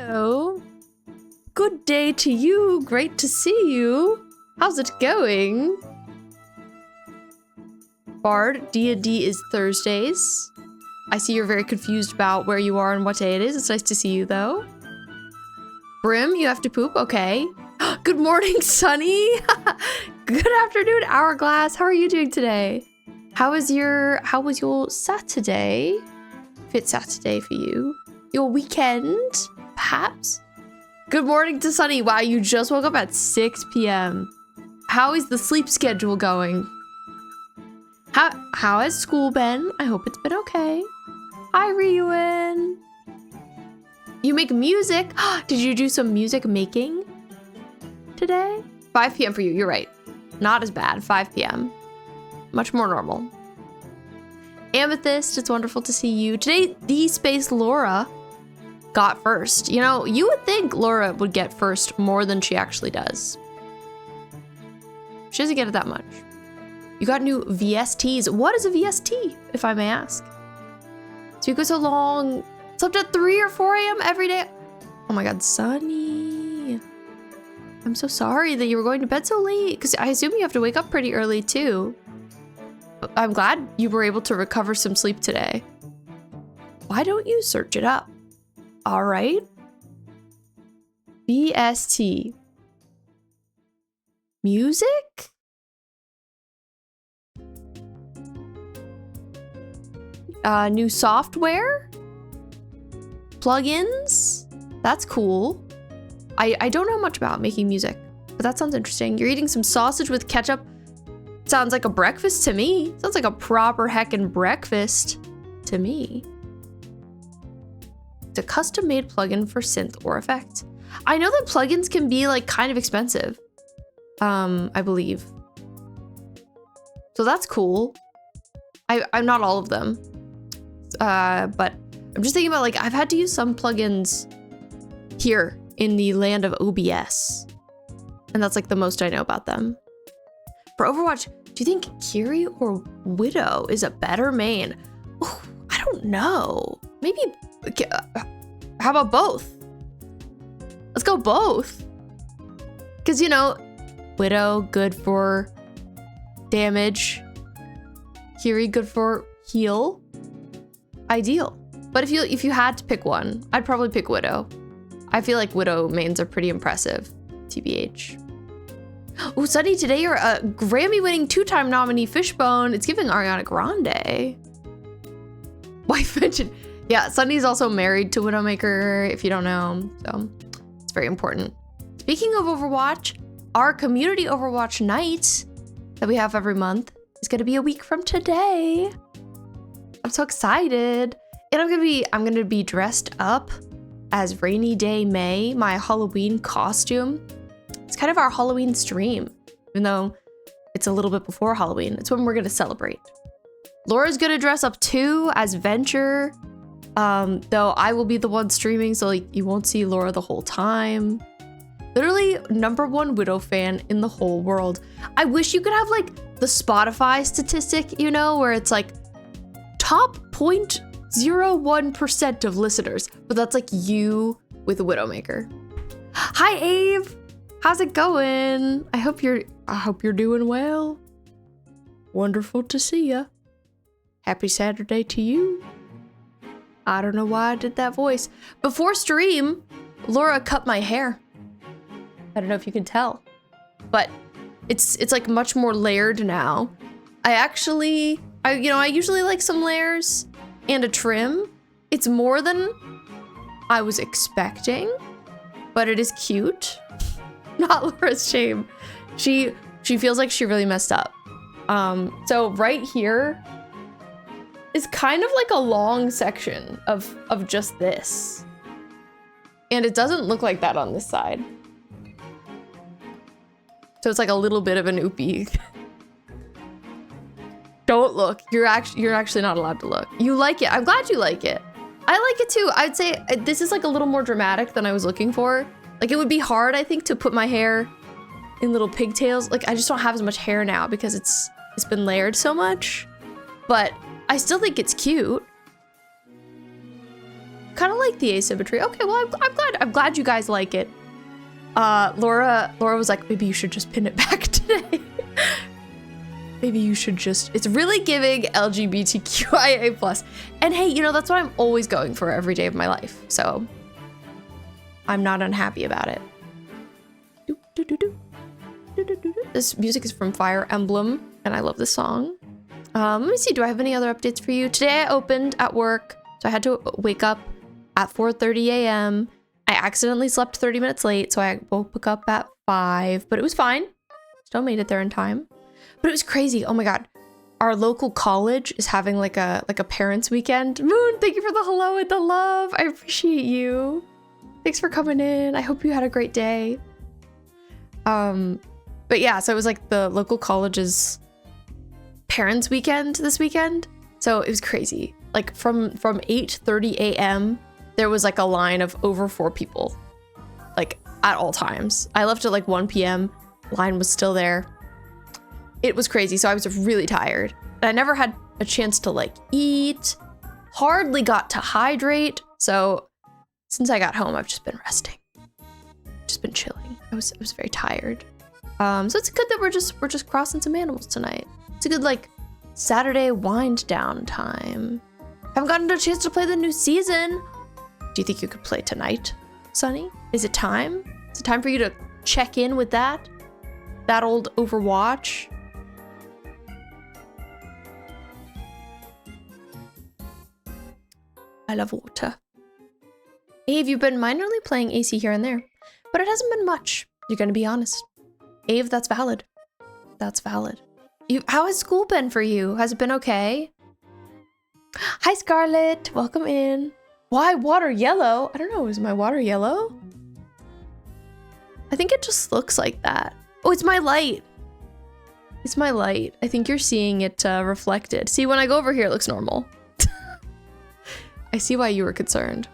Hello. Good day to you. Great to see you. How's it going? Bard, D&D is Thursdays. I see you're very confused about where you are and what day it is. It's nice to see you, though. Brim, you have to poop? Okay. Good morning, Sunny. Good afternoon, Hourglass. How are you doing today? How was your Saturday? If it's Saturday for you. Your weekend, perhaps? Good morning to Sunny. Wow, you just woke up at 6 p.m. How is the sleep schedule going? How has school been? I hope it's been okay. Hi, Ryuin. You make music? Did you do some music making today? 5 p.m. for you. You're right. Not as bad. 5 p.m. Much more normal. Amethyst, it's wonderful to see you. Today, the Space Laura got first. You know, you would think Laura would get first more than she actually does. She doesn't get it that much. You got new VSTs. What is a VST, if I may ask? So you go so long, slept at 3 or 4 a.m. every day. Oh my God, Sunny. I'm so sorry that you were going to bed so late, because I assume you have to wake up pretty early too. But I'm glad you were able to recover some sleep today. Why don't you search it up? All right. VST. Music? New software? Plugins? That's cool. I don't know much about making music, but that sounds interesting. You're eating some sausage with ketchup. Sounds like a breakfast to me. Sounds like a proper heckin' breakfast to me. It's a custom-made plugin for synth or effect. I know that plugins can be like kind of expensive. I believe. So that's cool. I'm not all of them. But I'm just thinking about like, I've had to use some plugins here in the land of OBS. And that's like the most I know about them. For Overwatch, do you think Kiri or Widow is a better main? Ooh, I don't know. Maybe, how about both? Let's go both. Because, you know, Widow, good for damage. Kiri, good for heal. Ideal. But if you had to pick one, I'd probably pick Widow. I feel like Widow mains are pretty impressive, TBH. Oh, Sunny, today you're a Grammy-winning 2-time nominee Fishbone. It's giving Ariana Grande. Wife mentioned. Yeah, Sunny's also married to Widowmaker, if you don't know. So it's very important. Speaking of Overwatch, our community Overwatch night that we have every month is going to be a week from today. I'm so excited. And I'm gonna be dressed up as Rainy Day May, my Halloween costume. It's kind of our Halloween stream, even though it's a little bit before Halloween. It's when we're gonna celebrate. Laura's gonna dress up too as Venture, though I will be the one streaming, so like you won't see Laura the whole time. Literally #1 Widow fan in the whole world. I wish you could have like the Spotify statistic, you know, where it's like top 0.01% of listeners, but that's like you with a Widowmaker. Hi, Ave. How's it going? I hope you're doing well. Wonderful to see ya. Happy Saturday to you. I don't know why I did that voice. Before stream, Laura cut my hair. I don't know if you can tell, but it's like much more layered now. I usually like some layers and a trim. It's more than I was expecting, but it is cute. Not Laura's shame. She feels like she really messed up. So right here is kind of like a long section of just this. And it doesn't look like that on this side. So it's like a little bit of an oopie. Don't look. You're actually not allowed to look. You like it. I'm glad you like it. I like it too. I'd say this is like a little more dramatic than I was looking for. Like it would be hard, I think, to put my hair in little pigtails. Like I just don't have as much hair now because it's been layered so much. But I still think it's cute. kind of like the asymmetry. Okay, well, I'm glad you guys like it. Laura was like, maybe you should just pin it back today. Maybe you should just, it's really giving LGBTQIA+. And hey, you know, that's what I'm always going for every day of my life. So I'm not unhappy about it. This music is from Fire Emblem, and I love this song. Let me see, do I have any other updates for you? Today I opened at work, so I had to wake up at 4:30 a.m. I accidentally slept 30 minutes late, so I woke up at 5, but it was fine. Still made it there in time. But it was crazy. Oh my God. Our local college is having like a parents weekend. Moon, thank you for the hello and the love. I appreciate you. Thanks for coming in. I hope you had a great day. But yeah, so it was like the local college's parents weekend this weekend. So it was crazy. Like from 8:30 a.m. there was like a line of over 4 people, like at all times. I left at like 1 p.m. Line was still there. It was crazy. So I was really tired. I never had a chance to like eat, hardly got to hydrate. So since I got home, I've just been resting, just been chilling. I was very tired. So it's good that we're just crossing some animals tonight. It's a good like Saturday wind down time. Haven't gotten a chance to play the new season. Do you think you could play tonight, Sunny? Is it time? Is it time for you to check in with that old Overwatch? I love water. Ave, you've been minorly playing AC here and there, but it hasn't been much. You're gonna be honest. Ave, that's valid. That's valid. How has school been for you? Has it been okay? Hi, Scarlett. Welcome in. Why water yellow? I don't know. Is my water yellow? I think it just looks like that. Oh, it's my light. It's my light. I think you're seeing it reflected. See, when I go over here, it looks normal. I see why you were concerned.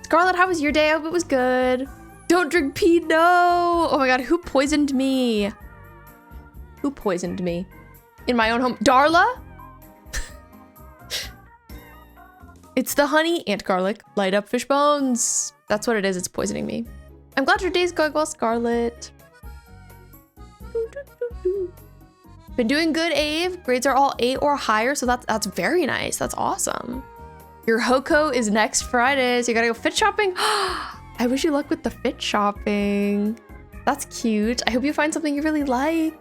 Scarlett, how was your day? I hope it was good. Don't drink pee, no! Oh my God, who poisoned me? Who poisoned me? In my own home. Darla? It's the honey and garlic. Light up fish bones. That's what it is. It's poisoning me. I'm glad your day's going well, Scarlett. Been doing good, Ave. Grades are all 8 or higher, so that's very nice. That's awesome. Your Hoko is next Friday, so you gotta go fit shopping. I wish you luck with the fit shopping. That's cute. I hope you find something you really like.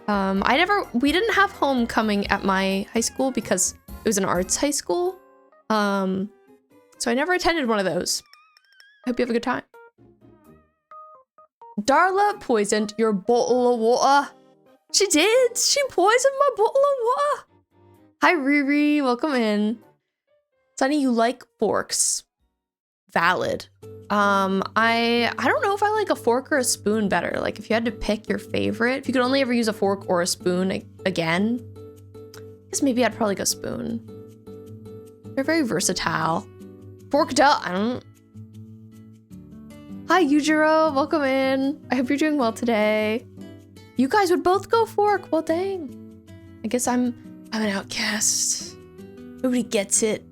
We didn't have homecoming at my high school because it was an arts high school. So I never attended one of those. I hope you have a good time. Darla poisoned your bottle of water. She did. She poisoned my bottle of water. Hi, Riri. Welcome in. Sunny, you like forks. Valid. I don't know if I like a fork or a spoon better. Like if you had to pick your favorite, if you could only ever use a fork or a spoon again, I guess maybe I'd probably go spoon. They're very versatile. Fork duh, I don't. Hi, Yujiro, welcome in. I hope you're doing well today. You guys would both go fork, well dang. I guess I'm an outcast. Nobody gets it.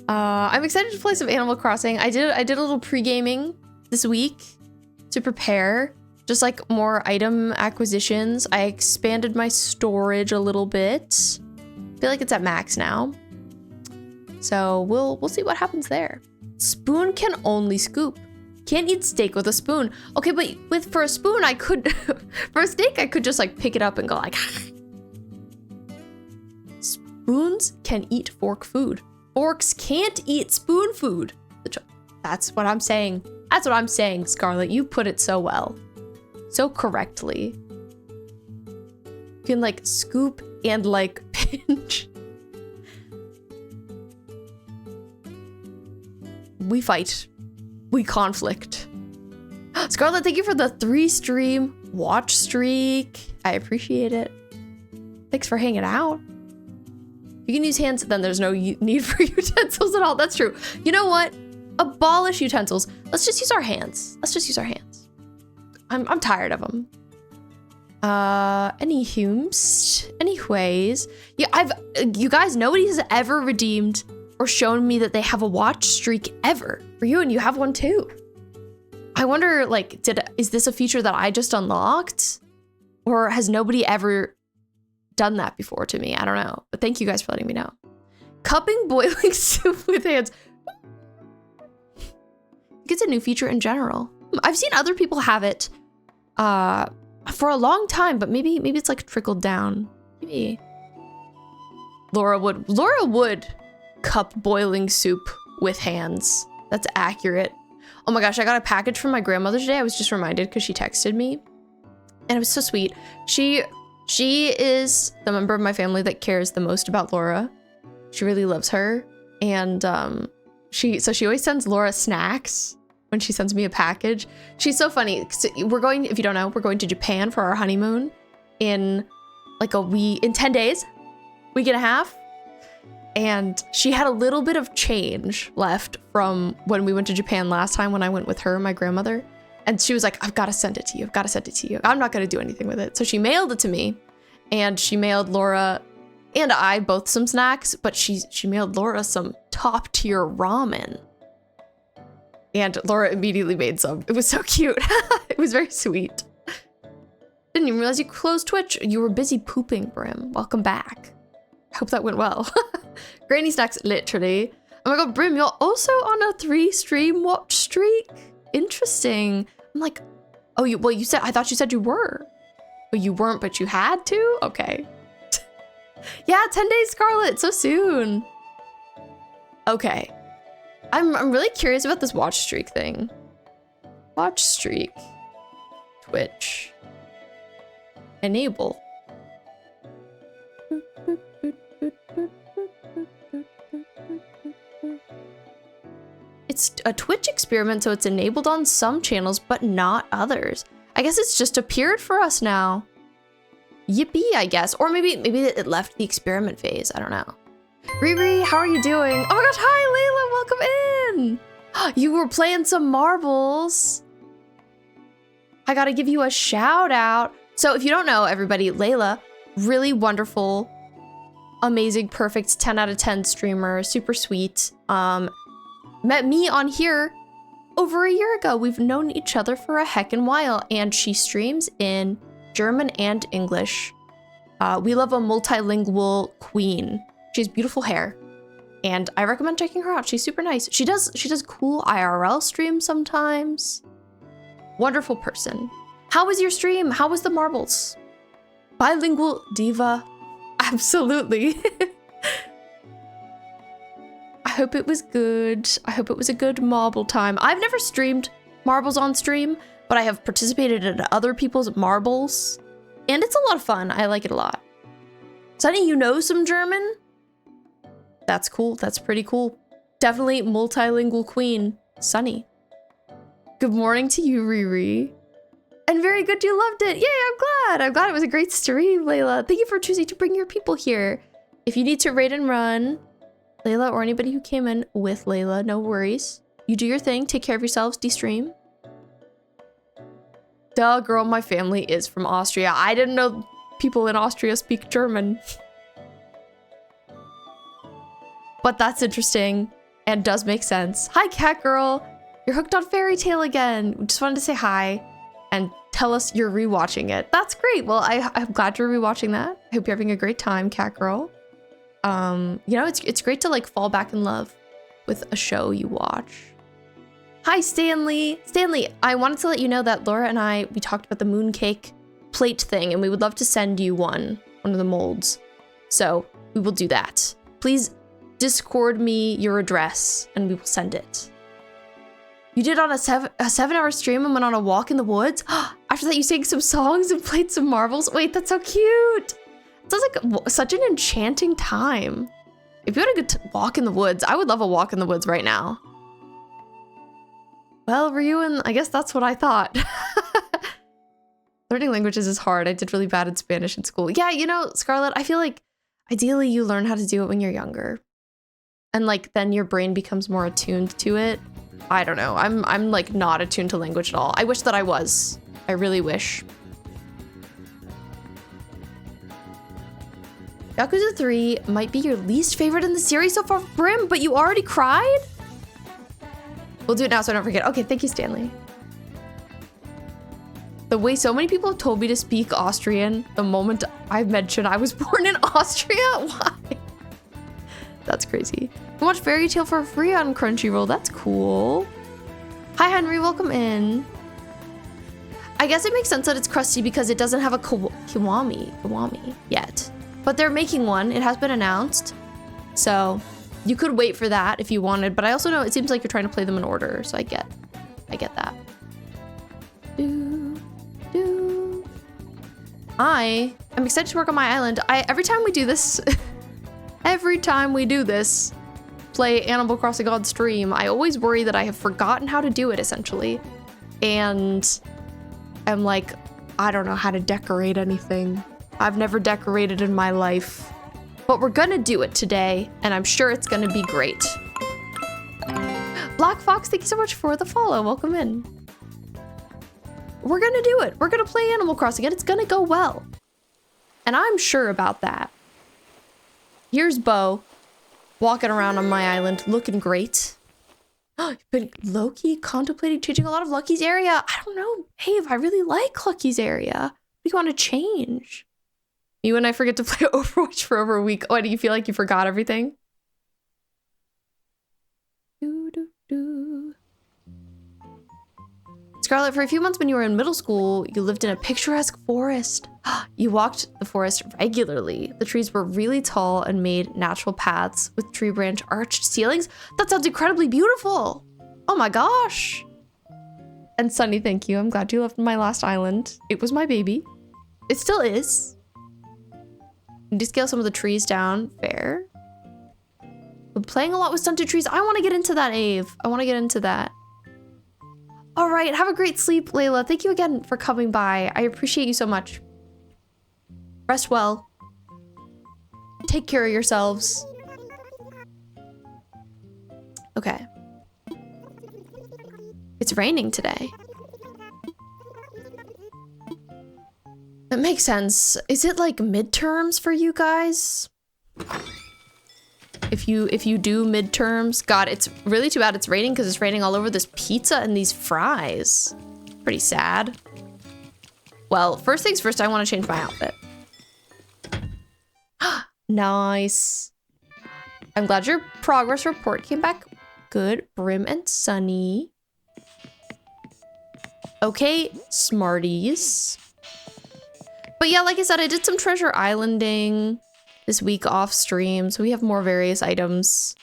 I'm excited to play some Animal Crossing. I did a little pre-gaming this week to prepare, just like more item acquisitions. I expanded my storage a little bit. I feel like it's at max now. So we'll see what happens there. Spoon can only scoop. Can't eat steak with a spoon. Okay, but for a spoon, I could, for a steak, I could just like pick it up and go like, spoons can eat fork food. Forks can't eat spoon food. That's what I'm saying. That's what I'm saying, Scarlett. You put it so well. So correctly. You can like scoop and like pinch. We fight. We conflict. Scarlett, thank you for the 3-stream watch streak. I appreciate it. Thanks for hanging out. You can use hands, then there's no need for utensils at all. That's true. You know what? Abolish utensils. Let's just use our hands. Let's just use our hands. I'm tired of them. Anyways, yeah, you guys, nobody has ever redeemed or shown me that they have a watch streak ever. For you, and you have one too. I wonder, like, is this a feature that I just unlocked? Or has nobody ever done that before to me? I don't know. But thank you guys for letting me know. Cupping boiling soup with hands. It's a new feature in general. I've seen other people have it for a long time, but maybe it's like trickled down. Maybe. Laura would cup boiling soup with hands. That's accurate. Oh my gosh, I got a package from my grandmother today. I was just reminded because she texted me. And it was so sweet. She is the member of my family that cares the most about Laura. She really loves her. And she always sends Laura snacks when she sends me a package. She's so funny. We're going, if you don't know, we're going to Japan for our honeymoon in like in 10 days, week and a half. And she had a little bit of change left from when we went to Japan last time when I went with her, my grandmother. And she was like, I've got to send it to you. I've got to send it to you. I'm not going to do anything with it. So she mailed it to me, and she mailed Laura and I both some snacks, but she mailed Laura some top tier ramen. And Laura immediately made some. It was so cute. It was very sweet. Didn't even realize you closed Twitch. You were busy pooping, Brim. Welcome back. Hope that went well. Granny snacks, literally. Oh my god, Brim, you're also on a 3-stream watch streak. Interesting. I'm like, oh, you said, I thought you said you were. But you weren't, but you had to? Okay. Yeah, 10 days, Scarlet, so soon. Okay. I'm really curious about this watch streak thing. Watch streak. Twitch. Enable. It's a Twitch experiment, so it's enabled on some channels, but not others. I guess it's just appeared for us now. Yippee, I guess. Or maybe it left the experiment phase. I don't know. Riri, how are you doing? Oh my gosh, hi, Layla, welcome in. You were playing some marbles. I gotta give you a shout out. So if you don't know, everybody, Layla, really wonderful, amazing, perfect 10 out of 10 streamer, super sweet. Met me on here over a year ago. We've known each other for a heckin' while, and she streams in German and English. We love a multilingual queen. She has beautiful hair, and I recommend checking her out. She's super nice. She does cool IRL streams sometimes. Wonderful person. How was your stream? How was the marbles? Bilingual diva. Absolutely. I hope it was good. I hope it was a good marble time. I've never streamed marbles on stream, but I have participated in other people's marbles, and it's a lot of fun. I like it a lot. Sunny, you know some German? That's cool. That's pretty cool. Definitely multilingual queen, Sunny. Good morning to you, Riri. And very good, you loved it. Yay, I'm glad it was a great stream, Layla. Thank you for choosing to bring your people here. If you need to raid and run, Layla or anybody who came in with Layla, no worries. You do your thing, take care of yourselves, de-stream. Duh, girl, my family is from Austria. I didn't know people in Austria speak German. But that's interesting and does make sense. Hi, cat girl. You're hooked on Fairy Tail again. Just wanted to say hi and tell us you're rewatching it. That's great. Well, I'm glad you're rewatching that. I hope you're having a great time, cat girl. You know, it's great to like fall back in love with a show you watch. Hi, Stanley. Stanley, I wanted to let you know that Laura and we talked about the mooncake plate thing, and we would love to send you one of the molds. So we will do that. Please Discord me your address and we will send it. You did on a 7-hour stream and went on a walk in the woods. After that, you sang some songs and played some marbles. Wait, that's so cute. It sounds like such an enchanting time. If you had a good walk in the woods, I would love a walk in the woods right now. Well, Ryuan, I guess that's what I thought. Learning languages is hard. I did really bad in Spanish in school. Yeah, you know, Scarlett, I feel like ideally you learn how to do it when you're younger. And like then your brain becomes more attuned to it. I don't know. I'm like not attuned to language at all. I wish that I was. I really wish. Yakuza 3 might be your least favorite in the series so far, Brim, but you already cried? We'll do it now so I don't forget. Okay, thank you, Stanley. The way so many people have told me to speak Austrian the moment I mentioned I was born in Austria? Why? That's crazy. You watch Fairy Tail for free on Crunchyroll. That's cool. Hi, Henry. Welcome in. I guess it makes sense that it's crusty because it doesn't have a kiwami yet. But they're making one. It has been announced. So you could wait for that if you wanted. But I also know it seems like you're trying to play them in order. So I get that. I'm excited to work on my island. Every time we do this, play Animal Crossing on stream, I always worry that I have forgotten how to do it, essentially. And I'm like, I don't know how to decorate anything. I've never decorated in my life. But we're gonna do it today, and I'm sure it's gonna be great. Black Fox, thank you so much for the follow. Welcome in. We're gonna do it. We're gonna play Animal Crossing, and it's gonna go well. And I'm sure about that. Here's Bo, walking around on my island, looking great. You've been low-key contemplating changing a lot of Lucky's area. I don't know, Ave, I really like Lucky's area. What do you want to change? You and I forget to play Overwatch for over a week. Oh, do you feel like you forgot everything? Scarlett, for a few months when you were in middle school, you lived in a picturesque forest. You walked the forest regularly. The trees were really tall and made natural paths with tree branch arched ceilings. That sounds incredibly beautiful. Oh my gosh. And Sunny, thank you. I'm glad you loved my last island. It was my baby. It still is. You need to scale some of the trees down. Fair. I'm playing a lot with stunted trees. I want to get into that, Ave. I want to get into that. All right, have a great sleep, Layla. Thank you again for coming by. I appreciate you so much. Rest well. Take care of yourselves. Okay. It's raining today. That makes sense. Is it like midterms for you guys? If you do midterms, God, it's really too bad it's raining because it's raining all over this pizza and these fries. Pretty sad. Well, first things first, I want to change my outfit. Nice. I'm glad your progress report came back good. Brim and Sunny. Okay, Smarties. But yeah, like I said, I did some treasure islanding this week off stream, so we have more various items.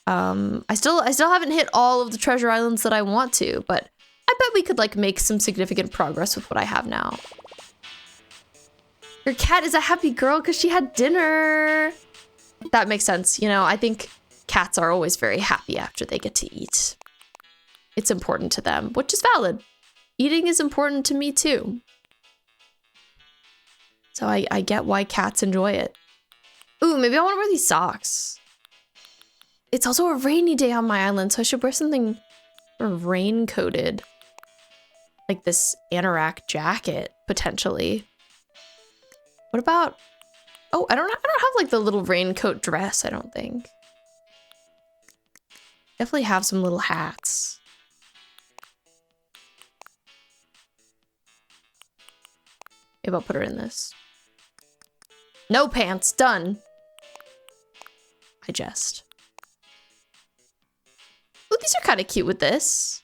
I still haven't hit all of the treasure islands that I want to, but I bet we could like make some significant progress with what I have now. Your cat is a happy girl because she had dinner. That makes sense. You know, I think cats are always very happy after they get to eat. It's important to them, which is valid. Eating is important to me too. So I get why cats enjoy it. Ooh, maybe I want to wear these socks. It's also a rainy day on my island, so I should wear something rain-coated. Like this anorak jacket, potentially. What about... Oh, I don't have like the little raincoat dress, I don't think. Definitely have some little hats. Maybe I'll put her in this. No pants, done. I jest. Ooh, these are kind of cute with this.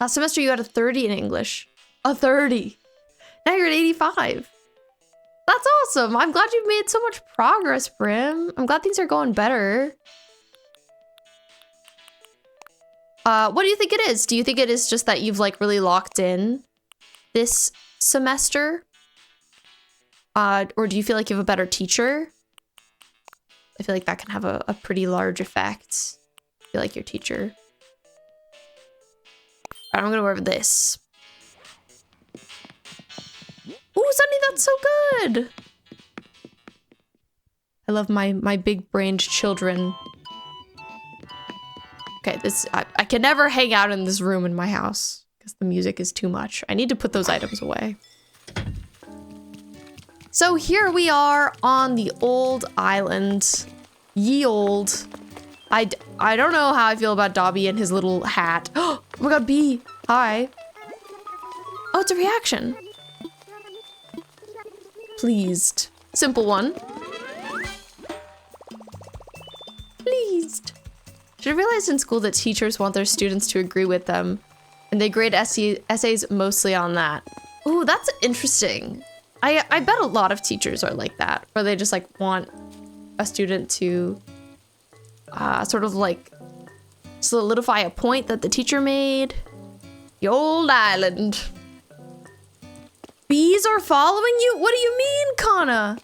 Last semester you got a 30 in English. A 30. Now you're at 85. That's awesome. I'm glad you've made so much progress, Brim. I'm glad things are going better. What do you think it is? Do you think it is just that you've like really locked in this semester? Or do you feel like you have a better teacher? I feel like that can have a pretty large effect. I feel like your teacher. All right, I'm gonna wear this. Ooh, Sunny, that's so good. I love my big-brained children. Okay, I can never hang out in this room in my house because the music is too much. I need to put those items away. So here we are on the old island. Ye old. I don't know how I feel about Dobby and his little hat. Oh my god, Bee. Hi. Oh, it's a reaction. Pleased. Simple one. Pleased. Should have realized in school that teachers want their students to agree with them, and they grade essays mostly on that. Ooh, that's interesting. I bet a lot of teachers are like that, where they just like want a student to sort of like solidify a point that the teacher made. The old island. Bees are following you? What do you mean, Kana?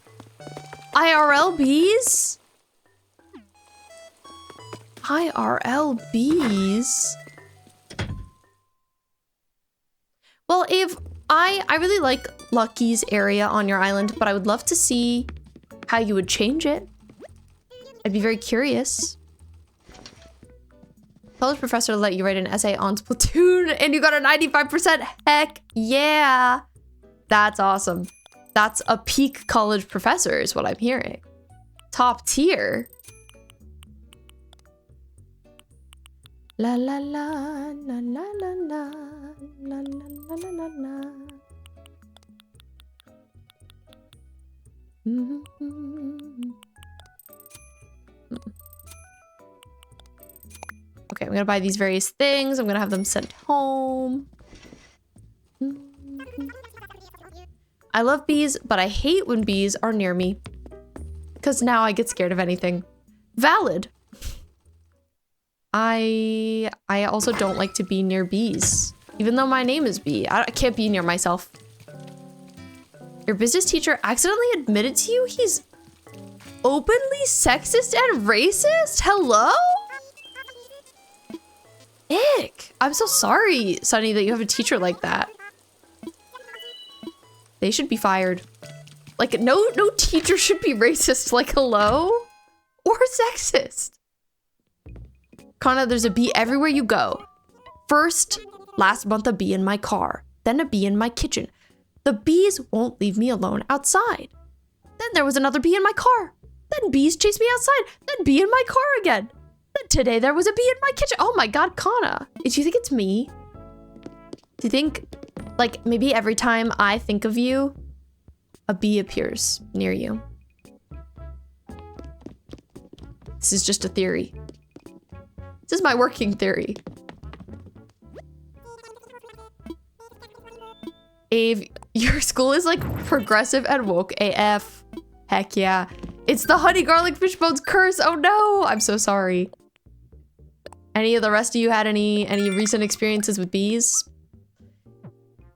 IRL bees? IRL bees? Well, Ave, I really like Lucky's area on your island, but I would love to see how you would change it. I'd be very curious. College professor let you write an essay on Splatoon and you got a 95%. Heck yeah. That's awesome. That's a peak college professor is what I'm hearing. Top tier. La la la la la la la la la la la la. Okay, I'm gonna buy these various things. I'm gonna have them sent home. I love bees, but I hate when bees are near me. Because now I get scared of anything. Valid. I also don't like to be near bees. Even though my name is Bee. I can't be near myself. Your business teacher accidentally admitted to you he's openly sexist and racist? Hello? Ick. I'm so sorry, Sunny, that you have a teacher like that. They should be fired. Like, no teacher should be racist. Like, hello? Or sexist. Kana, there's a bee everywhere you go. First, last month a bee in my car. Then a bee in my kitchen. The bees won't leave me alone outside. Then there was another bee in my car. Then bees chased me outside. Then bee in my car again. Then today there was a bee in my kitchen. Oh my god, Kana. Do you think it's me? Do you think, like, maybe every time I think of you, a bee appears near you? This is just a theory. This is my working theory. Ave, your school is like progressive and woke AF. Heck yeah. It's the honey garlic fish bones curse. Oh no, I'm so sorry. Any of the rest of you had any recent experiences with bees?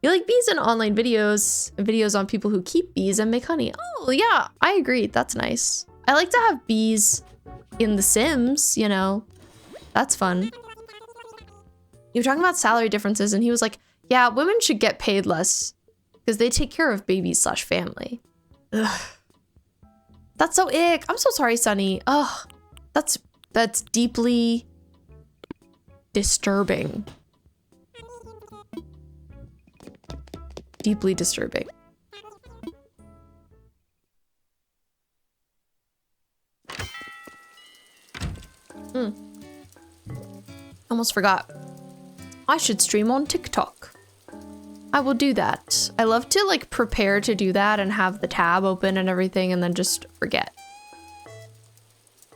You like bees in online videos on people who keep bees and make honey. Oh yeah, I agree. That's nice. I like to have bees in The Sims, you know. That's fun. You were talking about salary differences and he was like, yeah, women should get paid less because they take care of babies / family. Ugh. That's so ick. I'm so sorry, Sunny. Ugh. That's deeply disturbing. Deeply disturbing. Almost forgot. I should stream on TikTok. I will do that. I love to like prepare to do that and have the tab open and everything and then just forget.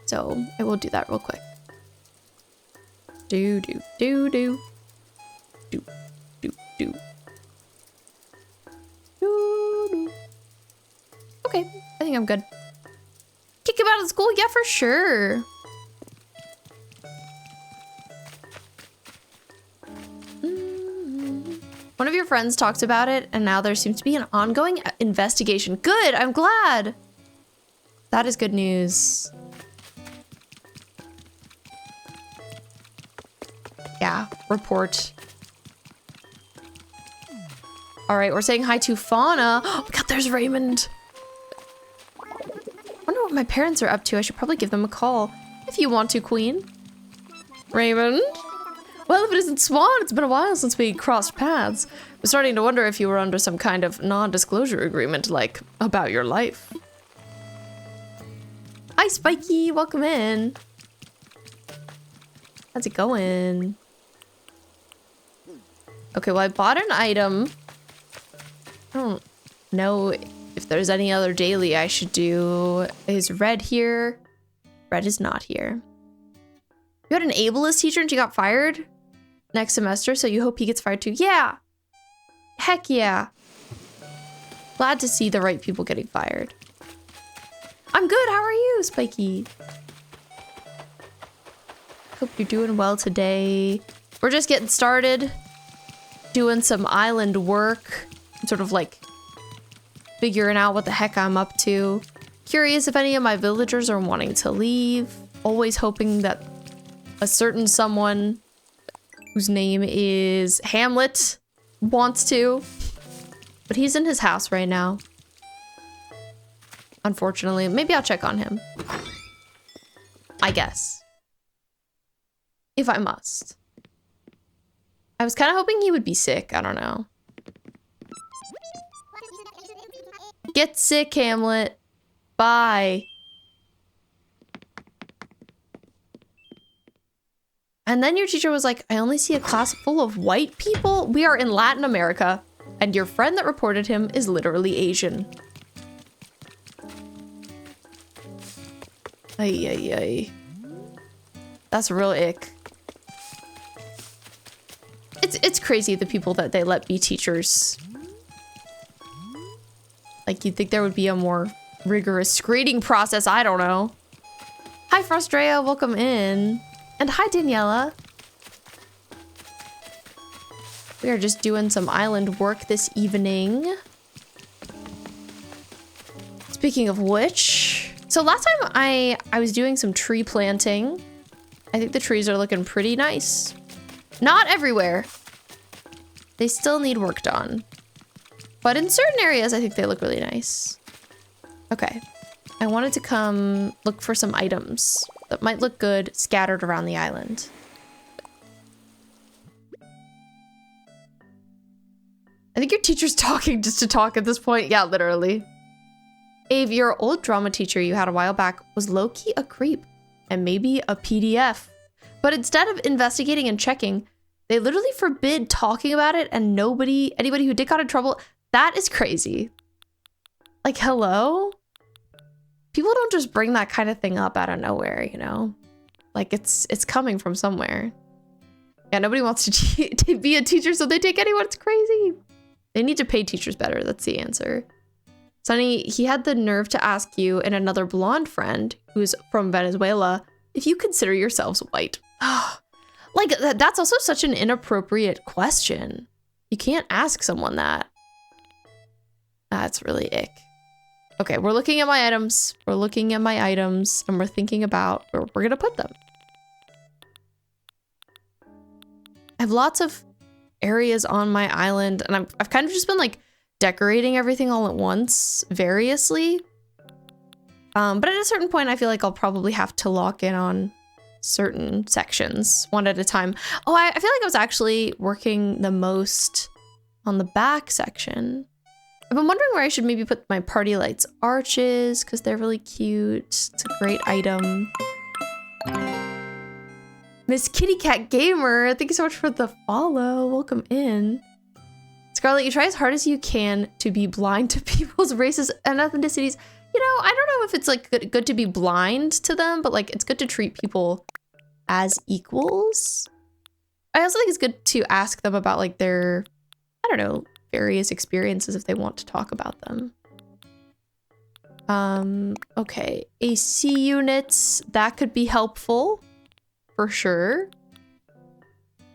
So I will do that real quick. Do. Okay, I think I'm good. Kick him out of school? Yeah, for sure. One of your friends talked about it, and now there seems to be an ongoing investigation. Good, I'm glad. That is good news. Yeah, report. All right, we're saying hi to Fauna. Oh my god, there's Raymond. I wonder what my parents are up to. I should probably give them a call. If you want to, Queen. Raymond? Well, if it isn't Swan, it's been a while since we crossed paths. I'm starting to wonder if you were under some kind of non-disclosure agreement, like, about your life. Hi, Spiky. Welcome in. How's it going? Okay, well, I bought an item. I don't know if there's any other daily I should do. Is Red here? Red is not here. You had an ableist teacher and she got fired next semester, so you hope he gets fired too? Yeah! Heck yeah. Glad to see the right people getting fired. I'm good, how are you, Spiky? Hope you're doing well today. We're just getting started. Doing some island work. Sort of like figuring out what the heck I'm up to. Curious if any of my villagers are wanting to leave. Always hoping that a certain someone whose name is Hamlet wants to. But he's in his house right now. Unfortunately, maybe I'll check on him. I guess. If I must. I was kind of hoping he would be sick. I don't know. Get sick, Hamlet. Bye. And then your teacher was like, I only see a class full of white people. We are in Latin America. And your friend that reported him is literally Asian. Ay, ay, ay. That's real ick. It's crazy the people that they let be teachers. Like, you'd think there would be a more rigorous grading process. I don't know. Hi, Frostrea. Welcome in. And hi, Daniela. We are just doing some island work this evening. Speaking of which, so last time I was doing some tree planting. I think the trees are looking pretty nice. Not everywhere. They still need work done. But in certain areas, I think they look really nice. Okay. I wanted to come look for some items that might look good scattered around the island. I think your teacher's talking just to talk at this point. Yeah, literally. Ave, your old drama teacher you had a while back was low-key a creep and maybe a PDF. But instead of investigating and checking, they literally forbid talking about it, and anybody who did got in trouble. That is crazy. Like, hello? People don't just bring that kind of thing up out of nowhere, you know? Like, it's coming from somewhere. Yeah, nobody wants to be a teacher, so they take anyone. It's crazy. They need to pay teachers better. That's the answer. Sonny, he had the nerve to ask you and another blonde friend who's from Venezuela if you consider yourselves white. Like, that's also such an inappropriate question. You can't ask someone that. That's really ick. Okay, we're looking at my items. We're looking at my items, and we're thinking about where we're gonna put them. I have lots of areas on my island, and I've kind of just been like decorating everything all at once, variously. But at a certain point, I feel like I'll probably have to lock in on certain sections one at a time. Oh, I feel like I was actually working the most on the back section. I've been wondering where I should maybe put my party lights arches because they're really cute. It's a great item. Miss Kitty Cat Gamer, thank you so much for the follow. Welcome in. Scarlett, you try as hard as you can to be blind to people's races and ethnicities. You know, I don't know if it's like good to be blind to them, but like it's good to treat people as equals. I also think it's good to ask them about like their, I don't know, various experiences if they want to talk about them. Okay, AC units, that could be helpful for sure.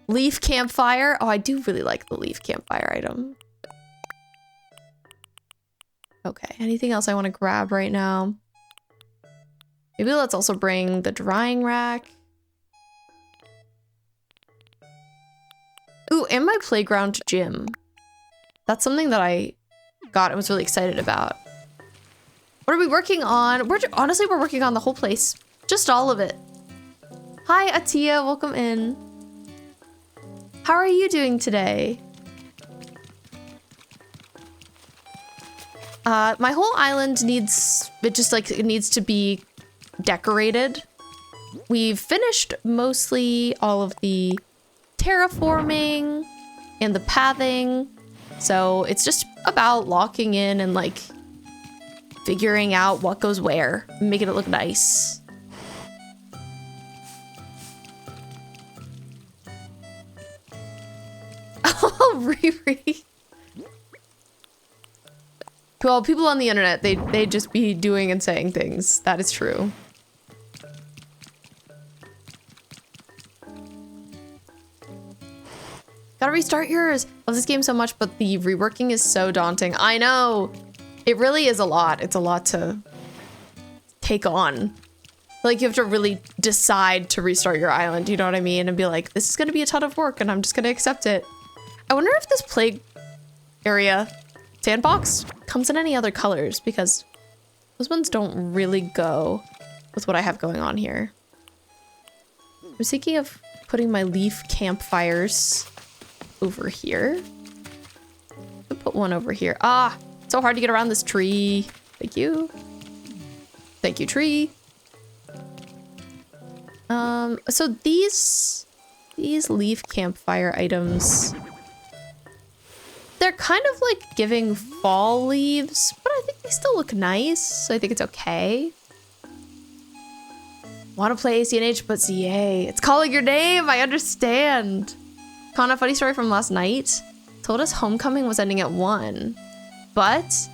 Leaf campfire. Oh, I do really like the leaf campfire item. Okay, anything else I want to grab right now? Maybe let's also bring the drying rack. Ooh, and my playground gym. That's something that I got and was really excited about. What are we working on? Honestly, we're working on the whole place. Just all of it. Hi, Atia, welcome in. How are you doing today? My whole island needs, it needs to be decorated. We've finished mostly all of the terraforming and the pathing. So it's just about locking in and like figuring out what goes where, making it look nice. Oh, Riri. Well, people on the internet, they just be doing and saying things. That is true. Gotta restart yours. Love this game so much, but the reworking is so daunting. I know. It really is a lot. It's a lot to take on. Like, you have to really decide to restart your island, you know what I mean? And be like, this is gonna be a ton of work and I'm just gonna accept it. I wonder if this plague area sandbox comes in any other colors, because those ones don't really go with what I have going on here. I was thinking of putting my leaf campfires over here. I'll put one over here. Ah, so hard to get around this tree. Thank you. Thank you, tree. So these leaf campfire items, they're kind of like giving fall leaves, but I think they still look nice, so I think it's okay. Want to play ACNH, but ZA. It's calling your name, I understand. Kana, funny story from last night. Told us homecoming was ending at 1. But,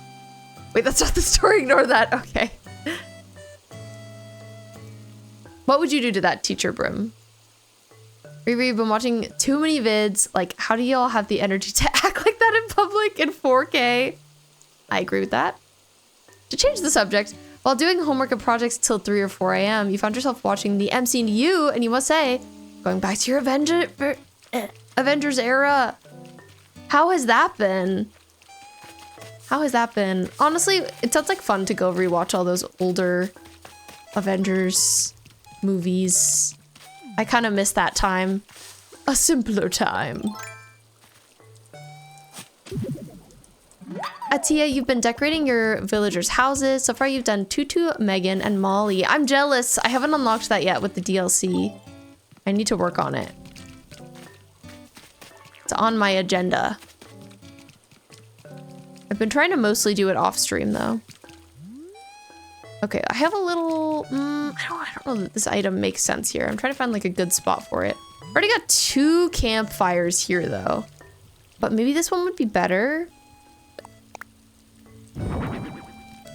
wait, that's not the story, ignore that, okay. What would you do to that, Teacher Brim? Riri, you've been watching too many vids. Like, how do y'all have the energy to act like that in public in 4K? I agree with that. To change the subject, while doing homework and projects till 3 or 4 a.m., you found yourself watching the MCU, and you must say, going back to your Avengers era. How has that been? How has that been? Honestly, it sounds like fun to go rewatch all those older Avengers movies. I kind of miss that time. A simpler time. Atia, you've been decorating your villagers' houses. So far, you've done Tutu, Megan, and Molly. I'm jealous. I haven't unlocked that yet with the DLC. I need to work on it. It's on my agenda. I've been trying to mostly do it off stream, though. Okay, I have a little... I don't know that this item makes sense here. I'm trying to find like a good spot for it. Already got 2 campfires here, though. But maybe this one would be better.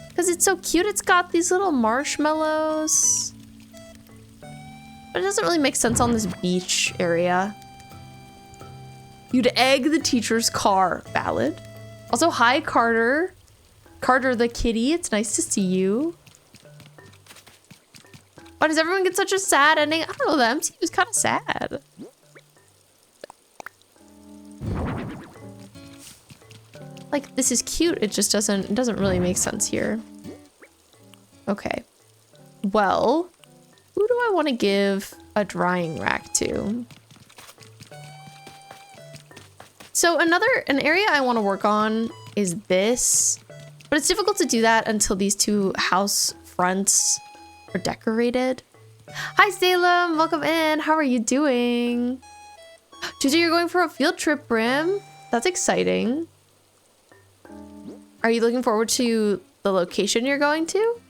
Because it's so cute. It's got these little marshmallows. But it doesn't really make sense on this beach area. You'd egg the teacher's car. Valid. Also, hi, Carter. Carter the kitty. It's nice to see you. Why does everyone get such a sad ending? I don't know, the MCU is kind of sad. Like, this is cute. It just doesn't really make sense here. Okay. Well, who do I want to give a drying rack to? So an area I want to work on is this, but it's difficult to do that until these 2 house fronts are decorated. Hi Salem, welcome in. How are you doing? Tuesday, you're going for a field trip, Brim. That's exciting. Are you looking forward to the location you're going to?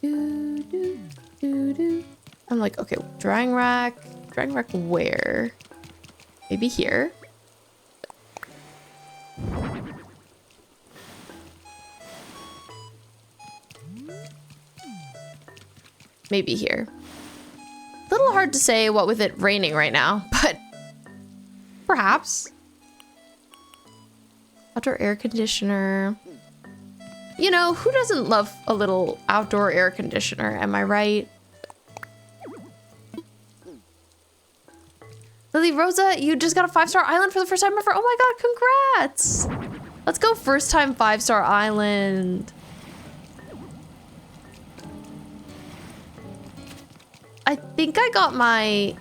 I'm like, okay, drying rack where? Maybe here. Maybe here. A little hard to say what with it raining right now, but perhaps. Outdoor air conditioner. You know, who doesn't love a little outdoor air conditioner, am I right? Lily Rosa, you just got a 5-star island for the first time ever. Oh my god, congrats! Let's go first time 5-star island. I think I got my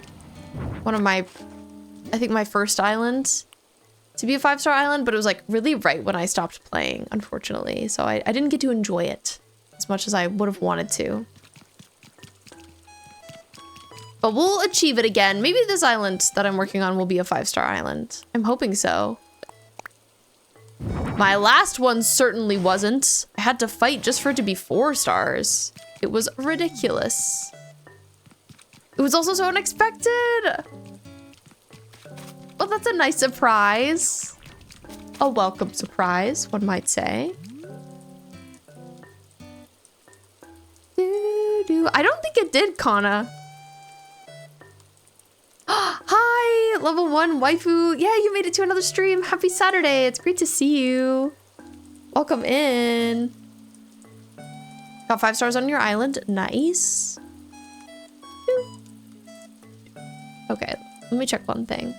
my first island to be a 5-star island, but it was like really right when I stopped playing, unfortunately. So I didn't get to enjoy it as much as I would have wanted to. But we'll achieve it again. Maybe this island that I'm working on will be a 5-star island. I'm hoping so. My last one certainly wasn't. I had to fight just for it to be 4 stars. It was ridiculous. It was also so unexpected. Well, that's a nice surprise. A welcome surprise, one might say. I don't think it did, Kana. Hi, level 1 waifu. Yeah, you made it to another stream. Happy Saturday. It's great to see you. Welcome in. Got 5 stars on your island. Nice. Okay, let me check one thing.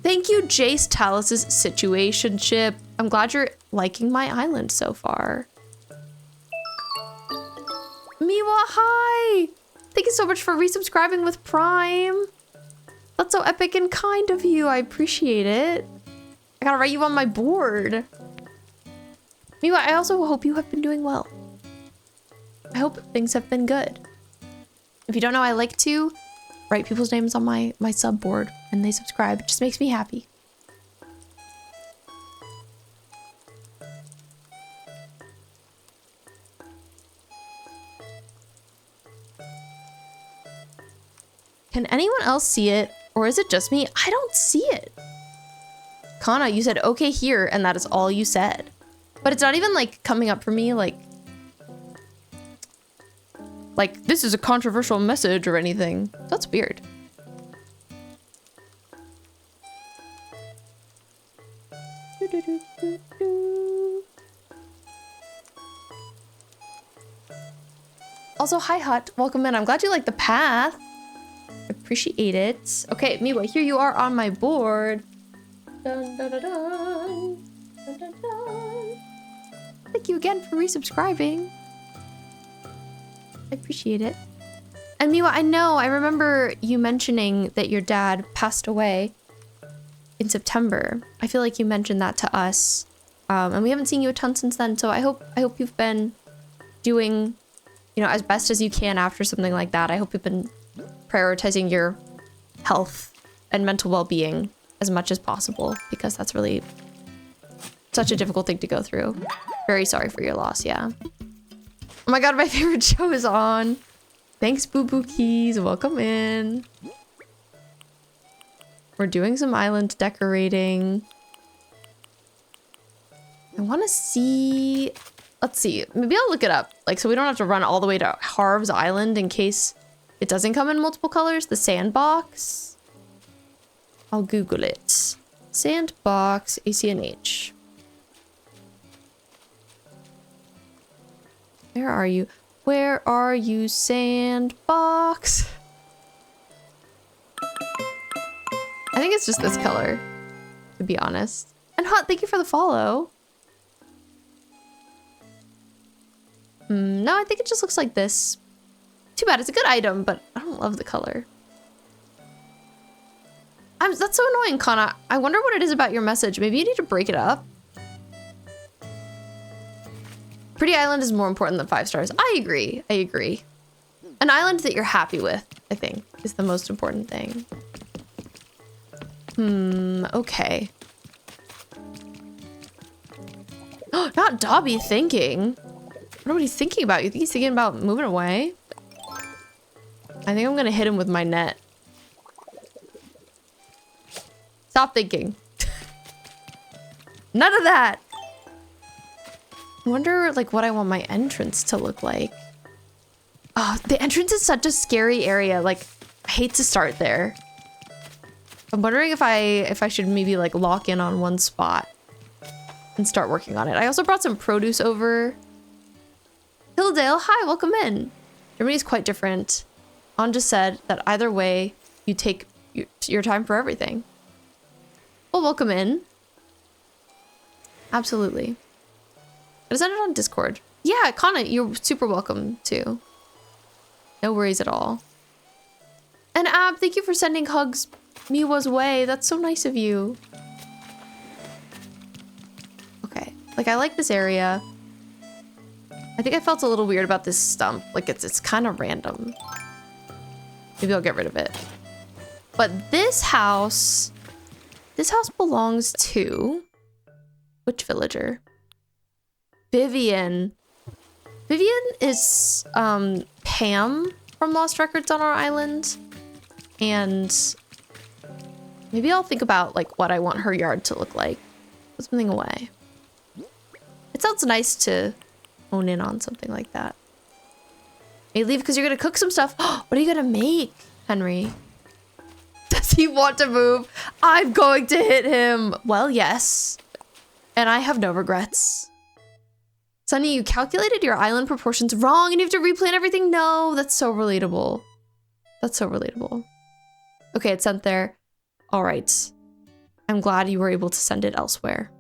Thank you, Jace Talus's situationship. I'm glad you're liking my island so far. Miwa, hi! Thank you so much for resubscribing with Prime. That's so epic and kind of you. I appreciate it. I gotta write you on my board. Miwa, I also hope you have been doing well. I hope things have been good. If you don't know, I like to write people's names on my sub board and they subscribe. It just makes me happy. Can anyone else see it? Or is it just me? I don't see it. Kana, you said okay here and that is all you said. But it's not even like coming up for me like this is a controversial message or anything. That's weird. Also, hi Hut, welcome in. I'm glad you like the path. Appreciate it. Okay, Miwa, here you are on my board. Dun, dun, dun, dun. Dun, dun, dun. Thank you again for resubscribing. I appreciate it. And Miwa, I remember you mentioning that your dad passed away in September. I feel like you mentioned that to us. And we haven't seen you a ton since then, so I hope you've been doing, you know, as best as you can after something like that. I hope you've been prioritizing your health and mental well-being as much as possible, because that's really such a difficult thing to go through. Very sorry for your loss, yeah. Oh my god, my favorite show is on. Thanks, Boo Boo Keys. Welcome in. We're doing some island decorating. I want to see... Let's see. Maybe I'll look it up. Like, so we don't have to run all the way to Harv's Island in case it doesn't come in multiple colors. The sandbox. I'll Google it. Sandbox ACNH. Where are you? Where are you, sandbox? I think it's just this color, to be honest. And Hot, thank you for the follow. No, I think it just looks like this. Too bad, it's a good item, but I don't love the color. That's so annoying, Kana. I wonder what it is about your message. Maybe you need to break it up. Pretty island is more important than 5 stars. I agree. I agree. An island that you're happy with, I think, is the most important thing. Okay. Not Dobby thinking. What are you thinking about? You think he's thinking about moving away? I think I'm gonna hit him with my net. Stop thinking. None of that. I wonder like what I want my entrance to look like. Oh, the entrance is such a scary area. Like, I hate to start there. I'm wondering if I should maybe like lock in on one spot and start working on it. I also brought some produce over. Hilldale, hi, welcome in. Germany is quite different. On just said that either way, you take your time for everything. Well, welcome in. Absolutely. I sent it on Discord. Yeah, Kana, you're super welcome too. No worries at all. And Ab, thank you for sending hugs Miwa's way. That's so nice of you. Okay, like I like this area. I think I felt a little weird about this stump. Like it's kind of random. Maybe I'll get rid of it. But this house belongs to which villager? Vivian. Vivian is Pam from Lost Records on our island. And maybe I'll think about like what I want her yard to look like. Put something away. It sounds nice to hone in on something like that. Hey, leave because you're gonna cook some stuff. What are you gonna make, Henry? Does he want to move? I'm going to hit him. Well, yes. And I have no regrets. Sunny, you calculated your island proportions wrong and you have to replan everything. No, that's so relatable. That's so relatable. Okay, it's sent there. All right. I'm glad you were able to send it elsewhere.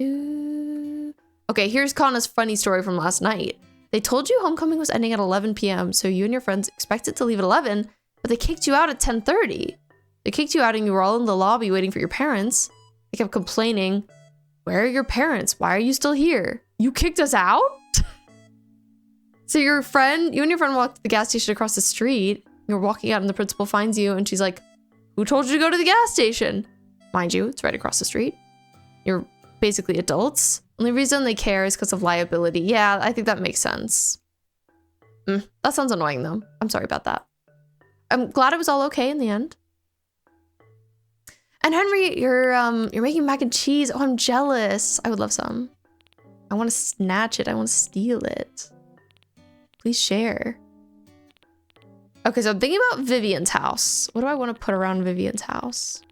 Okay, here's Kana's funny story from last night. They told you homecoming was ending at 11 p.m., so you and your friends expected to leave at 11, but they kicked you out at 10:30. They kicked you out and you were all in the lobby waiting for your parents. They kept complaining, "Where are your parents? Why are you still here? You kicked us out?" So you and your friend walked to the gas station across the street. You're walking out and the principal finds you and she's like, "Who told you to go to the gas station?" Mind you, it's right across the street. You're basically adults. Only reason they care is because of liability. Yeah, I think that makes sense. That sounds annoying though. I'm sorry about that. I'm glad it was all okay in the end. And Henry, you're making mac and cheese. Oh, I'm jealous. I would love some. I want to snatch it. I want to steal it. Please share. Okay, so I'm thinking about Vivian's house. What do I want to put around Vivian's house?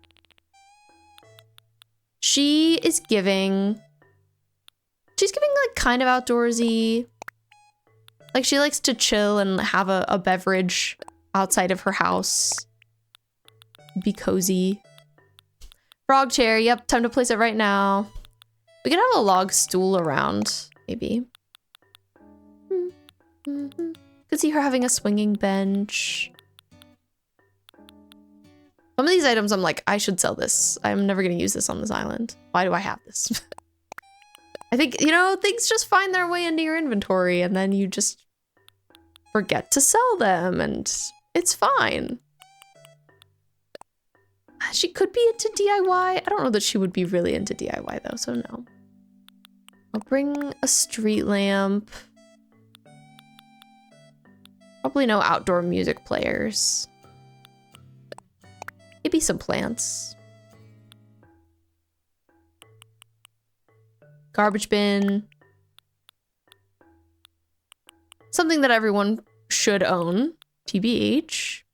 She's giving like kind of outdoorsy. Like she likes to chill and have a beverage outside of her house. Be cozy. Frog chair, yep, time to place it right now. We could have a log stool around, maybe. Could see her having a swinging bench. Some of these items I'm like, I should sell this. I'm never gonna use this on this island. Why do I have this? I think, you know, things just find their way into your inventory and then you just forget to sell them and it's fine. She could be into DIY. I don't know that she would be really into DIY though, so no. I'll bring a street lamp. Probably no outdoor music players. Maybe some plants. Garbage bin. Something that everyone should own. TBH.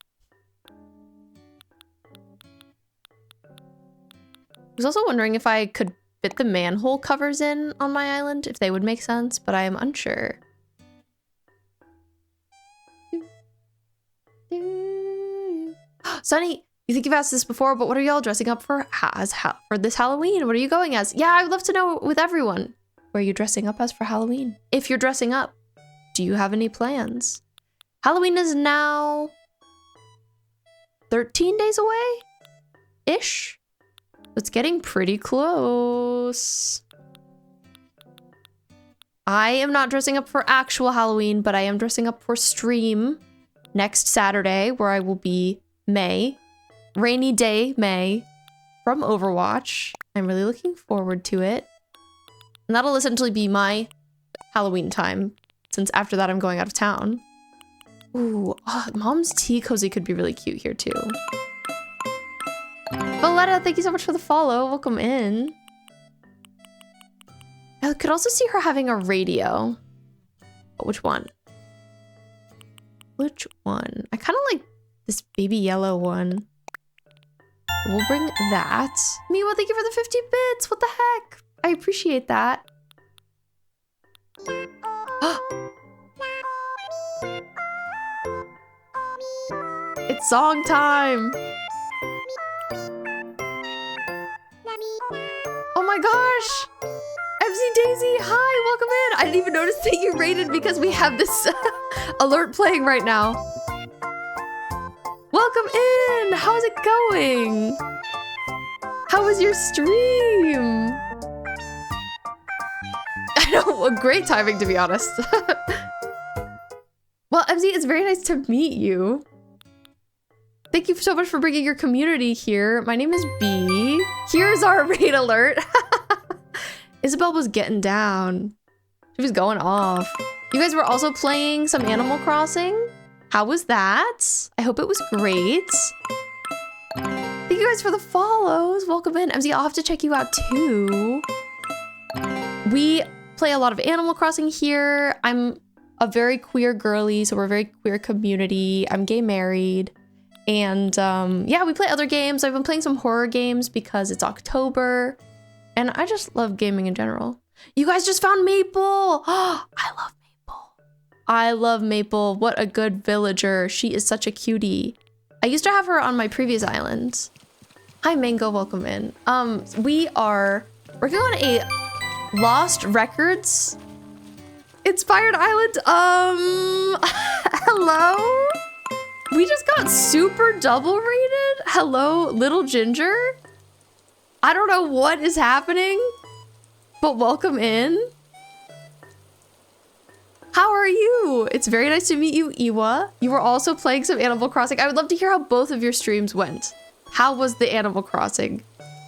I was also wondering if I could fit the manhole covers in on my island, if they would make sense, but I am unsure. Sunny, you think you've asked this before, but what are y'all dressing up for for this Halloween? What are you going as? Yeah, I would love to know with everyone. What are you dressing up as for Halloween? If you're dressing up, do you have any plans? Halloween is now 13 days away-ish. It's getting pretty close. I am not dressing up for actual Halloween, but I am dressing up for stream next Saturday, where I will be rainy day May, from Overwatch. I'm really looking forward to it. And that'll essentially be my Halloween time, since after that I'm going out of town. Ooh, Mom's tea cozy could be really cute here too. Valletta, thank you so much for the follow. Welcome in. I could also see her having a radio. But which one? Which one? I kind of like this baby yellow one. We'll bring that. Miwa, thank you for the 50 bits. What the heck? I appreciate that. It's song time. Oh my gosh. MC Daisy, hi, welcome in. I didn't even notice that you raided because we have this Alert playing right now. Welcome in! How's it going? How was your stream? I know, great timing to be honest. Well, MZ, it's very nice to meet you. Thank you so much for bringing your community here. My name is B. Here's our raid alert. Isabel was getting down. She was going off. You guys were also playing some Animal Crossing. How was that? I hope it was great. Thank you guys for the follows. Welcome in. MZ, I'll have to check you out too. We play a lot of Animal Crossing here. I'm a very queer girly, so we're a very queer community. I'm gay married. And yeah, we play other games. I've been playing some horror games because it's October. And I just love gaming in general. You guys just found Maple. Oh, I love Maple. I love Maple. What a good villager. She is such a cutie. I used to have her on my previous island. Hi, Mango. Welcome in. We are working on a Lost Records inspired island. Hello? We just got super double rated. Hello, Little Ginger. I don't know what is happening, but welcome in. How are you? It's very nice to meet you, Iwa. You were also playing some Animal Crossing. I would love to hear how both of your streams went. How was the Animal Crossing?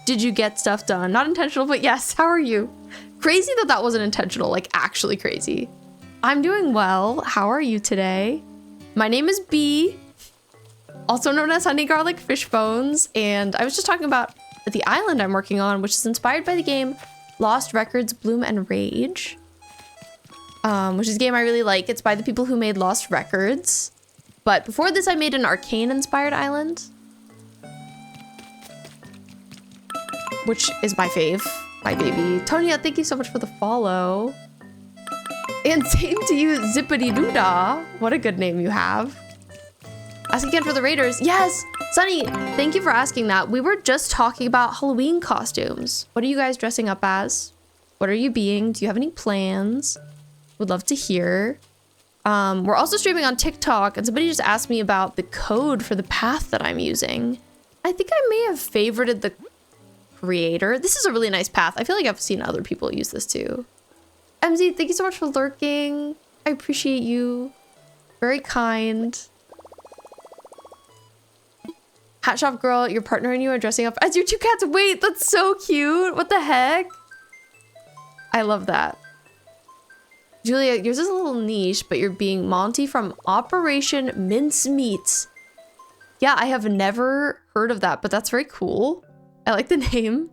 Did you get stuff done? Not intentional, but yes, how are you? Crazy that that wasn't intentional, like actually crazy. I'm doing well. How are you today? My name is B, also known as Honey Garlic Fish Bones, and I was just talking about the island I'm working on, which is inspired by the game Lost Records Bloom and Rage, which is a game I really like. It's by the people who made Lost Records. But before this, I made an Arcane-inspired island, which is my fave, my baby. Tonya, thank you so much for the follow. And same to you, Zippity Doodah. What a good name you have. Ask again for the Raiders. Yes, Sunny, thank you for asking that. We were just talking about Halloween costumes. What are you guys dressing up as? What are you being? Do you have any plans? Would love to hear. We're also streaming on TikTok, and somebody just asked me about the code for the path that I'm using. I think I may have favorited the creator. This is a really nice path. I feel like I've seen other people use this too. MZ, thank you so much for lurking. I appreciate you. Very kind. Hat Shop Girl, your partner and you are dressing up as your two cats. Wait, that's so cute. What the heck? I love that. Julia, yours is a little niche, but you're being Monty from Operation Mincemeat. Yeah, I have never heard of that, but that's very cool. I like the name.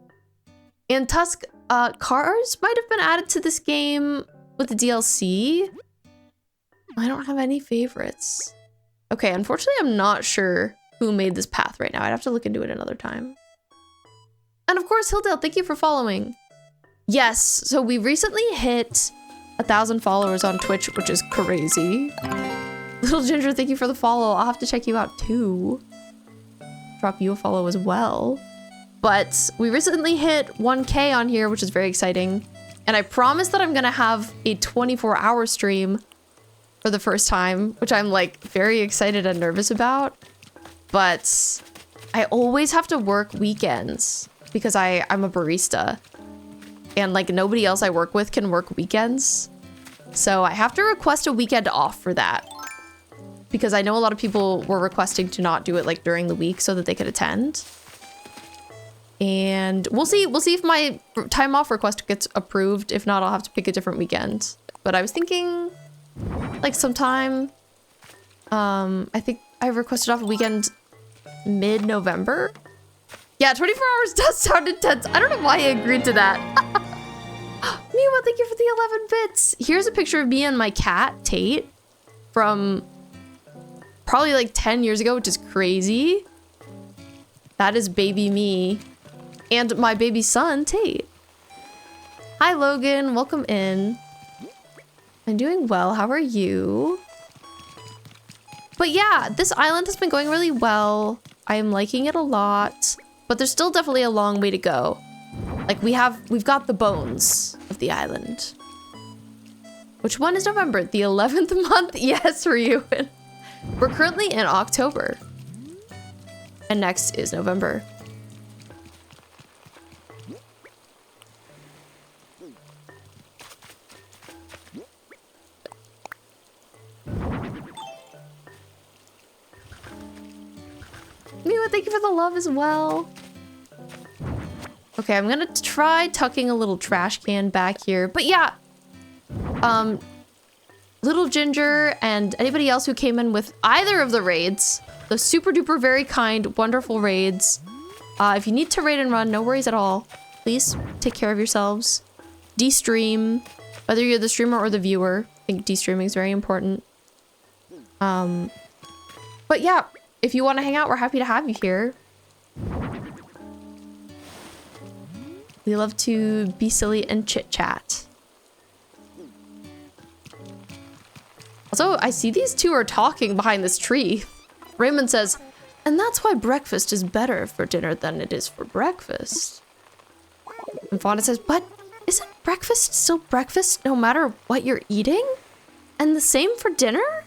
And Tusk, cars might have been added to this game with the DLC. I don't have any favorites. Okay, unfortunately, I'm not sure who made this path right now. I'd have to look into it another time. And of course, Hildale, thank you for following. Yes, so we recently hit 1,000 followers on Twitch, which is crazy. Little Ginger, thank you for the follow. I'll have to check you out too. Drop you a follow as well. But we recently hit 1K on here, which is very exciting. And I promise that I'm gonna have a 24-hour stream for the first time, which I'm like very excited and nervous about. But I always have to work weekends because I'm a barista. And like nobody else I work with can work weekends. So I have to request a weekend off for that. Because I know a lot of people were requesting to not do it like during the week so that they could attend. And we'll see if my time off request gets approved. If not, I'll have to pick a different weekend. But I was thinking like sometime, I think I requested off a weekend mid-November. Yeah, 24 hours does sound intense. I don't know why I agreed to that. Miwa, thank you for the 11 bits. Here's a picture of me and my cat, Tate, from probably like 10 years ago, which is crazy. That is baby me. And my baby son, Tate. Hi, Logan. Welcome in. I'm doing well. How are you? But yeah, this island has been going really well. I am liking it a lot. But there's still definitely a long way to go. Like we've got the bones of the island, Which one is November? The 11th month? Yes, Ryuin. We're currently in October. And next is November. Miwa, thank you for the love as well. Okay, I'm gonna try tucking a little trash can back here. But yeah, Little Ginger and anybody else who came in with either of the raids, the super duper very kind, wonderful raids. If you need to raid and run, no worries at all. Please take care of yourselves. De-stream, whether you're the streamer or the viewer. I think de-streaming is very important. But yeah, if you want to hang out, we're happy to have you here. We love to be silly and chit-chat. Also, I see these two are talking behind this tree. Raymond says, and that's why breakfast is better for dinner than it is for breakfast. And Fauna says, but isn't breakfast still breakfast no matter what you're eating? And the same for dinner?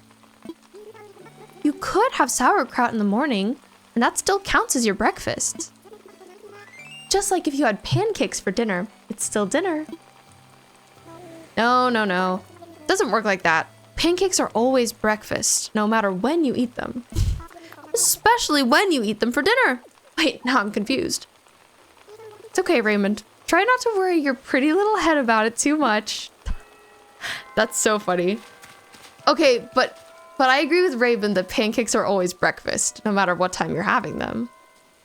You could have sauerkraut in the morning, and that still counts as your breakfast. Just like if you had pancakes for dinner, it's still dinner. No, no, no. Doesn't work like that. Pancakes are always breakfast, no matter when you eat them. Especially when you eat them for dinner. Wait, now I'm confused. It's okay, Raymond. Try not to worry your pretty little head about it too much. That's so funny. Okay, but I agree with Raven that pancakes are always breakfast, no matter what time you're having them.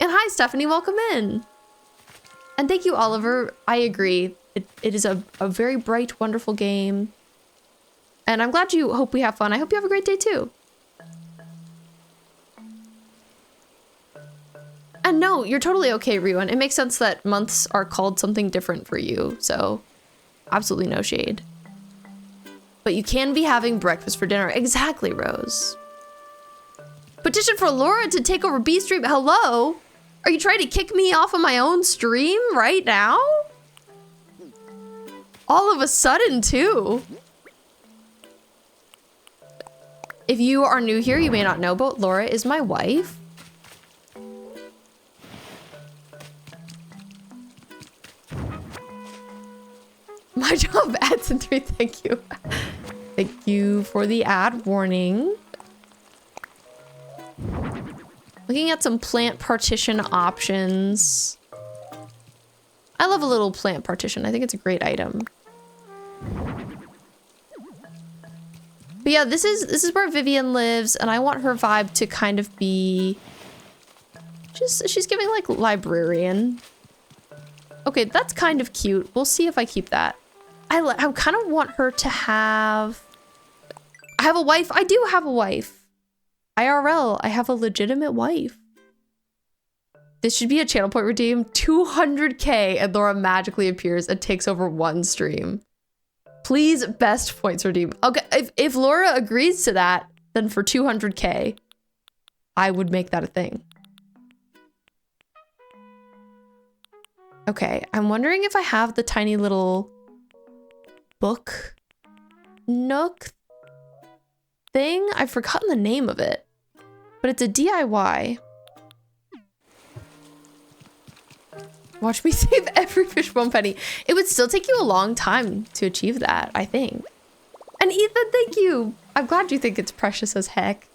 And hi, Stephanie, welcome in. And thank you, Oliver. I agree. It is a very bright, wonderful game. And I'm glad you hope we have fun. I hope you have a great day too. And no, you're totally okay, Ryuan. It makes sense that months are called something different for you, so absolutely no shade. But you can be having breakfast for dinner. Exactly, Rose. Petition for Laura to take over B Stream. Hello? Are you trying to kick me off of my own stream right now? All of a sudden, too. If you are new here, you may not know, but Laura is my wife. My job ads in 3, thank you. Thank you for the ad warning. Looking at some plant partition options. I love a little plant partition. I think it's a great item. But yeah, this is where Vivian lives, and I want her vibe to kind of be she's giving like librarian. Okay, that's kind of cute. We'll see if I keep that. I kind of want her to have... I have a wife. I do have a wife. IRL, I have a legitimate wife. This should be a channel point redeem. 200k and Laura magically appears and takes over one stream. Please, best points redeem. Okay, if Laura agrees to that, then for 200k, I would make that a thing. Okay, I'm wondering if I have the tiny little book nook thing. I've forgotten the name of it, but it's a DIY. Watch me save every fishbone penny. It would still take you a long time to achieve that, I think. And Ethan, thank you. I'm glad you think it's precious as heck.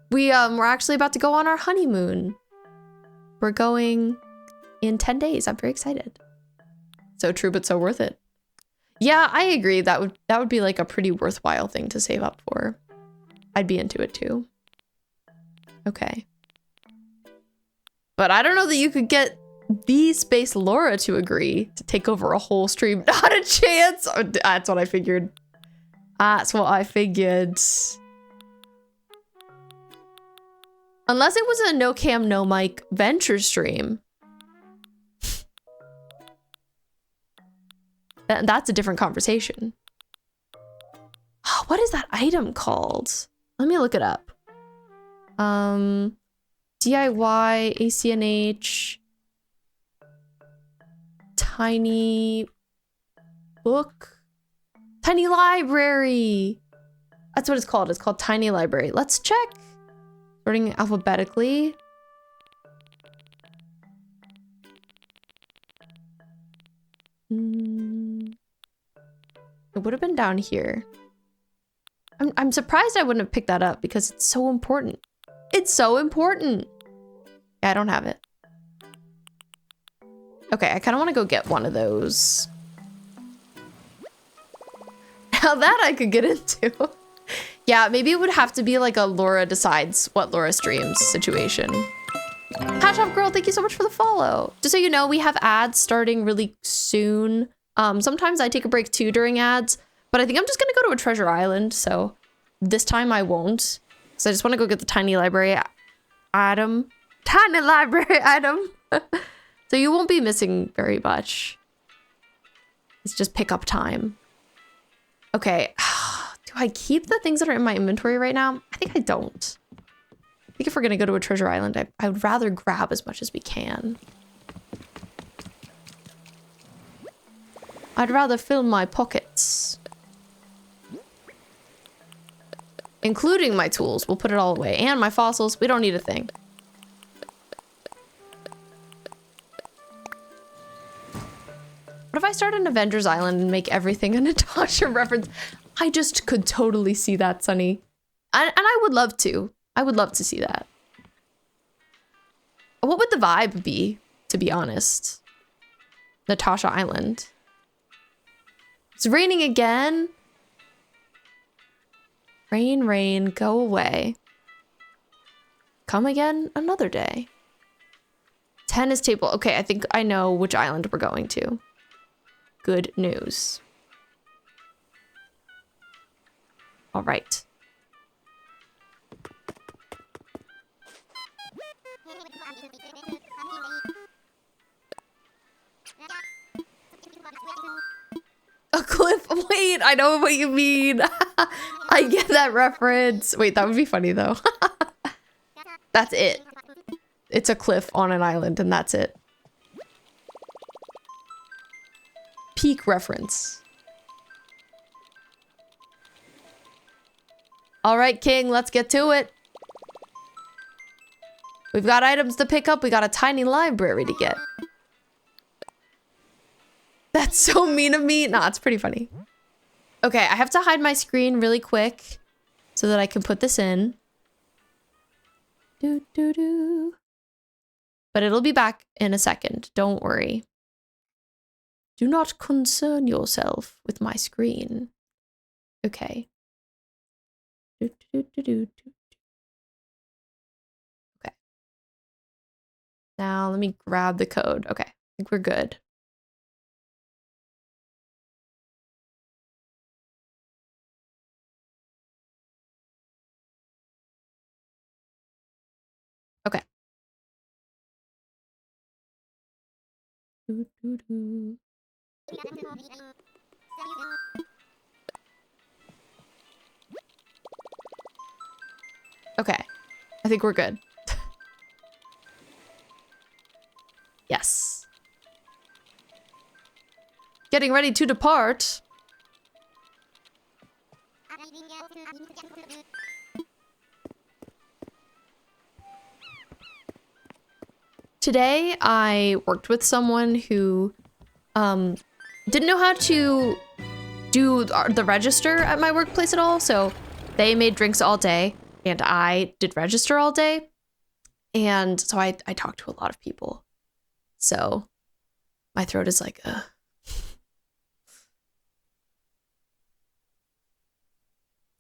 We're actually about to go on our honeymoon. We're going in 10 days. I'm very excited. So true, but so worth it. Yeah, I agree. That would be like a pretty worthwhile thing to save up for. I'd be into it too. Okay. But I don't know that you could get the Space Laura to agree to take over a whole stream. Not a chance. Oh, that's what I figured. That's what I figured. Unless it was a no cam, no mic venture stream. That's a different conversation. Oh, what is that item called? Let me look it up. DIY, ACNH, tiny Book. Tiny library. That's what it's called. It's called tiny library. Let's check. Sorting alphabetically. It would have been down here. I'm surprised I wouldn't have picked that up because it's so important. It's so important. Yeah, I don't have it. Okay, I kind of want to go get one of those. Now that I could get into. Yeah, maybe it would have to be like a Laura decides what Laura streams situation. Hatchop Girl, thank you so much for the follow. Just so you know, we have ads starting really soon. Sometimes I take a break too during ads, but I think I'm just gonna go to a treasure island. So this time I won't. So I just want to go get the tiny library item. Tiny library item. So you won't be missing very much. It's just pickup time. Okay. Do I keep the things that are in my inventory right now? I think I don't. I think if we're gonna go to a treasure island, I would rather grab as much as we can. I'd rather fill my pockets. Including my tools. We'll put it all away. And my fossils. We don't need a thing. What if I start an Avengers Island and make everything a Natasha reference? I just could totally see that, Sunny. And I would love to. I would love to see that. What would the vibe be, to be honest? Natasha Island. It's raining again. Rain, rain, go away. Come again another day. Tennis table. Okay, I think I know which island we're going to. Good news. All right. A cliff. Wait, I know what you mean. I get that reference. Wait, that would be funny though. That's it. It's a cliff on an island and that's it. Peak reference. All right, King, let's get to it. We've got items to pick up. We got a tiny library to get. That's so mean of me. Nah, it's pretty funny. Okay, I have to hide my screen really quick so that I can put this in. Doo, doo, doo. But it'll be back in a second. Don't worry. Do not concern yourself with my screen. Okay. Doo, doo, doo, doo, doo. Okay. Now let me grab the code. Okay, I think we're good. Okay. Doo, doo, doo. Okay, I think we're good. Yes. Getting ready to depart. Today, I worked with someone who didn't know how to do the register at my workplace at all, so they made drinks all day, and I did register all day, and so I talked to a lot of people. So my throat is like, ugh.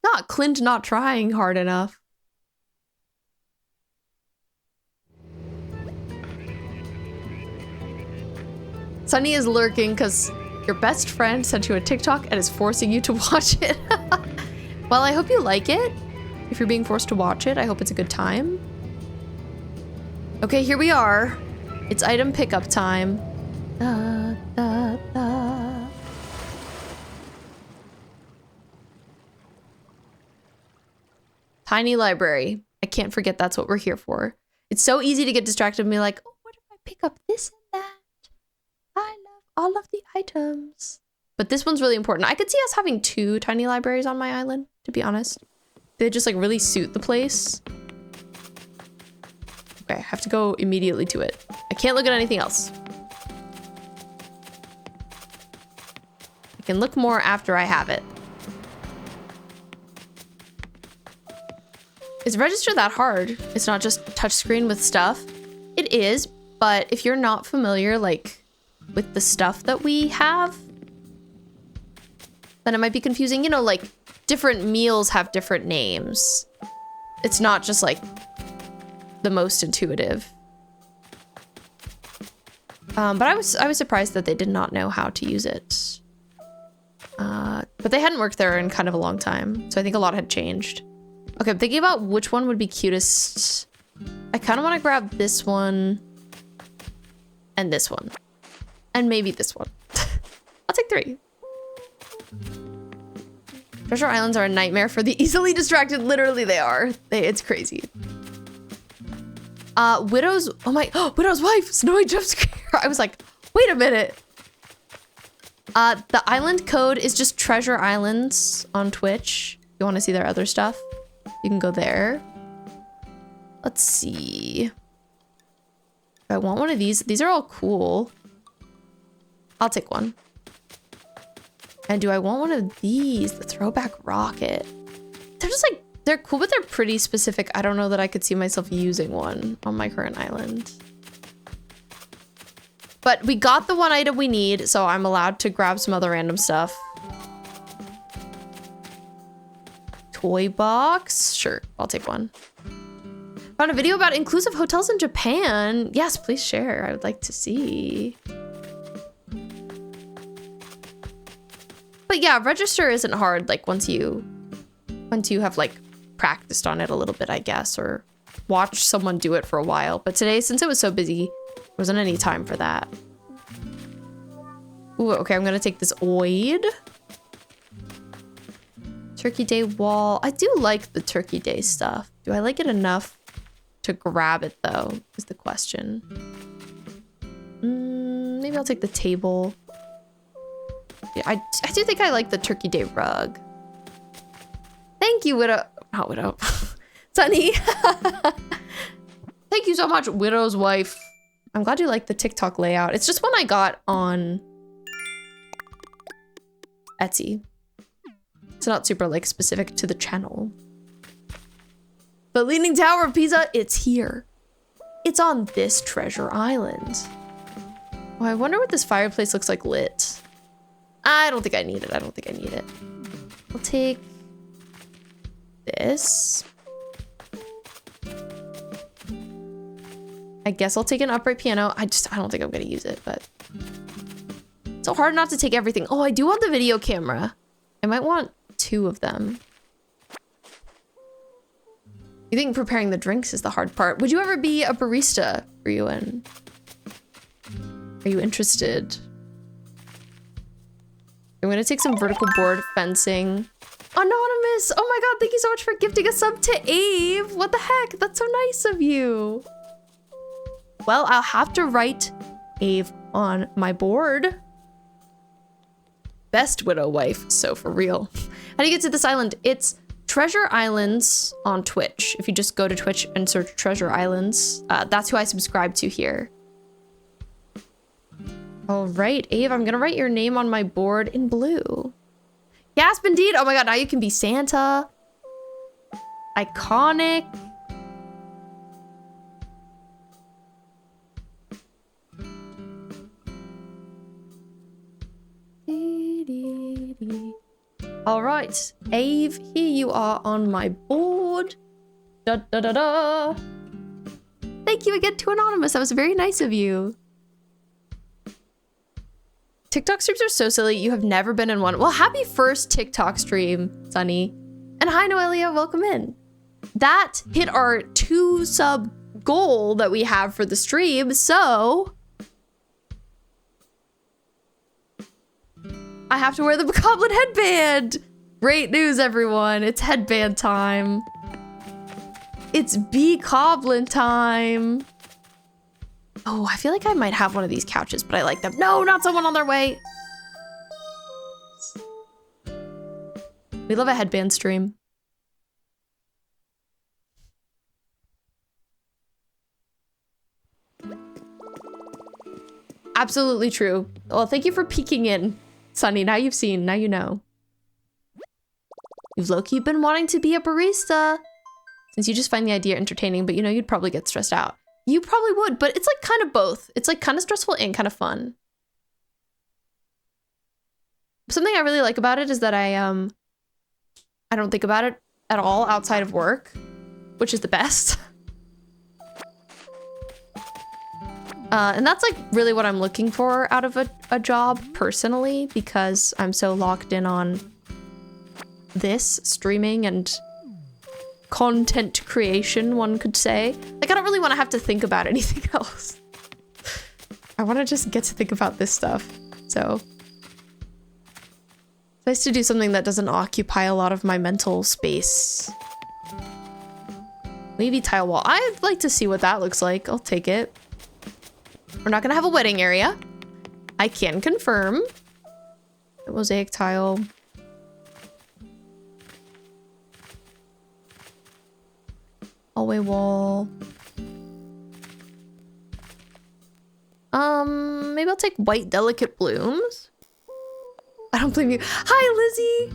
Not Clint not trying hard enough. Sunny is lurking because your best friend sent you a TikTok and is forcing you to watch it. Well, I hope you like it. If you're being forced to watch it, I hope it's a good time. Okay, here we are. It's item pickup time. Da, da, da. Tiny library. I can't forget that's what we're here for. It's so easy to get distracted and be like, oh, what if I pick up this and that? I love all of the items. but this one's really important. I could see us having 2 tiny libraries on my island, to be honest. They just like really suit the place. Okay, I have to go immediately to it. I can't look at anything else. I can look more after I have it. Is register that hard? It's not just touchscreen with stuff. It is, but if you're not familiar like with the stuff that we have, then it might be confusing. You know, like different meals have different names. It's not just like the most intuitive. But I was surprised that they did not know how to use it. But they hadn't worked there in kind of a long time, so I think a lot had changed. Okay, I'm thinking about which one would be cutest. I kind of want to grab this one and this one and maybe this one. I'll take 3. Treasure islands are a nightmare for the easily distracted. Literally they are. It's crazy. Widow's wife, snowy jump scare. I was like, wait a minute. The island code is just Treasure Islands on Twitch. If you want to see their other stuff, you can go there. Let's see. If I want one of these are all cool. I'll take one. And do I want one of these? The throwback rocket. They're just like, they're cool, but they're pretty specific. I don't know that I could see myself using one on my current island. But we got the one item we need, so I'm allowed to grab some other random stuff. Toy box? Sure, I'll take one. Found a video about inclusive hotels in Japan. Yes, please share. I would like to see. But yeah, register isn't hard, like once you have like practiced on it a little bit, I guess, or watched someone do it for a while. But today, since it was so busy, there wasn't any time for that. Ooh, okay, I'm gonna take this oid. Turkey Day wall. I do like the Turkey Day stuff. Do I like it enough to grab it though, is the question. Maybe I'll take the table. Yeah, I do think I like the Turkey Day rug. Thank you, Widow. Not Widow. Sunny. Thank you so much, Widow's wife. I'm glad you like the TikTok layout. It's just one I got on Etsy. It's not super like specific to the channel. The Leaning Tower of Pisa, it's here. It's on this treasure island. Oh, I wonder what this fireplace looks like lit. I don't think I need it. I don't think I need it. I'll take this. I guess I'll take an upright piano. I don't think I'm gonna use it, but it's so hard not to take everything. Oh, I do want the video camera. I might want 2 of them. You think preparing the drinks is the hard part? Would you ever be a barista, Ryuan? Are you interested? I'm gonna take some vertical board fencing. Anonymous! Oh my god, thank you so much for gifting a sub to Ave! What the heck? That's so nice of you. Well, I'll have to write Ave on my board. Best widow wife, so for real. How do you get to this island? It's Treasure Islands on Twitch. If you just go to Twitch and search Treasure Islands, that's who I subscribe to here. All right, Ave, I'm gonna write your name on my board in blue. Gasp indeed. Oh my god, now you can be Santa. Iconic. All right, Ave, here you are on my board. Da da da da. Thank you again to Anonymous. That was very nice of you. TikTok streams are so silly. You have never been in one. Well, happy first TikTok stream, Sunny. And hi, Noelia, welcome in. That hit our 2 sub goal that we have for the stream, so I have to wear the Bokoblin headband. Great news, everyone. It's headband time. It's Bokoblin time. Oh, I feel like I might have one of these couches, but I like them. No, not someone on their way. We love a headband stream. Absolutely true. Well, thank you for peeking in, Sunny. Now you've seen, now you know. You've low-key been wanting to be a barista since you just find the idea entertaining, but you know, you'd probably get stressed out. You probably would, but it's like kind of both. It's like kind of stressful and kind of fun. Something I really like about it is that I don't think about it at all outside of work, which is the best. And that's like really what I'm looking for out of a job personally, because I'm so locked in on this streaming and content creation, one could say. Like, I don't really want to have to think about anything else. I want to just get to think about this stuff. So it's nice to do something that doesn't occupy a lot of my mental space. Maybe tile wall. I'd like to see what that looks like. I'll take it. We're not gonna have a wedding area. I can confirm. A mosaic tile. Hallway wall. Maybe I'll take white delicate blooms. I don't blame you. Hi, Lizzie.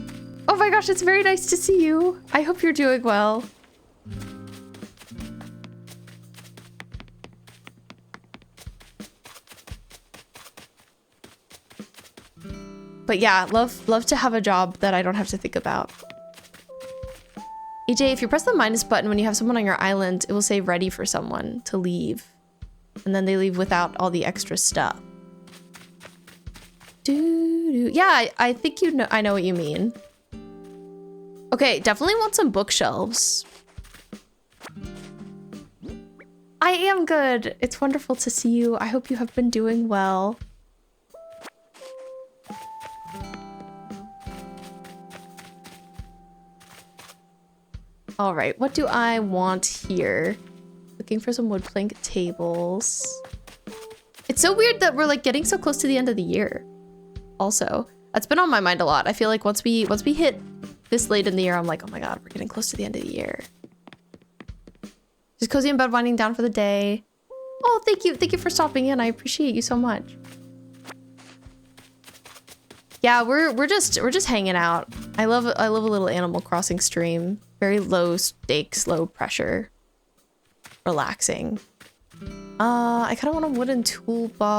Oh my gosh, it's very nice to see you. I hope you're doing well. But yeah, love to have a job that I don't have to think about. AJ, if you press the minus button when you have someone on your island, it will say ready for someone to leave. And then they leave without all the extra stuff. Yeah, I think you know, I know what you mean. Okay, definitely want some bookshelves. I am good. It's wonderful to see you. I hope you have been doing well. All right, what do I want here? Looking for some wood plank tables. It's so weird that we're like getting so close to the end of the year. Also, that's been on my mind a lot. I feel like once we hit this late in the year, I'm like, oh my God, we're getting close to the end of the year. Just cozy in bed, winding down for the day. Oh, thank you for stopping in. I appreciate you so much. Yeah, we're just hanging out. I love a little Animal Crossing stream. Very low stakes, low pressure. Relaxing. I kind of want a wooden toolbox.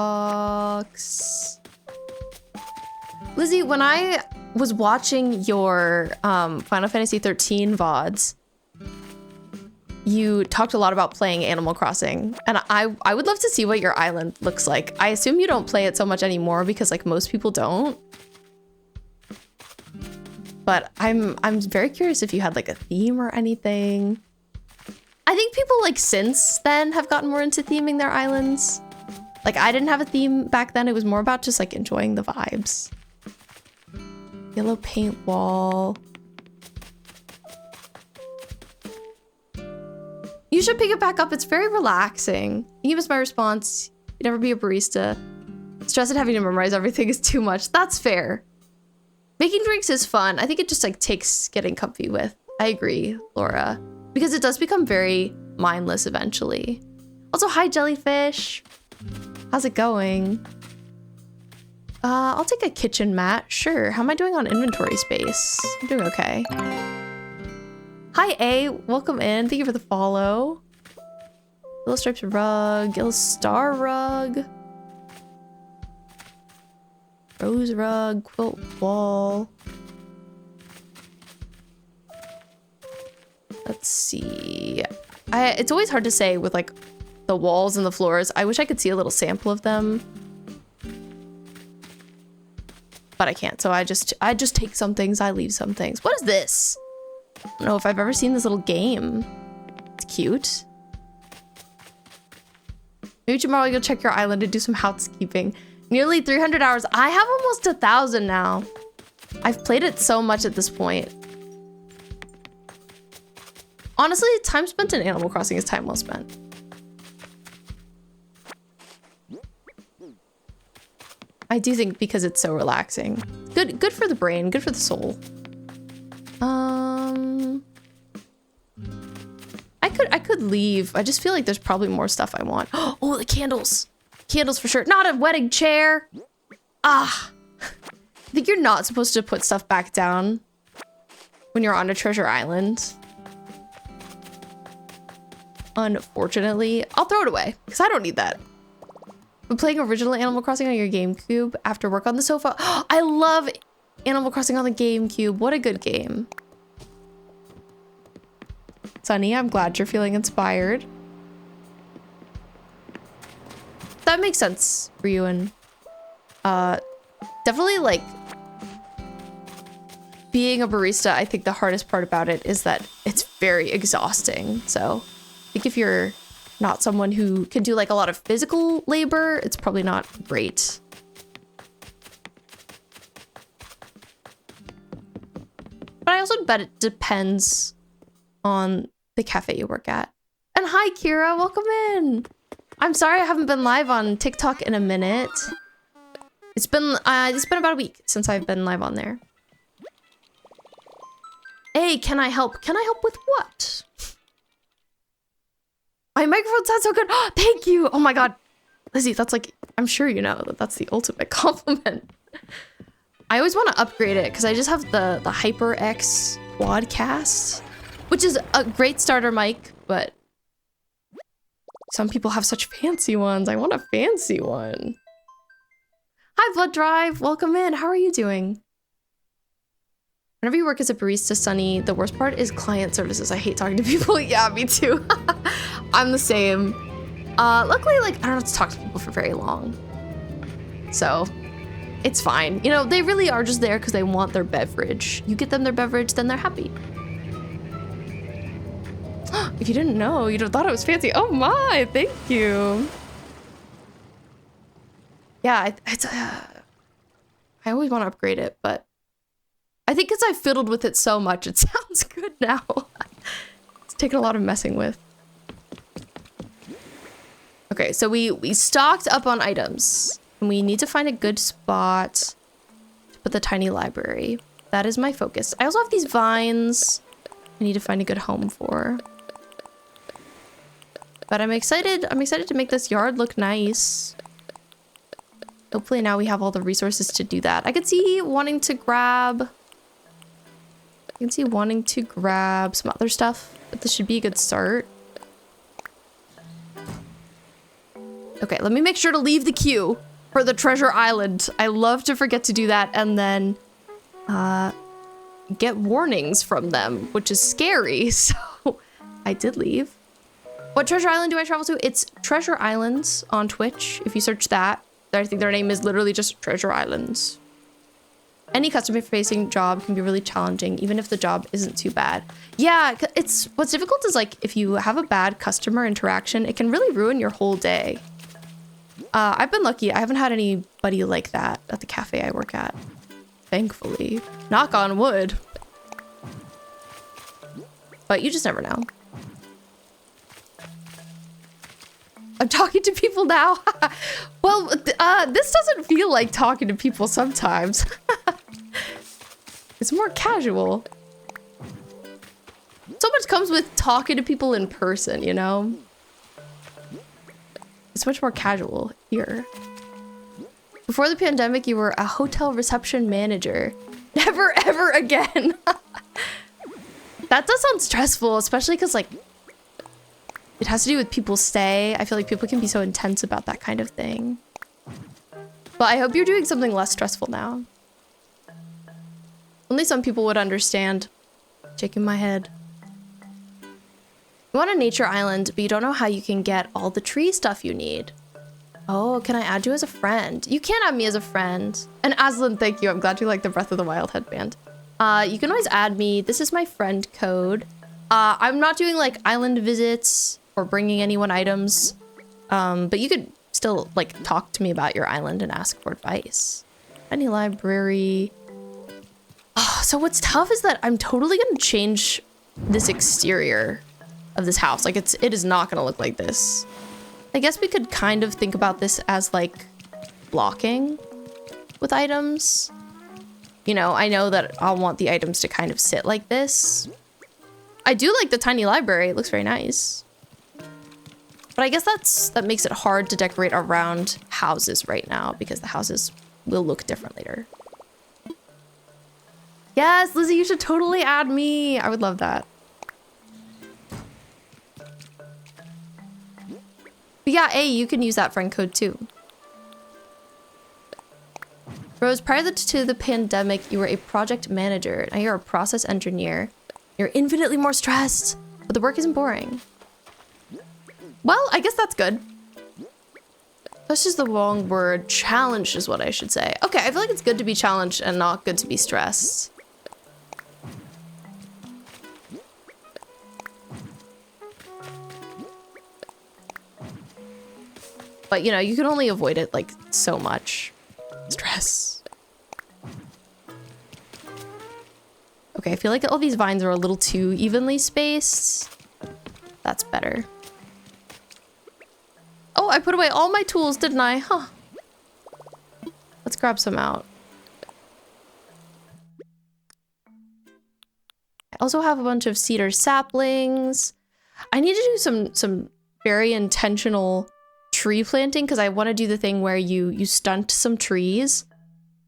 Lizzie, when I was watching your Final Fantasy 13 VODs, you talked a lot about playing Animal Crossing, and I would love to see what your island looks like. I assume you don't play it so much anymore because like most people don't. But I'm very curious if you had like a theme or anything. I think people like since then have gotten more into theming their islands. Like I didn't have a theme back then. It was more about just like enjoying the vibes. Yellow paint wall. You should pick it back up. It's very relaxing. You was my response. You'd never be a barista. Stress at having to memorize everything is too much. That's fair. Making drinks is fun. I think it just like takes getting comfy with. I agree, Laura. Because it does become very mindless eventually. Also, hi Jellyfish. How's it going? I'll take a kitchen mat. Sure. How am I doing on inventory space? I'm doing okay. Hi A, welcome in. Thank you for the follow. Yellow stripes rug, yellow star rug. Rose rug, quilt wall. Let's see. It's always hard to say with like the walls and the floors. I wish I could see a little sample of them. But I can't, so I just take some things, I leave some things. What is this? I don't know if I've ever seen this little game. It's cute. Maybe tomorrow I'll go check your island and do some housekeeping. Nearly 300 hours. I have almost 1,000 now. I've played it so much at this point. Honestly, time spent in Animal Crossing is time well spent. I do think because it's so relaxing. Good for the brain, good for the soul. I could leave. I just feel like there's probably more stuff I want. Oh, the candles. Candles for sure. Not a wedding chair. Ah. I think you're not supposed to put stuff back down when you're on a treasure island. Unfortunately, I'll throw it away because I don't need that. But playing original Animal Crossing on your GameCube after work on the sofa. I love Animal Crossing on the GameCube. What a good game. Sunny, I'm glad you're feeling inspired. That makes sense for you. And definitely like being a barista, I think the hardest part about it is that it's very exhausting. So I think if you're not someone who can do like a lot of physical labor, it's probably not great. But I also bet it depends on the cafe you work at. And hi, Kira, welcome in. I'm sorry I haven't been live on TikTok in a minute. It's been about a week since I've been live on there. Hey, can I help? Can I help with what? My microphone sounds so good. Oh, thank you. Oh my God. Lizzie, that's like, I'm sure you know that that's the ultimate compliment. I always want to upgrade it because I just have the HyperX Quadcast, which is a great starter mic, but some people have such fancy ones. I want a fancy one. Hi, Blood Drive. Welcome in. How are you doing? Whenever you work as a barista, Sunny, the worst part is client services. I hate talking to people. Yeah, me too. I'm the same. Luckily, like, I don't have to talk to people for very long. So it's fine. You know, they really are just there because they want their beverage. You get them their beverage, then they're happy. If you didn't know, you'd have thought it was fancy. Oh my, thank you. Yeah, I always want to upgrade it, but I think because I've fiddled with it so much, it sounds good now. It's taken a lot of messing with. Okay, so we stocked up on items, and we need to find a good spot to put the tiny library. That is my focus. I also have these vines I need to find a good home for. But I'm excited to make this yard look nice. Hopefully now we have all the resources to do that. I could see wanting to grab some other stuff, but this should be a good start. Okay, let me make sure to leave the queue for the treasure island. I love to forget to do that and then get warnings from them, which is scary. So I did leave. What treasure island do I travel to? It's Treasure Islands on Twitch. If you search that, I think their name is literally just Treasure Islands. Any customer-facing job can be really challenging, even if the job isn't too bad. Yeah, it's what's difficult is like if you have a bad customer interaction, it can really ruin your whole day. I've been lucky. I haven't had anybody like that at the cafe I work at. Thankfully. Knock on wood. But you just never know. I'm talking to people now. Well, this doesn't feel like talking to people sometimes. It's more casual. So much comes with talking to people in person, you know? It's much more casual here. Before the pandemic, you were a hotel reception manager. Never, ever again. That does sound stressful, especially because, like, it has to do with people's stay. I feel like people can be so intense about that kind of thing. But I hope you're doing something less stressful now. Only some people would understand. Shaking my head. You want a nature island, but you don't know how you can get all the tree stuff you need. Oh, can I add you as a friend? You can add me as a friend. And Aslan, thank you. I'm glad you like the Breath of the Wild headband. You can always add me. This is my friend code. I'm not doing like island visits or bringing anyone items. But you could still like talk to me about your island and ask for advice. Any library. Oh, so what's tough is that I'm totally gonna change this exterior of this house. Like it is not gonna look like this. I guess we could kind of think about this as like blocking with items. you know, I know that I'll want the items to kind of sit like this. I do like the tiny library. It looks very nice. But I guess that makes it hard to decorate around houses right now because the houses will look different later. Yes, Lizzie, you should totally add me. I would love that. But yeah, A, you can use that friend code too. Rose, prior to the pandemic, you were a project manager. Now you're a process engineer. You're infinitely more stressed, but the work isn't boring. Well, I guess that's good. That's just the wrong word. Challenged is what I should say. Okay, I feel like it's good to be challenged and not good to be stressed. But, you know, you can only avoid it, like, so much. Stress. Okay, I feel like all these vines are a little too evenly spaced. That's better. Oh, I put away all my tools, didn't I? Huh. Let's grab some out. I also have a bunch of cedar saplings. I need to do some very intentional tree planting because I want to do the thing where you stunt some trees.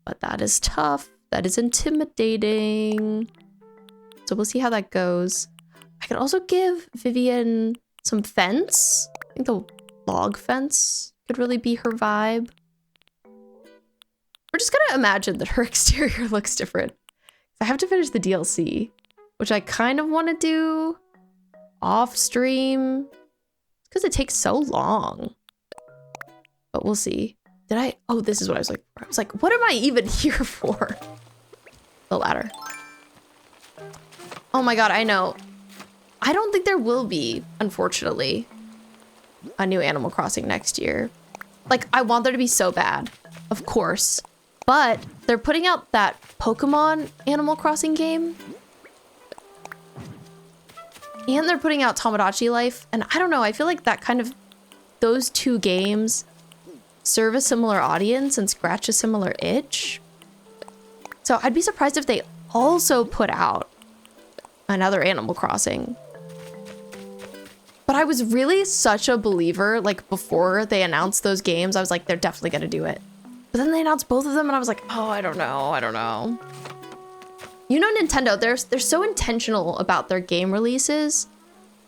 But that is tough. That is intimidating. So we'll see how that goes. I could also give Vivian some fence. I think the log fence could really be her vibe. We're just gonna imagine that her exterior looks different. I have to finish the DLC, which I kind of want to do off stream because it takes so long. But we'll see. Did I? Oh, this is what I was like. I was like, what am I even here for? The ladder. Oh my god, I know. I don't think there will be, unfortunately, a new Animal Crossing next year. Like, I want there to be so bad, of course. But they're putting out that Pokemon Animal Crossing game. And they're putting out Tomodachi Life. And I don't know, I feel like that kind of, those two games serve a similar audience and scratch a similar itch. So I'd be surprised if they also put out another Animal Crossing. But I was really such a believer, like before they announced those games, I was like, they're definitely gonna do it. But then they announced both of them and I was like, oh, I don't know. You know, Nintendo, they're so intentional about their game releases,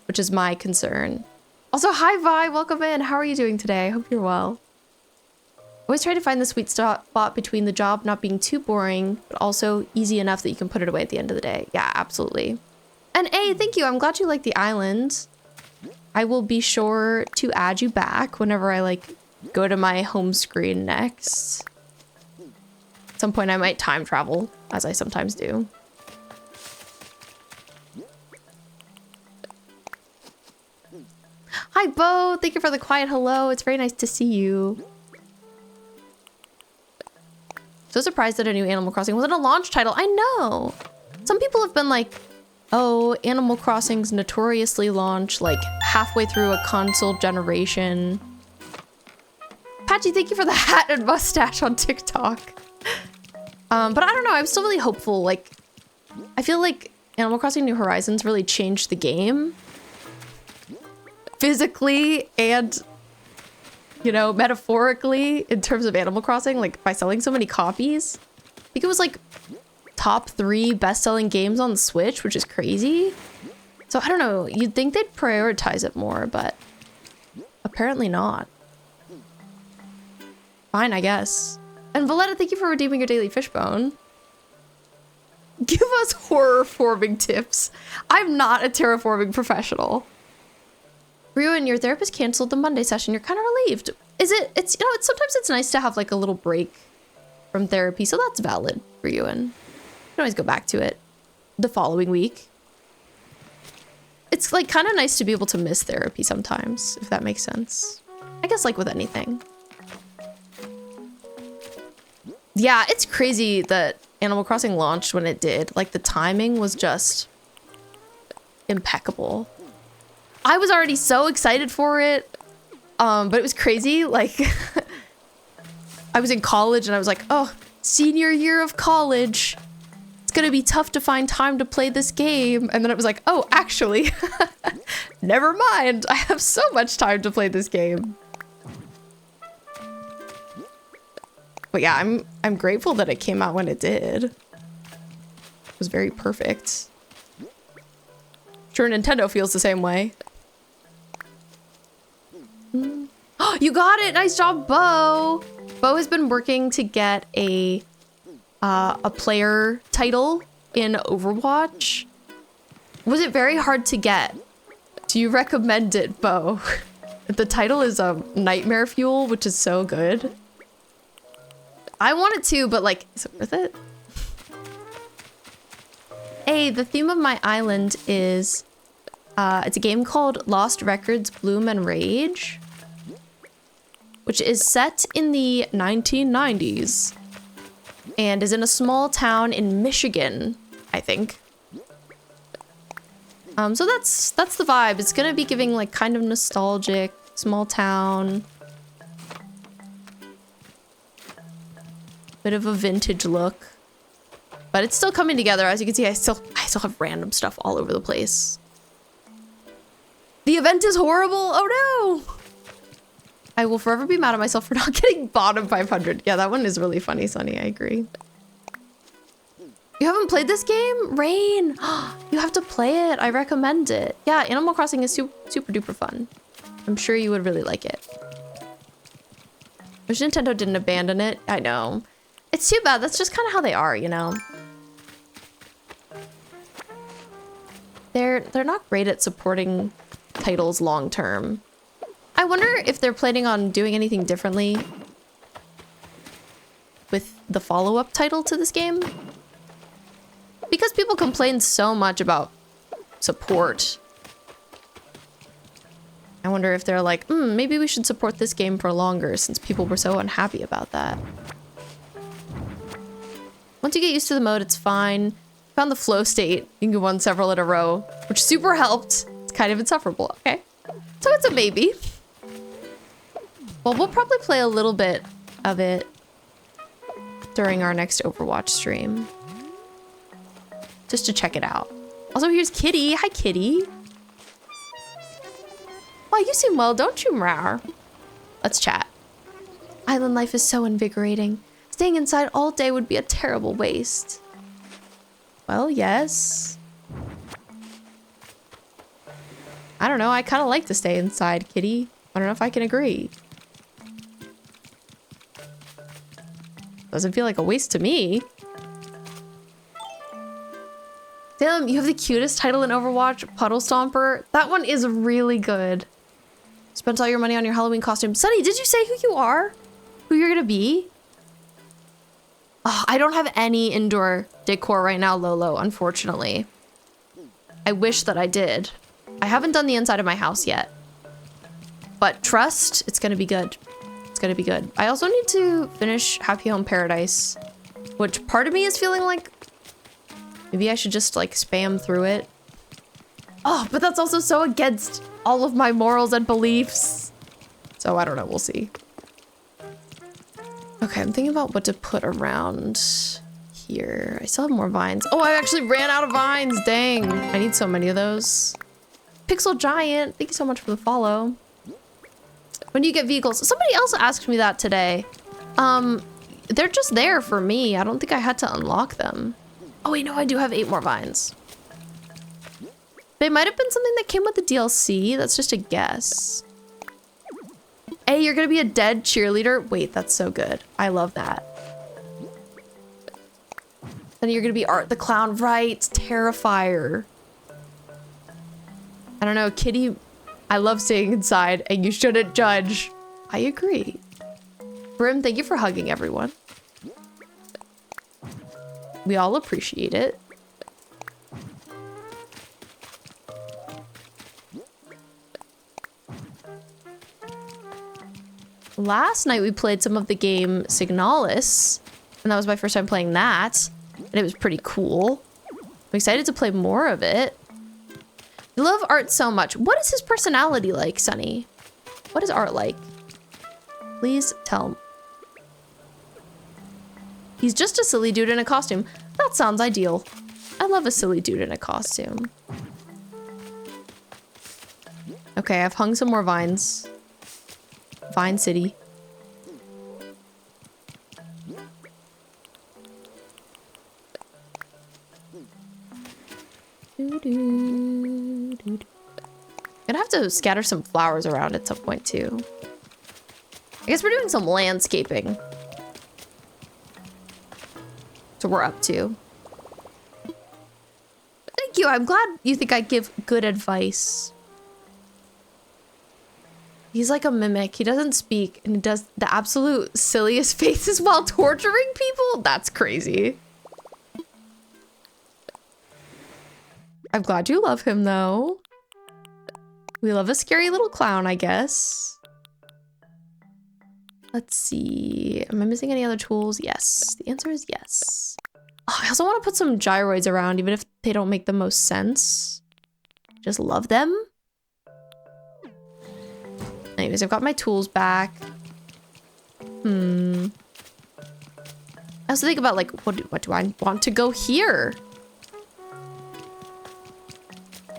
which is my concern. Also, hi Vi, welcome in. How are you doing today? I hope you're well. Always try to find the sweet spot between the job not being too boring, but also easy enough that you can put it away at the end of the day. Yeah, absolutely. And A, thank you. I'm glad you like the island. I will be sure to add you back whenever I like go to my home screen next. At some point I might time travel, as I sometimes do. Hi Bo, thank you for the quiet hello. It's very nice to see you. So surprised that a new Animal Crossing wasn't a launch title. I know. Some people have been like, oh, Animal Crossing's notoriously launch like halfway through a console generation. Patchy, thank you for the hat and mustache on TikTok. But I don't know, I'm still really hopeful. Like, I feel like Animal Crossing New Horizons really changed the game. Physically and, you know, metaphorically in terms of Animal Crossing, like by selling so many copies. I think it was like top 3 best-selling games on the Switch, which is crazy. So I don't know, you'd think they'd prioritize it more, but apparently not. Fine, I guess. And Valletta, thank you for redeeming your daily fishbone. Give us horror forming tips. I'm not a terraforming professional. Ryuin, your therapist canceled the Monday session. You're kind of relieved. Is it? It's, you know, it's sometimes it's nice to have like a little break from therapy, so that's valid for Ryuin. You can always go back to it the following week. It's like kind of nice to be able to miss therapy sometimes, if that makes sense. I guess like with anything. Yeah, it's crazy that Animal Crossing launched when it did. Like the timing was just impeccable. I was already so excited for it, but it was crazy. Like I was in college and I was like, oh, senior year of college. It's gonna be tough to find time to play this game. And then it was like, oh, actually, never mind. I have so much time to play this game. But yeah, I'm grateful that it came out when it did. It was very perfect. Sure, Nintendo feels the same way. Oh, you got it! Nice job, Bo! Bo has been working to get a player title in Overwatch. Was it very hard to get? Do you recommend it, Bo? The title is Nightmare Fuel, which is so good. I want it too, but like, is it worth it? Hey, the theme of my island is, it's a game called Lost Records Bloom and Rage, which is set in the 1990s and is in a small town in Michigan, I think. So that's the vibe. It's gonna be giving like kind of nostalgic, small town. Bit of a vintage look, but it's still coming together. As you can see, I still have random stuff all over the place. The event is horrible. Oh no! I will forever be mad at myself for not getting bottom 500. Yeah, that one is really funny, Sunny. I agree. You haven't played this game? Rain! You have to play it. I recommend it. Yeah, Animal Crossing is super duper fun. I'm sure you would really like it. Wish Nintendo didn't abandon it. I know. It's too bad. That's just kind of how they are, you know? They're not great at supporting titles long term. I wonder if they're planning on doing anything differently with the follow-up title to this game. Because people complain so much about support. I wonder if they're like, maybe we should support this game for longer since people were so unhappy about that. Once you get used to the mode, it's fine. Found the flow state. You can win several in a row, which super helped. It's kind of insufferable. Okay. So it's a maybe. Well, we'll probably play a little bit of it during our next Overwatch stream. Just to check it out. Also, here's Kitty. Hi, Kitty. Wow, you seem well, don't you, Mrar? Let's chat. Island life is so invigorating. Staying inside all day would be a terrible waste. Well, yes. I don't know. I kind of like to stay inside, Kitty. I don't know if I can agree. Doesn't feel like a waste to me. Damn, you have the cutest title in Overwatch, Puddle Stomper. That one is really good. Spent all your money on your Halloween costume. Sunny, did you say who you are? Who you're gonna be? Oh, I don't have any indoor decor right now, Lolo, unfortunately. I wish that I did. I haven't done the inside of my house yet. But trust, it's gonna be good. It's gonna be good. I also need to finish Happy Home Paradise, which part of me is feeling like maybe I should just like spam through it. Oh, but that's also so against all of my morals and beliefs. So I don't know, we'll see. Okay, I'm thinking about what to put around here. I still have more vines. Oh, I actually ran out of vines, dang. I need so many of those. Pixel Giant, thank you so much for the follow. When do you get vehicles? Somebody else asked me that today. They're just there for me. I don't think I had to unlock them. Oh wait, no, I do have 8 more vines. They might have been something that came with the DLC. That's just a guess. Hey, you're gonna be a dead cheerleader? Wait, that's so good. I love that. Then you're gonna be Art the Clown, right? Terrifier. I don't know, Kitty. I love staying inside and you shouldn't judge. I agree. Brim, thank you for hugging everyone. We all appreciate it. Last night we played some of the game Signalis, and that was my first time playing that, and it was pretty cool. I'm excited to play more of it. I love Art so much. What is his personality like, Sunny? What is Art like? Please tell. He's just a silly dude in a costume. That sounds ideal. I love a silly dude in a costume. Okay, I've hung some more vines. Vine City. Gonna have to scatter some flowers around at some point too. I guess we're doing some landscaping. So we're up to. Thank you. I'm glad you think I give good advice. He's like a mimic. He doesn't speak and he does the absolute silliest faces while torturing people. That's crazy. I'm glad you love him though. We love a scary little clown, I guess. Let's see. Am I missing any other tools? Yes. The answer is yes. Oh, I also want to put some gyroids around, even if they don't make the most sense. Just love them. Anyways, I've got my tools back. I also think about like, what do I want to go here?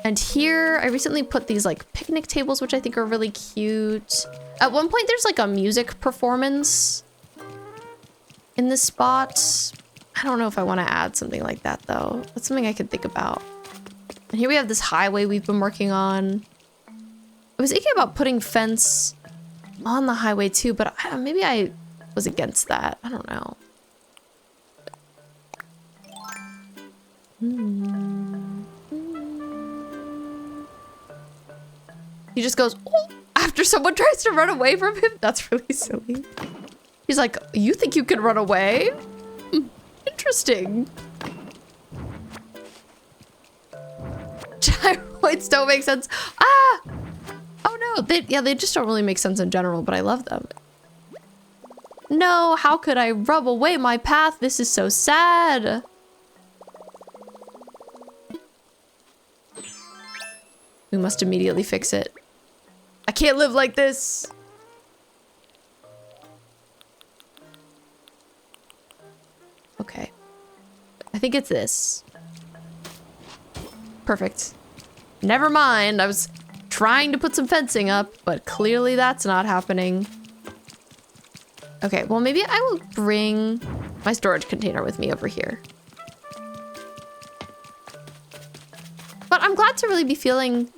And here, I recently put these like picnic tables, which I think are really cute. At one point, there's like a music performance in this spot. I don't know if I want to add something like that though. That's something I could think about. And here we have this highway we've been working on. I was thinking about putting fence on the highway too, but maybe I was against that. I don't know. He just goes, oh, after someone tries to run away from him. That's really silly. He's like, you think you can run away? Interesting. Gyroids don't make sense. Ah! Oh no, they just don't really make sense in general, but I love them. No, how could I rub away my path? This is so sad. We must immediately fix it. I can't live like this. Okay. I think it's this. Perfect. Never mind. I was trying to put some fencing up, but clearly that's not happening. Okay, well maybe I will bring my storage container with me over here. But I'm glad to really be feeling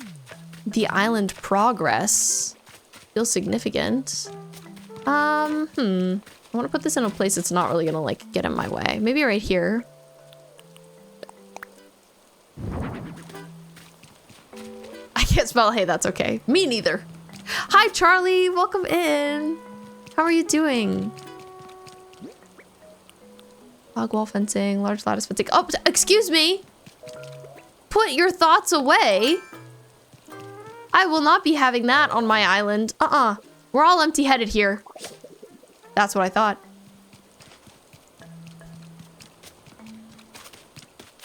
the island progress. Feels significant. I want to put this in a place that's not really gonna like get in my way. Maybe right here. I can't spell hay, that's okay. Me neither. Hi Charlie, welcome in. How are you doing? Log wall fencing, large lattice fencing. Oh, excuse me. Put your thoughts away. I will not be having that on my island. We're all empty-headed here. That's what I thought.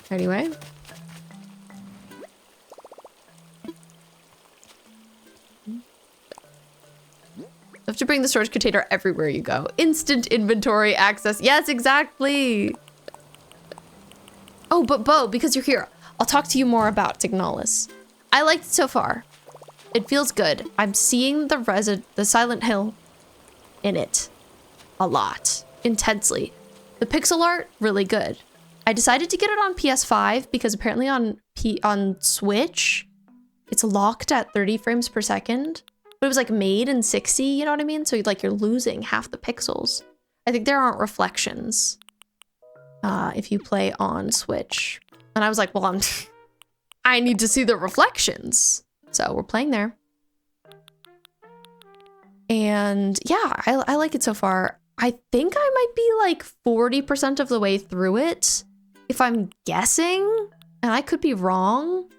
Anyway. You have to bring the storage container everywhere you go. Instant inventory access. Yes, exactly. Oh, but Bo, because you're here, I'll talk to you more about Tignalis. I liked it so far. It feels good. I'm seeing the Silent Hill in it a lot, intensely. The pixel art, really good. I decided to get it on PS5 because apparently on Switch, it's locked at 30 frames per second. But it was like made in 60, you know what I mean? So like you're losing half the pixels. I think there aren't reflections if you play on Switch. And I was like, well, I need to see the reflections. So we're playing there. And yeah, I like it so far. I think I might be like 40% of the way through it, if I'm guessing, and I could be wrong.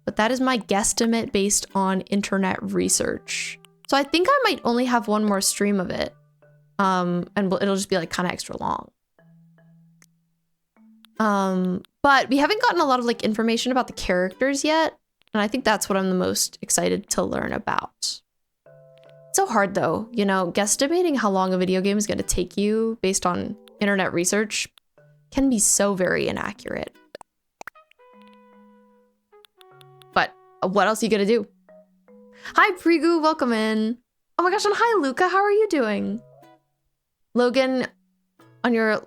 But that is my guesstimate based on internet research. So I think I might only have one more stream of it. And it'll just be like kind of extra long. But we haven't gotten a lot of like information about the characters yet. And I think that's what I'm the most excited to learn about. It's so hard though, you know, guesstimating how long a video game is going to take you based on internet research can be so very inaccurate. But what else are you gonna do? Hi, Prigu, welcome in. Oh my gosh, and hi, Luca, how are you doing? Logan, on your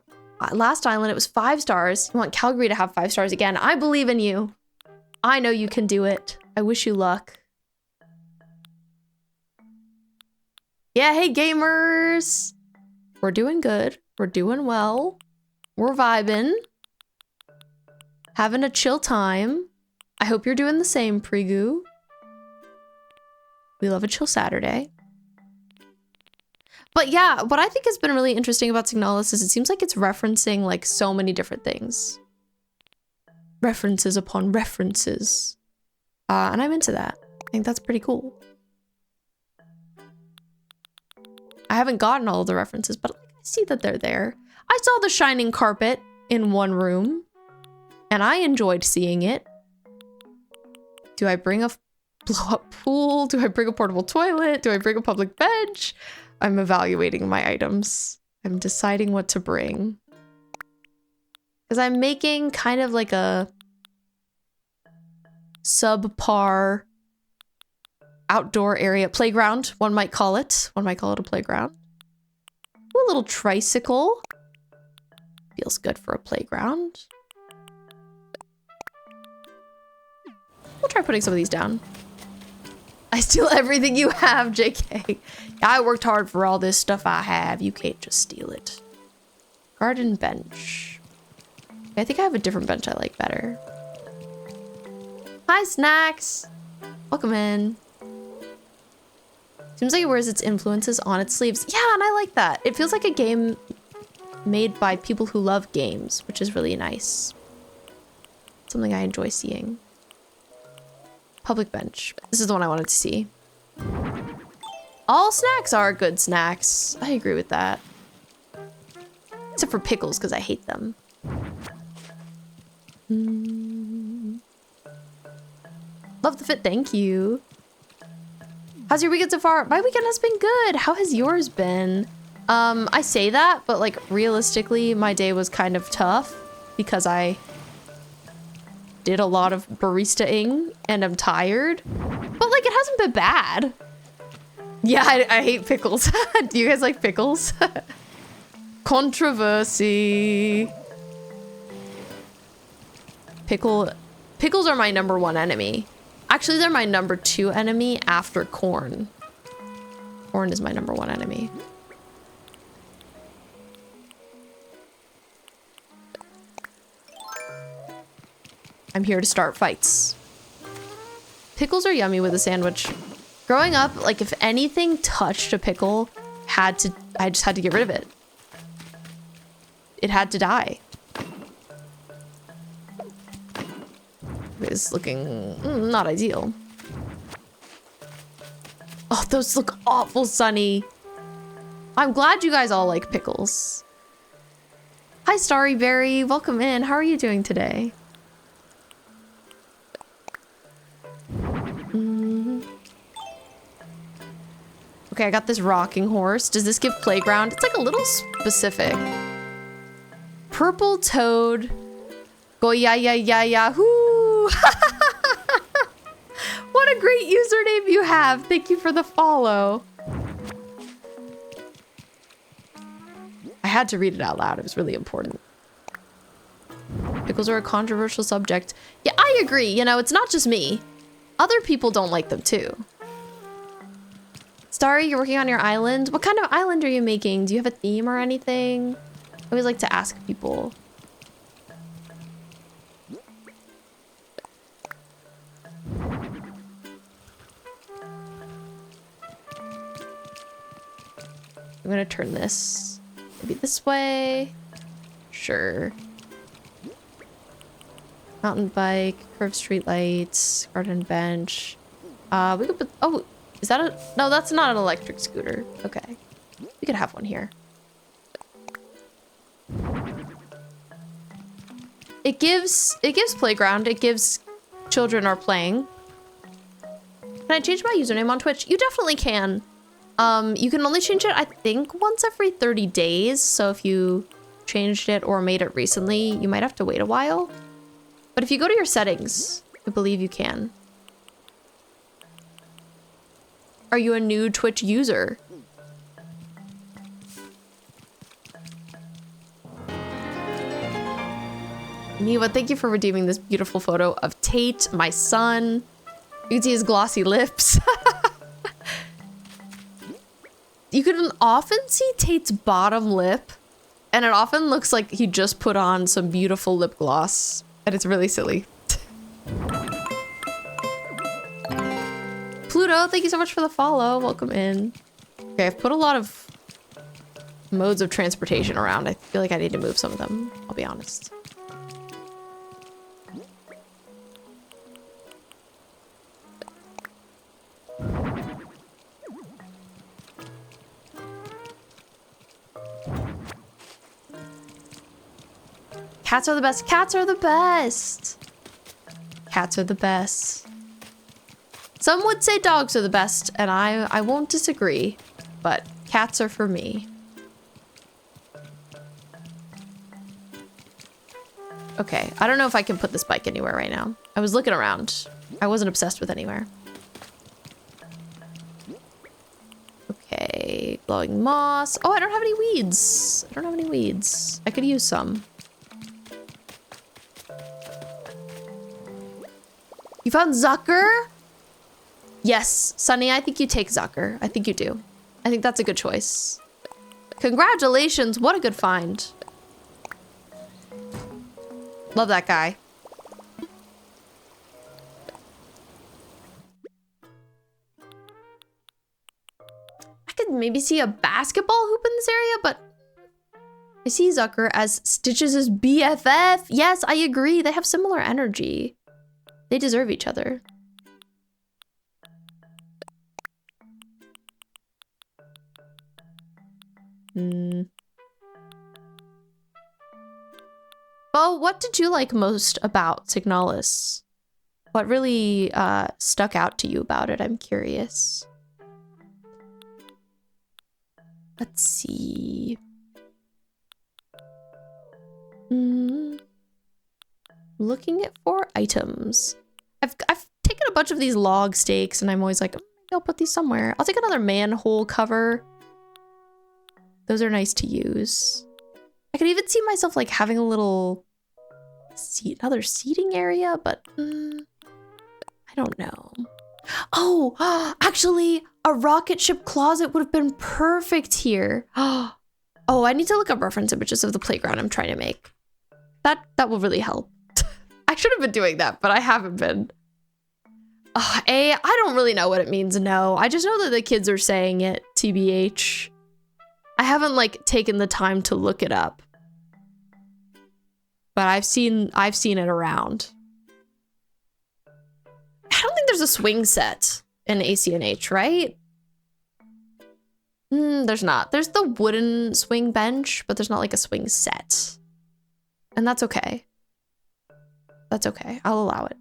last island, it was 5 stars. You want Calgary to have 5 stars again. I believe in you. I know you can do it. I wish you luck. Yeah, hey, gamers. We're doing good. We're doing well. We're vibing. Having a chill time. I hope you're doing the same, Prigu. We love a chill Saturday. But yeah, what I think has been really interesting about Signalis is it seems like it's referencing like so many different things. References upon references. And I'm into that. I think that's pretty cool. I haven't gotten all of the references, but I see that they're there. I saw the shining carpet in one room, and I enjoyed seeing it. Do I bring a blow-up pool? Do I bring a portable toilet? Do I bring a public bench? I'm evaluating my items. I'm deciding what to bring. Because I'm making kind of like a subpar outdoor area playground, one might call it. One might call it a playground. A little tricycle. Feels good for a playground. We'll try putting some of these down. I steal everything you have, JK. I worked hard for all this stuff I have. You can't just steal it. Garden bench. I think I have a different bench I like better. Hi, Snacks. Welcome in. Seems like it wears its influences on its sleeves. Yeah, and I like that. It feels like a game made by people who love games, which is really nice. Something I enjoy seeing. Public bench. This is the one I wanted to see. All snacks are good snacks. I agree with that. Except for pickles, because I hate them. Love the fit, thank you. How's your weekend so far? My weekend has been good. How has yours been? I say that, but like realistically, my day was kind of tough because I did a lot of barista-ing and I'm tired. But like, it hasn't been bad. Yeah, I hate pickles. Do you guys like pickles? Controversy. Pickles are my #1 enemy. Actually, they're my #2 enemy after corn. Corn is my #1 enemy. I'm here to start fights. Pickles are yummy with a sandwich. Growing up, like if anything touched a pickle, I just had to get rid of it. It had to die. It's looking not ideal. Oh, those look awful, Sunny. I'm glad you guys all like pickles. Hi, Starry Berry. Welcome in. How are you doing today? Okay, I got this rocking horse. Does this give playground? It's like a little specific. Purple toad. Go ya ya ya yahoo! What a great username you have. Thank you for the follow. I had to read it out loud. It was really important. Pickles are a controversial subject. Yeah, I agree. You know, it's not just me. Other people don't like them too. Starry, you're working on your island. What kind of island are you making? Do you have a theme or anything? I always like to ask people. I'm gonna turn this maybe this way. Sure. Mountain bike, curved street lights, garden bench. We could put, oh, is that a, no, that's not an electric scooter. Okay. We could have one here. It gives playground. It gives children are playing. Can I change my username on Twitch? You definitely can. You can only change it, I think, once every 30 days. So if you changed it or made it recently, you might have to wait a while. But if you go to your settings, I believe you can. Are you a new Twitch user? Niva, thank you for redeeming this beautiful photo of Tate, my son. You can see his glossy lips. You can often see Tate's bottom lip, and it often looks like he just put on some beautiful lip gloss, and it's really silly. Pluto, thank you so much for the follow. Welcome in. Okay, I've put a lot of modes of transportation around. I feel like I need to move some of them, I'll be honest. Cats are the best. Cats are the best. Cats are the best. Some would say dogs are the best, and I won't disagree, but cats are for me. Okay, I don't know if I can put this bike anywhere right now. I was looking around. I wasn't obsessed with anywhere. Okay, glowing moss. Oh, I don't have any weeds. I don't have any weeds. I could use some. You found Zucker? Yes, Sunny, I think you take Zucker. I think you do. I think that's a good choice. Congratulations, what a good find. Love that guy. I could maybe see a basketball hoop in this area, but I see Zucker as Stitches' BFF. Yes, I agree. They have similar energy. They deserve each other. Well, what did you like most about Signalis? What really stuck out to you about it? I'm curious. Let's see. Looking at 4 items. I've taken a bunch of these log stakes and I'm always like, maybe I'll put these somewhere. I'll take another manhole cover. Those are nice to use. I could even see myself like having a little another seating area, but I don't know. Oh, actually, a rocket ship closet would have been perfect here. Oh, I need to look up reference images of the playground I'm trying to make. That will really help. I should have been doing that, but I haven't been. I don't really know what it means, no. I just know that the kids are saying it, TBH. I haven't like taken the time to look it up. But I've seen it around. I don't think there's a swing set in ACNH, right? There's not. There's the wooden swing bench, but there's not like a swing set. And that's okay. That's okay. I'll allow it.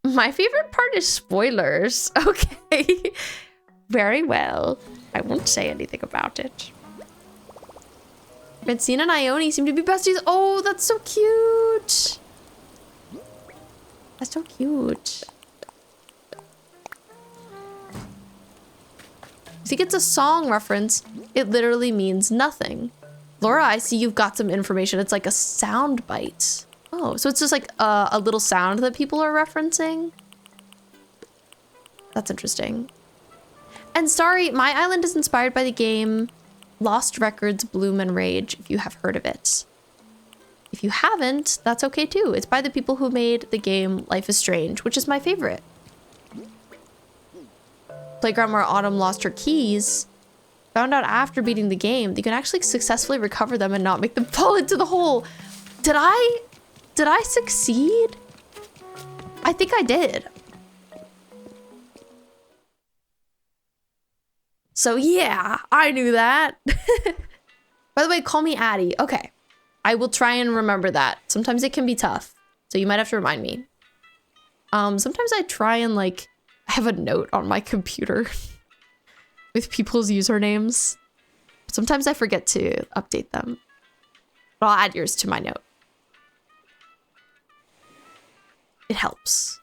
My favorite part is spoilers. Okay. Very well. I won't say anything about it. Francine and Ione seem to be besties. Oh, that's so cute. That's so cute. I think it's a song reference. It literally means nothing. Laura, I see you've got some information. It's like a sound bite. Oh, so it's just like a little sound that people are referencing. That's interesting. And sorry, my island is inspired by the game Lost Records Bloom and Rage, if you have heard of it. If you haven't, that's okay too. It's by the people who made the game Life is Strange, which is my favorite. Playground where Autumn lost her keys. Found out after beating the game that you can actually successfully recover them and not make them fall into the hole. Did I succeed? I think I did. So yeah, I knew that. By the way, call me Addie. Okay. I will try and remember that. Sometimes it can be tough, so you might have to remind me. Sometimes I try and like have a note on my computer with people's usernames. Sometimes I forget to update them. But I'll add yours to my note. It helps.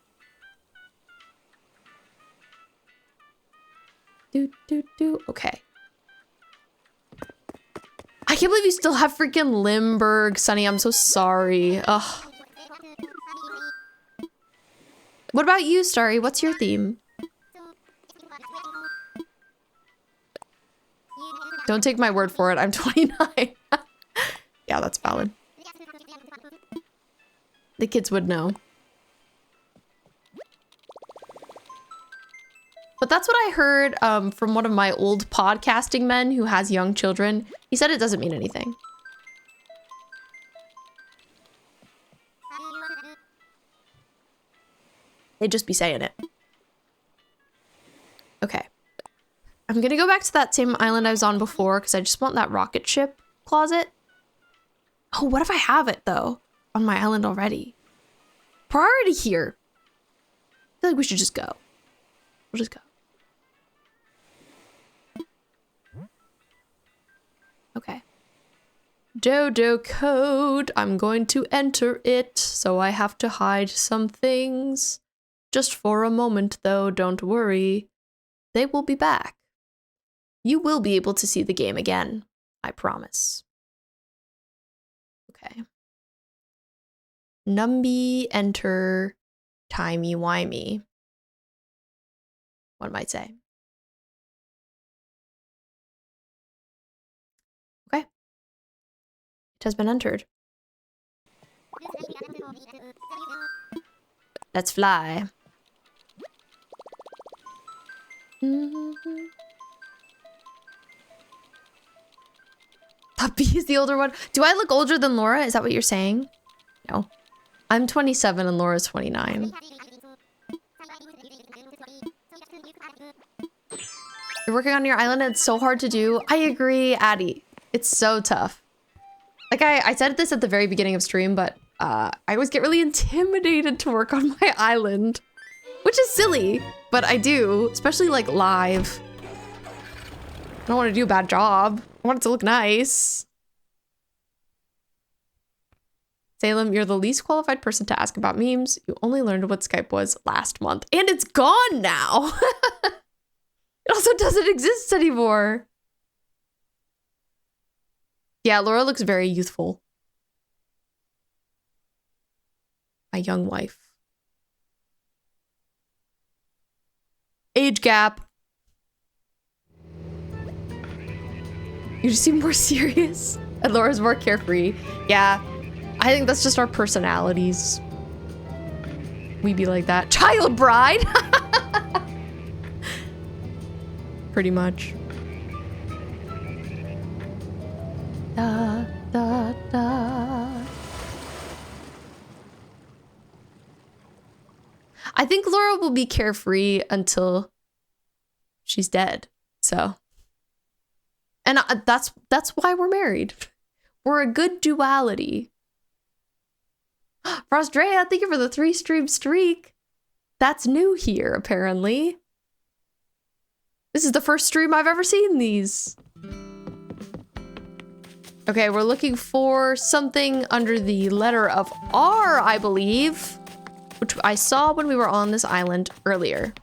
Okay. I can't believe you still have freaking Limburg, Sunny. I'm so sorry. Ugh. What about you, Starry? What's your theme? Don't take my word for it. I'm 29. Yeah, that's valid. The kids would know. But that's what I heard from one of my old podcasting men who has young children. He said it doesn't mean anything. They'd just be saying it. Okay. I'm gonna go back to that same island I was on before because I just want that rocket ship closet. Oh, what if I have it though? On my island already. We're already here. I feel like we should just go. We'll just go. Okay. Dodo code. I'm going to enter it, so I have to hide some things. Just for a moment, though, don't worry. They will be back. You will be able to see the game again. I promise. Okay. Numby, enter, timey-wimey. One might say. Okay. It has been entered. Let's fly. Puppy is the older one. Do I look older than Laura? Is that what you're saying? No. I'm 27 and Laura's 29. You're working on your island and it's so hard to do. I agree, Addie. It's so tough. Like I said this at the very beginning of stream, but I always get really intimidated to work on my island. Which is silly, but I do, especially like live. I don't want to do a bad job. I want it to look nice. Salem, you're the least qualified person to ask about memes. You only learned what Skype was last month. And it's gone now! It also doesn't exist anymore. Yeah, Laura looks very youthful. My young wife. Age gap. You just seem more serious. And Laura's more carefree. Yeah, I think that's just our personalities. We be like that. Child bride! Pretty much. Da, da, da. I think Laura will be carefree until she's dead. So, and that's why we're married. We're a good duality. Frostrea, thank you for the 3-stream streak. That's new here, apparently. This is the first stream I've ever seen these. Okay, we're looking for something under the letter of R, I believe, which I saw when we were on this island earlier.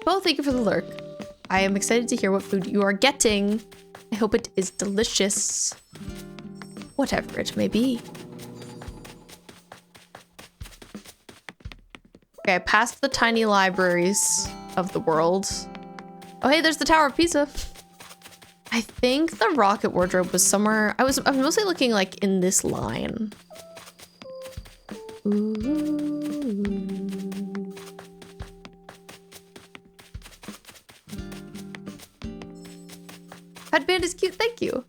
Well, thank you for the lurk. I am excited to hear what food you are getting. I hope it is delicious. Whatever it may be. Okay, I passed the tiny libraries of the world. Oh, hey, there's the Tower of Pisa. I think the rocket wardrobe was somewhere. I was mostly looking like in this line. Ooh. Headband is cute, thank you.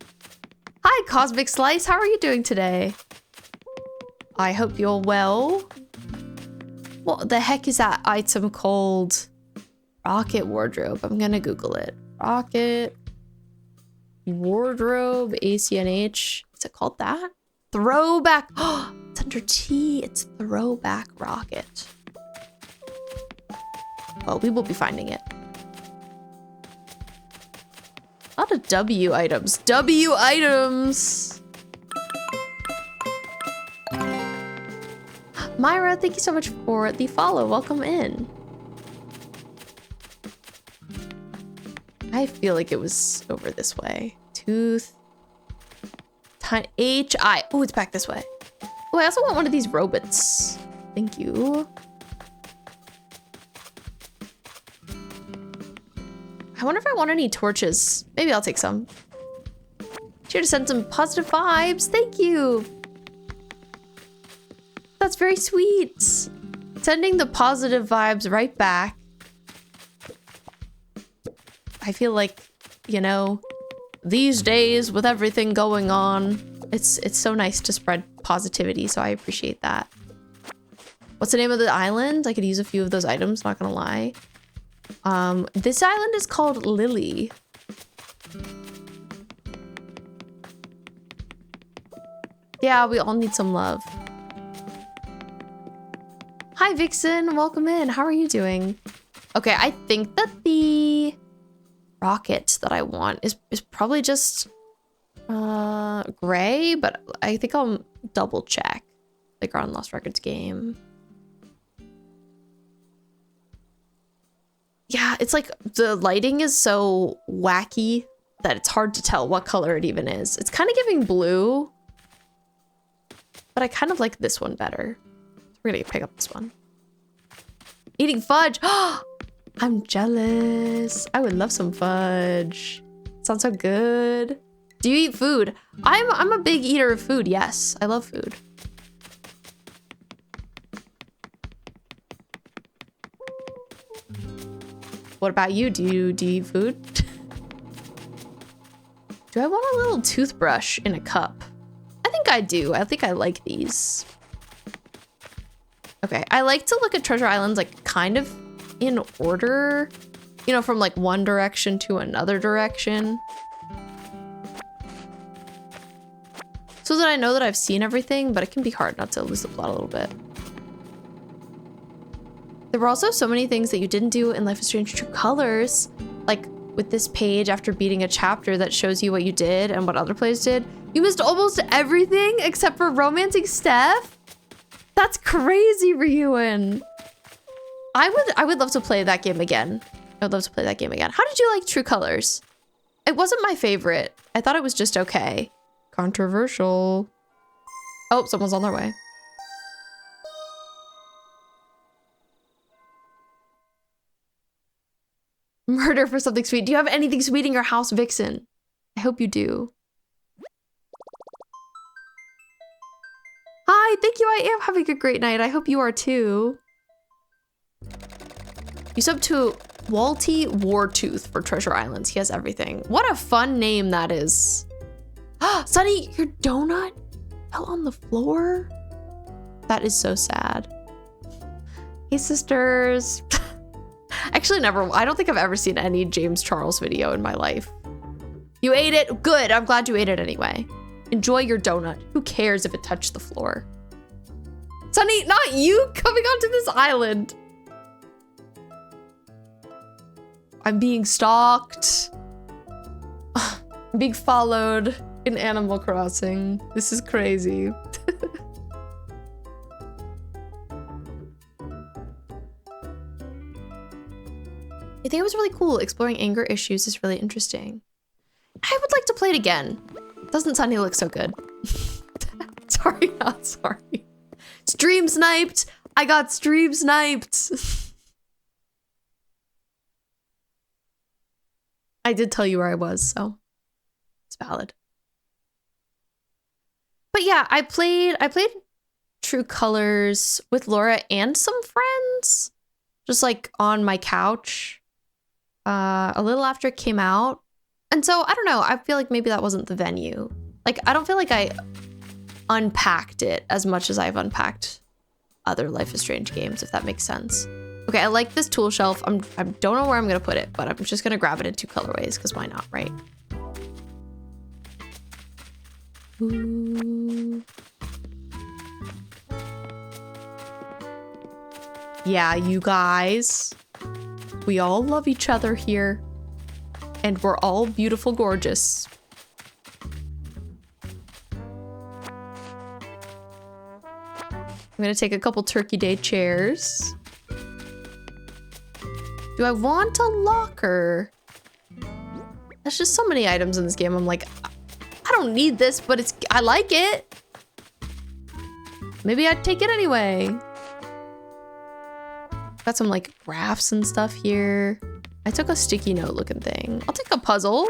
Hi, Cosmic Slice, how are you doing today? I hope you're well. What the heck is that item called? Rocket wardrobe. I'm gonna Google it. Rocket wardrobe, ACNH. Is it called that? Throwback. Oh, it's under T. It's throwback rocket. Well, we will be finding it. A lot of W items. W items! Myra, thank you so much for the follow. Welcome in. I feel like it was over this way. Tooth. H-I. Oh, it's back this way. Oh, I also want one of these robots. Thank you. I wonder if I want any torches. Maybe I'll take some. Here to send some positive vibes. Thank you. That's very sweet. Sending the positive vibes right back. I feel like, you know, these days with everything going on, it's so nice to spread positivity, so I appreciate that. What's the name of the island? I could use a few of those items, not gonna lie. This island is called Lily. Yeah, we all need some love. Hi, Vixen. Welcome in. How are you doing? Okay, I think that the rocket that I want is probably just gray, but I think I'll double check. Like on Lost Records game. Yeah, it's like the lighting is so wacky that it's hard to tell what color it even is. It's kind of giving blue, but I kind of like this one better. We're gonna pick up this one. Eating fudge. I'm jealous. I would love some fudge. Sounds so good. Do you eat food? I'm a big eater of food. Yes, I love food. What about you? Do you eat food? Do I want a little toothbrush in a cup? I think I do. I think I like these. Okay, I like to look at treasure islands like kind of in order, you know, from like one direction to another direction. So that I know that I've seen everything, but it can be hard not to lose the plot a little bit. There were also so many things that you didn't do in Life is Strange True Colors, like with this page after beating a chapter that shows you what you did and what other players did. You missed almost everything except for romancing Steph? That's crazy, Ryuin. I would love to play that game again. I would love to play that game again. How did you like True Colors? It wasn't my favorite. I thought it was just okay. Controversial. Oh, someone's on their way. Murder for something sweet. Do you have anything sweet in your house, Vixen? I hope you do. Hi, thank you. I am having a great night. I hope you are too. You sub to Walty Wartooth for Treasure Islands. He has everything. What a fun name that is. Sunny, your donut fell on the floor? That is so sad. Hey, sisters. Actually, never. I don't think I've ever seen any James Charles video in my life. You ate it? Good. I'm glad you ate it anyway. Enjoy your donut. Who cares if it touched the floor? Sunny, not you coming onto this island. I'm being stalked. I'm being followed in Animal Crossing. This is crazy. I think it was really cool. Exploring anger issues is really interesting. I would like to play it again. Doesn't Sunny look so good? Sorry, not sorry. Stream sniped. I got stream sniped. I did tell you where I was, so it's valid. But yeah, I played True Colors with Laura and some friends, just like on my couch, a little after it came out. And so I don't know, I feel like maybe that wasn't the venue. Like, I don't feel like I unpacked it as much as I've unpacked other Life is Strange games, if that makes sense. Okay, I like this tool shelf. I don't know where I'm gonna put it, but I'm just gonna grab it in 2 colorways, because why not, right? Ooh. Yeah, you guys. We all love each other here. And we're all beautiful, gorgeous. I'm gonna take a couple Turkey Day chairs. Do I want a locker? There's just so many items in this game. I'm like, I don't need this, but I like it. Maybe I'd take it anyway. Got some like graphs and stuff here. I took a sticky note looking thing. I'll take a puzzle.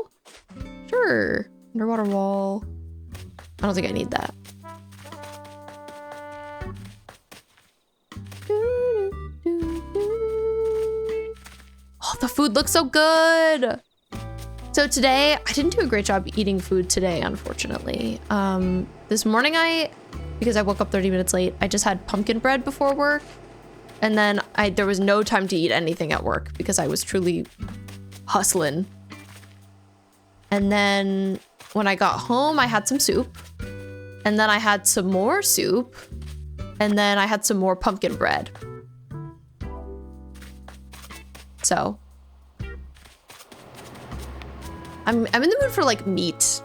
Sure. Underwater wall. I don't think I need that. Oh, the food looks so good. So today, I didn't do a great job eating food today, unfortunately. This morning because I woke up 30 minutes late, I just had pumpkin bread before work. And then there was no time to eat anything at work because I was truly hustling. And then when I got home, I had some soup. And then I had some more soup. And then I had some more pumpkin bread. So I'm in the mood for like meat.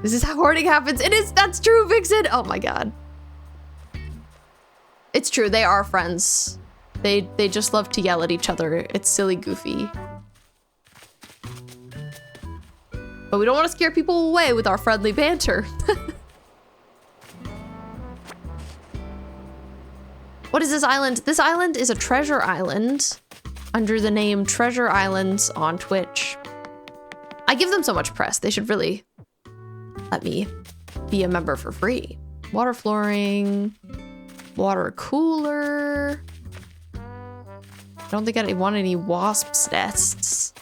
This is how hoarding happens. It is, that's true, Vixen. Oh my God. It's true, they are friends. They just love to yell at each other. It's silly, goofy. But we don't want to scare people away with our friendly banter. What is this island? This island is a treasure island under the name Treasure Islands on Twitch. I give them so much press. They should really let me be a member for free. Water flooring, water cooler. I don't think I want any wasps' nests.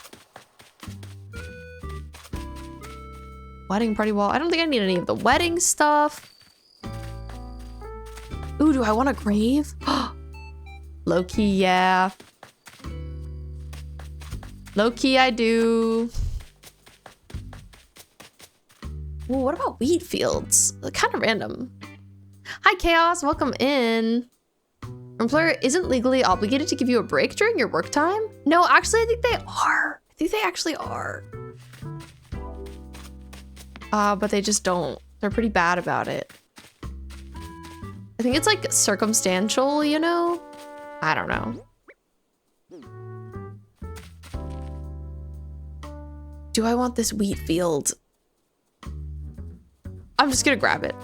Wedding party wall. I don't think I need any of the wedding stuff. Ooh, do I want a grave? Low-key, yeah. Low-key, I do. Ooh, what about wheat fields? Kind of random. Hi, Chaos. Welcome in. Your employer isn't legally obligated to give you a break during your work time? No, actually, I think they are. I think they actually are. But they just don't. They're pretty bad about it. I think it's like circumstantial, you know? I don't know. Do I want this wheat field? I'm just gonna grab it.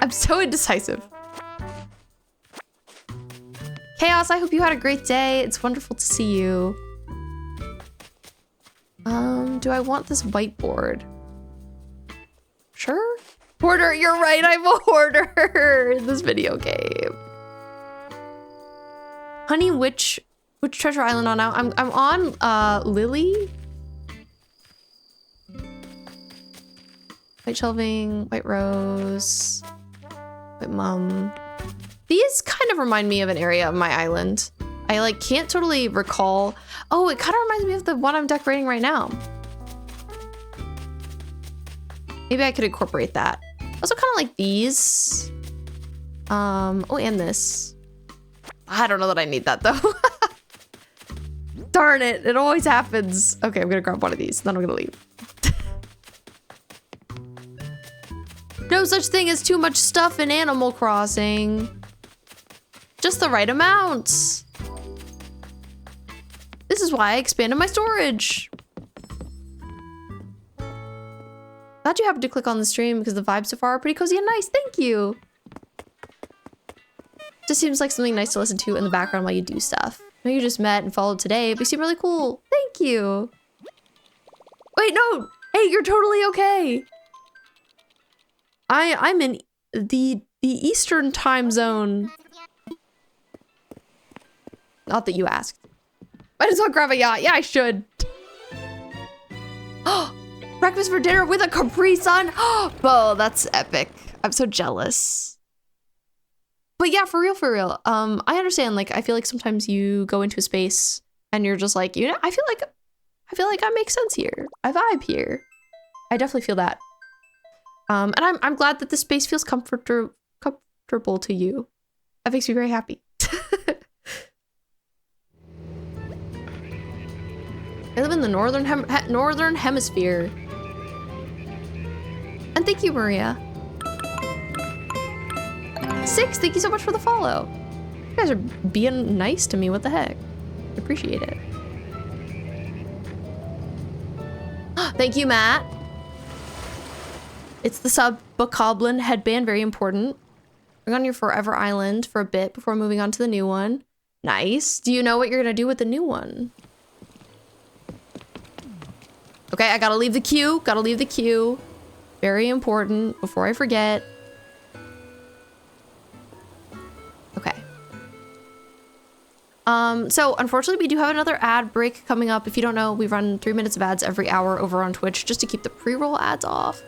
I'm so indecisive. Chaos, I hope you had a great day. It's wonderful to see you. Do I want this whiteboard? Sure. Hoarder, you're right, I'm a hoarder in this video game. Honey, which treasure island on now? I'm on Lily. White shelving, white rose, white mum. These kind of remind me of an area of my island. I like can't totally recall. Oh, it kind of reminds me of the one I'm decorating right now. Maybe I could incorporate that. Also kind of like these. Oh, and this. I don't know that I need that though. Darn it, it always happens. Okay, I'm gonna grab one of these, then I'm gonna leave. No such thing as too much stuff in Animal Crossing. Just the right amount. This is why I expanded my storage. Glad you happened to click on the stream because the vibes so far are pretty cozy and nice. Thank you. Just seems like something nice to listen to in the background while you do stuff. I know you just met and followed today, but you seem really cool. Thank you. Wait, no. Hey, you're totally okay. I'm in the Eastern time zone. Not that you asked. Might as well grab a yacht. Yeah, I should. Breakfast for dinner with a Capri Sun. Oh, that's epic. I'm so jealous. But yeah, for real. I understand. Like, I feel like sometimes you go into a space and you're just like, you know, I feel like I make sense here. I vibe here. I definitely feel that. And I'm glad that this space feels comfortable to you. That makes me very happy. I live in the northern hemisphere. And thank you, Maria. 6, thank you so much for the follow. You guys are being nice to me. What the heck? Appreciate it. Thank you, Matt. It's the sub-bokoblin headband, very important. We're on your forever island for a bit before moving on to the new one. Nice. Do you know what you're gonna do with the new one? Okay, I gotta leave the queue. Gotta leave the queue. Very important before I forget. Okay. So unfortunately we do have another ad break coming up. If you don't know, we run 3 minutes of ads every hour over on Twitch just to keep the pre-roll ads off.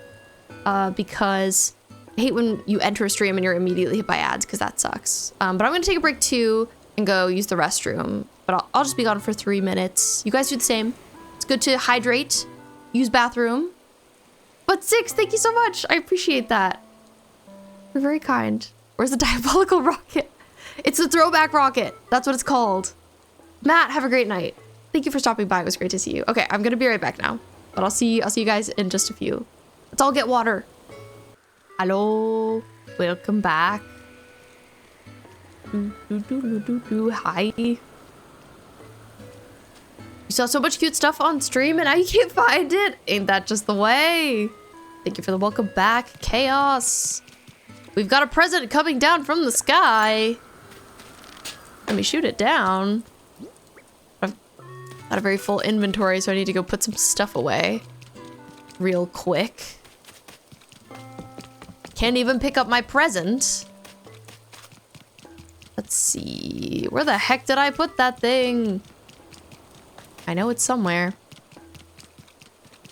Because I hate when you enter a stream and you're immediately hit by ads because that sucks. But I'm gonna take a break too and go use the restroom. But I'll just be gone for 3 minutes. You guys do the same. It's good to hydrate, use bathroom. But 6, thank you so much. I appreciate that. You're very kind. Where's the diabolical rocket? It's the throwback rocket. That's what it's called. Matt, have a great night. Thank you for stopping by. It was great to see you. Okay, I'm gonna be right back now. But I'll see you guys in just a few. Let's all get water. Hello. Welcome back. Hi. You saw so much cute stuff on stream and now you can't find it. Ain't that just the way? Thank you for the welcome back, Chaos. We've got a present coming down from the sky. Let me shoot it down. I've got a very full inventory, so I need to go put some stuff away real quick. Can't even pick up my present. Let's see. Where the heck did I put that thing? I know it's somewhere.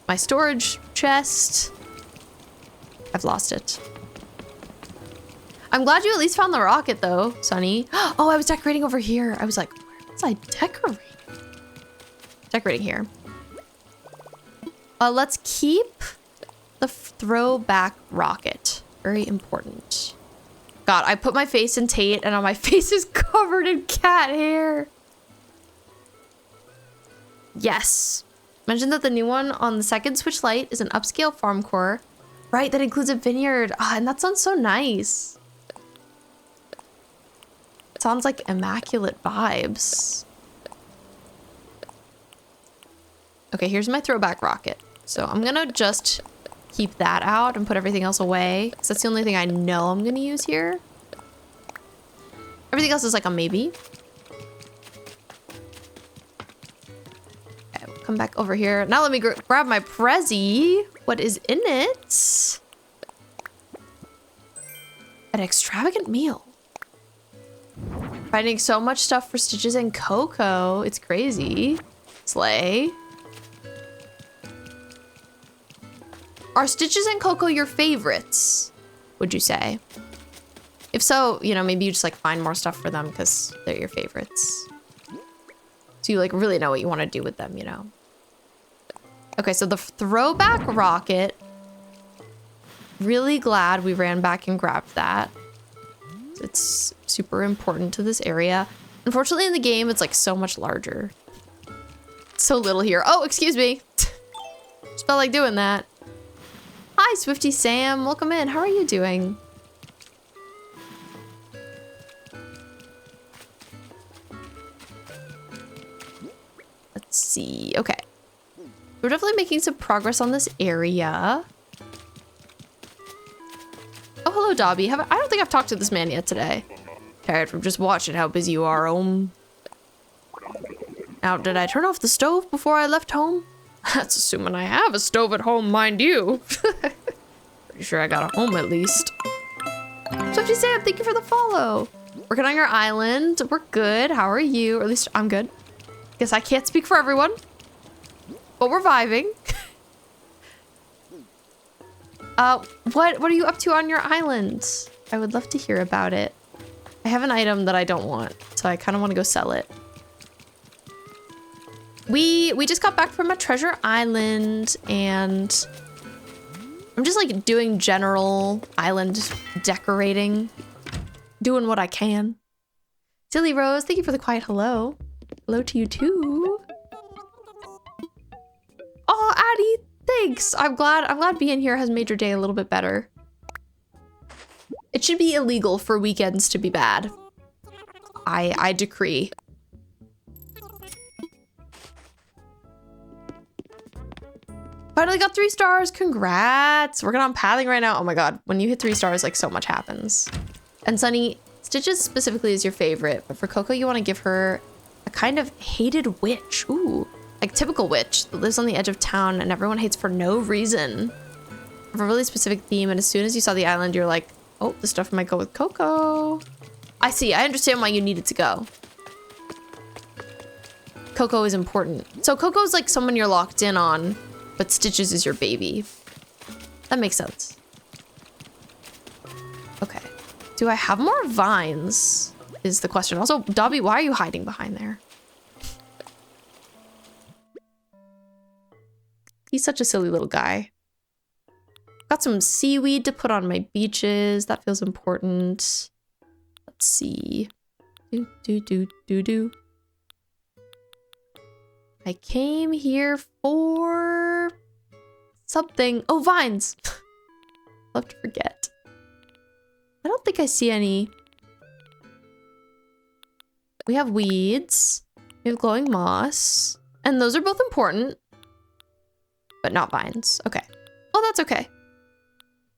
My storage chest. I've lost it. I'm glad you at least found the rocket though, Sunny. Oh, I was decorating over here. I was like, where was I decorating? Decorating here. Let's keep the throwback rocket. Very important. God, I put my face in Tate and now my face is covered in cat hair. Yes. Mentioned that the new one on the second Switch Lite is an upscale farm core. Right, that includes a vineyard. Ah, and that sounds so nice. Sounds like immaculate vibes. Okay, here's my throwback rocket. So I'm gonna just keep that out and put everything else away, because that's the only thing I know I'm gonna use here. Everything else is like a maybe. Okay, we'll come back over here. Now let me grab my Prezi. What is in it? An extravagant meal. Finding so much stuff for Stitches and Coco. It's crazy. Slay. Are Stitches and Coco your favorites, would you say? If so, you know, maybe you just like find more stuff for them because they're your favorites. So you like really know what you want to do with them, you know? Okay, so the throwback rocket. Really glad we ran back and grabbed that. It's super important to this area. Unfortunately in the game, it's like so much larger. So little here. Oh, excuse me. Just felt like doing that. Hi, Swifty Sam. Welcome in. How are you doing? Let's see. Okay. We're definitely making some progress on this area. Oh, hello, Dobby. I don't think I've talked to this man yet today. Tired from just watching how busy you are, Now, did I turn off the stove before I left home? That's assuming I have a stove at home, mind you. Pretty sure I got a home at least. Swifty Sam, thank you for the follow. Working on your island. We're good. How are you? Or at least I'm good. Guess I can't speak for everyone. But we're vibing. What are you up to on your island? I would love to hear about it. I have an item that I don't want, so I kind of want to go sell it. We just got back from a treasure island and I'm just like doing general island decorating, doing what I can. Silly Rose, thank you for the quiet hello. Hello to you too. Addie. Thanks. I'm glad being here has made your day a little bit better. It should be illegal for weekends to be bad. I decree. Finally got 3 stars. Congrats. Working on pathing right now. Oh my god. When you hit 3 stars, like so much happens. And Sunny, Stitches specifically is your favorite, but for Coco, you want to give her a kind of hated witch. Ooh, like typical witch that lives on the edge of town and everyone hates for no reason. Of a really specific theme, and as soon as you saw the island, you're like, oh, this stuff might go with Coco. I see. I understand why you needed to go. Coco is important. So Coco's like someone you're locked in on, but Stitches is your baby. That makes sense. Okay. Do I have more vines? Is the question. Also, Dobby, why are you hiding behind there? He's such a silly little guy. Got some seaweed to put on my beaches. That feels important. Let's see. Do. I came here for something. Oh, vines. Love to forget. I don't think I see any. We have weeds. We have glowing moss. And those are both important. But not vines. Okay. Oh, that's okay.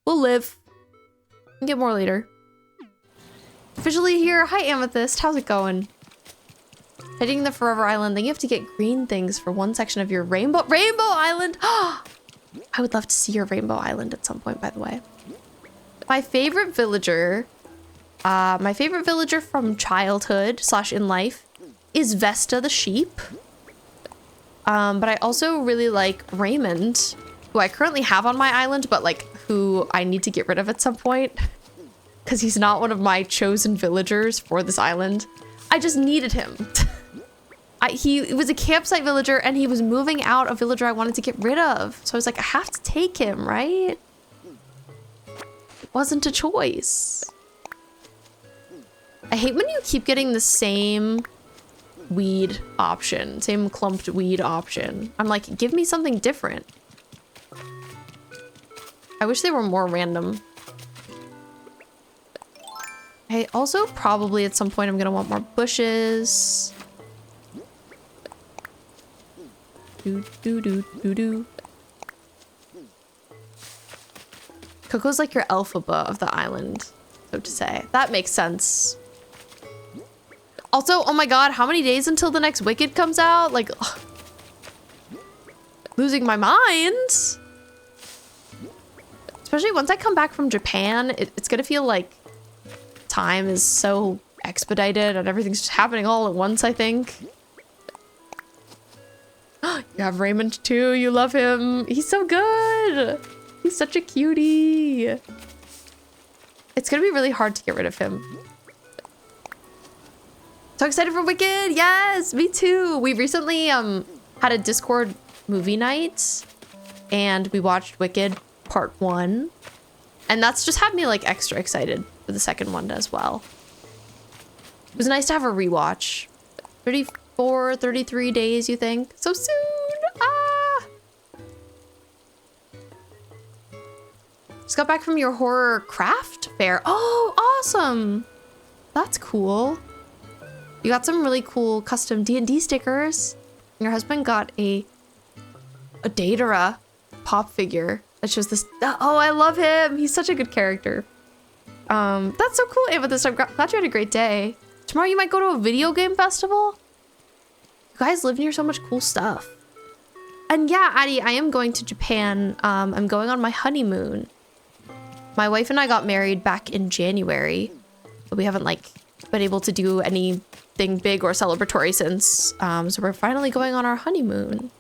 We'll live. We can get more later. Officially here. Hi, Amethyst. How's it going? Heading to the Forever Island. Then you have to get green things for one section of your Rainbow Island. I would love to see your Rainbow Island at some point, by the way. My favorite villager from childhood / in life is Vesta the sheep. But I also really like Raymond, who I currently have on my island, but like who I need to get rid of at some point because he's not one of my chosen villagers for this island. I just needed him. He was a campsite villager and he was moving out a villager I wanted to get rid of. So I was like, I have to take him, right? It wasn't a choice. I hate when you keep getting the same weed option, same clumped weed option. I'm like, give me something different. I wish they were more random. I also probably at some point I'm gonna want more bushes. Do. Coco's like your Elphaba of the island, so to say. That makes sense. Also, oh my god, how many days until the next Wicked comes out? Like, ugh. Losing my mind. Especially once I come back from Japan, it's gonna feel like time is so expedited and everything's just happening all at once, I think. You have Raymond too, you love him. He's so good. He's such a cutie. It's gonna be really hard to get rid of him. So excited for Wicked, yes, me too. We recently had a Discord movie night and we watched Wicked Part 1. And that's just had me like extra excited for the second one as well. It was nice to have a rewatch. 34, 33 days, you think? So soon, ah! Just got back from your horror craft fair. Oh, awesome. That's cool. You got some really cool custom D&D stickers. Your husband got a Datara pop figure that shows this. Oh, I love him. He's such a good character. That's so cool, Amethyst. I'm glad you had a great day. Tomorrow you might go to a video game festival. You guys live near so much cool stuff. And yeah, Addie, I am going to Japan. I'm going on my honeymoon. My wife and I got married back in January, but we haven't like been able to do anything big or celebratory since. So we're finally going on our honeymoon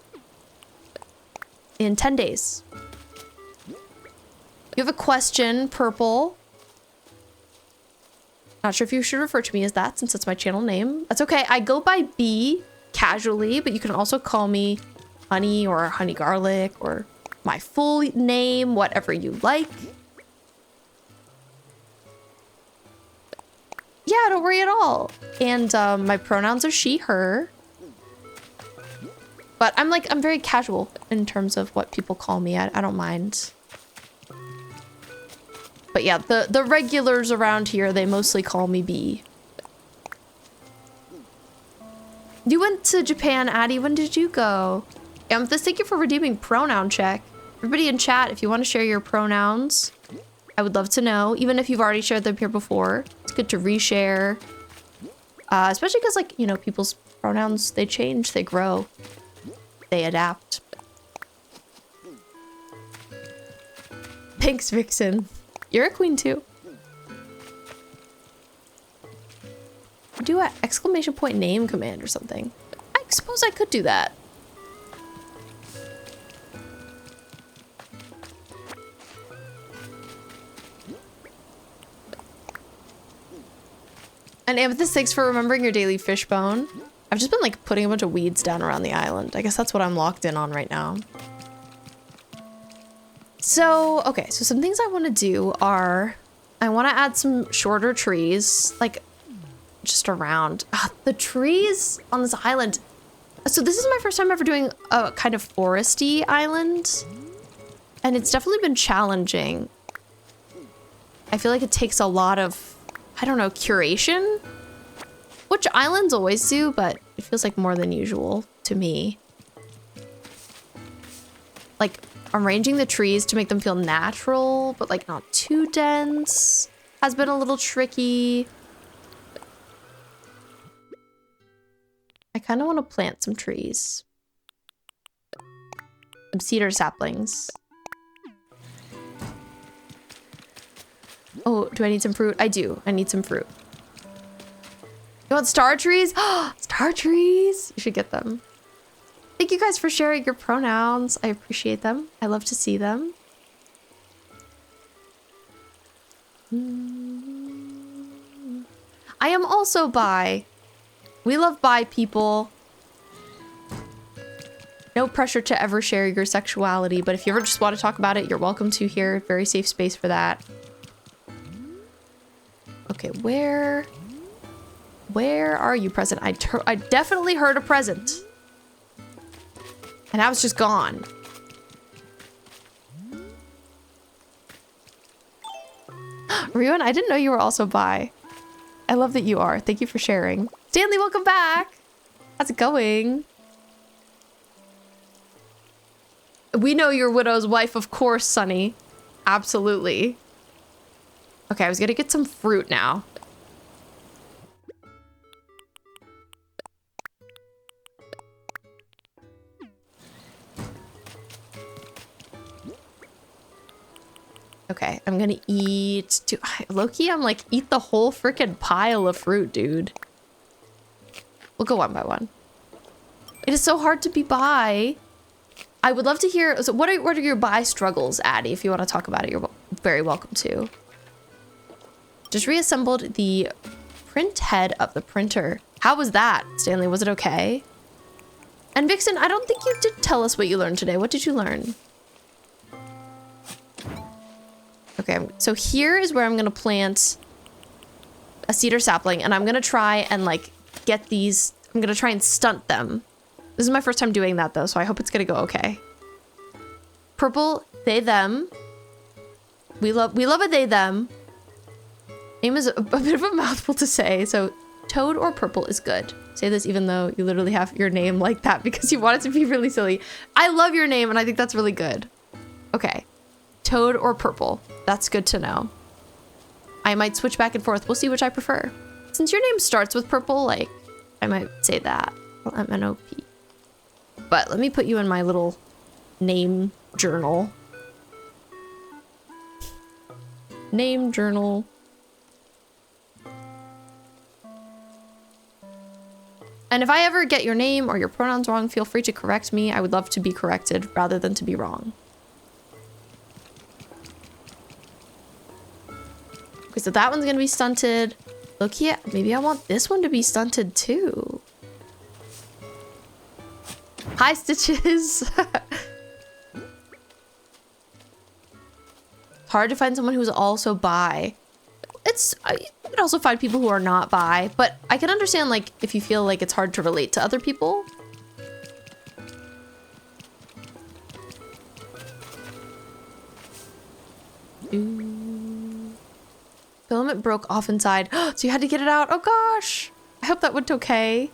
in 10 days. You have a question, Purple. Not sure if you should refer to me as that since it's my channel name. That's okay. I go by B casually, but you can also call me Honey or Honey Garlic or my full name, whatever you like. Yeah, don't worry at all. And my pronouns are she, her. But I'm very casual in terms of what people call me. I don't mind. But yeah, the regulars around here, they mostly call me B. You went to Japan, Addie. When did you go? Amethyst, thank you for redeeming pronoun check. Everybody in chat, if you want to share your pronouns, I would love to know. Even if you've already shared them here before, it's good to reshare. Especially because, like, you know, people's pronouns, they change, they grow, they adapt. Thanks, Vixen. You're a queen too. Do an exclamation point name command or something. I suppose I could do that. And Amethyst, thanks for remembering your daily fishbone. I've just been like putting a bunch of weeds down around the island. I guess that's what I'm locked in on right now. So, okay, so some things I want to do are, I want to add some shorter trees, like just around. The trees on this island. So this is my first time ever doing a kind of foresty island. And it's definitely been challenging. I feel like it takes a lot of, I don't know, curation, which islands always do, but it feels like more than usual to me. Like arranging the trees to make them feel natural, but like not too dense has been a little tricky. I kind of want to plant some trees. Some cedar saplings. Oh, do I need some fruit? I do. I need some fruit. You want star trees? Star trees! You should get them. Thank you guys for sharing your pronouns. I appreciate them. I love to see them. I am also bi. We love bi people. No pressure to ever share your sexuality, but if you ever just want to talk about it, you're welcome to here. Very safe space for that. Okay, where are you, present? I definitely heard a present. And I was just gone. Ryuan, I didn't know you were also bi. I love that you are. Thank you for sharing. Stanley, welcome back. How's it going? We know you're Widow's wife, of course, Sunny. Absolutely. Okay, I was gonna get some fruit now. Okay, I'm gonna eat... Low-key, I'm like, eat the whole freaking pile of fruit, dude. We'll go one by one. It is so hard to be bi. I would love to hear... So what are your bi struggles, Addie? If you want to talk about it, you're very welcome to. Just reassembled the print head of the printer. How was that, Stanley? Was it okay? And Vixen, I don't think you did tell us what you learned today. What did you learn? Okay, so here is where I'm gonna plant a cedar sapling, and I'm gonna try and like get these, I'm gonna try and stunt them. This is my first time doing that though, so I hope it's gonna go okay. Purple, they, them. We love a they, them. Name is a bit of a mouthful to say, so toad or purple is good. Say this even though you literally have your name like that because you want it to be really silly. I love your name and I think that's really good. Okay. Toad or purple. That's good to know. I might switch back and forth. We'll see which I prefer. Since your name starts with purple, like, I might say that. MNOP. But let me put you in my little name journal. Name journal. And if I ever get your name or your pronouns wrong, feel free to correct me. I would love to be corrected rather than to be wrong. Okay, so that one's gonna be stunted. Look here, maybe I want this one to be stunted too. Hi, Stitches. It's hard to find someone who's also bi. You can also find people who are not bi, but I can understand like if you feel like it's hard to relate to other people. Filament broke off inside. So you had to get it out. Oh gosh. I hope that went okay.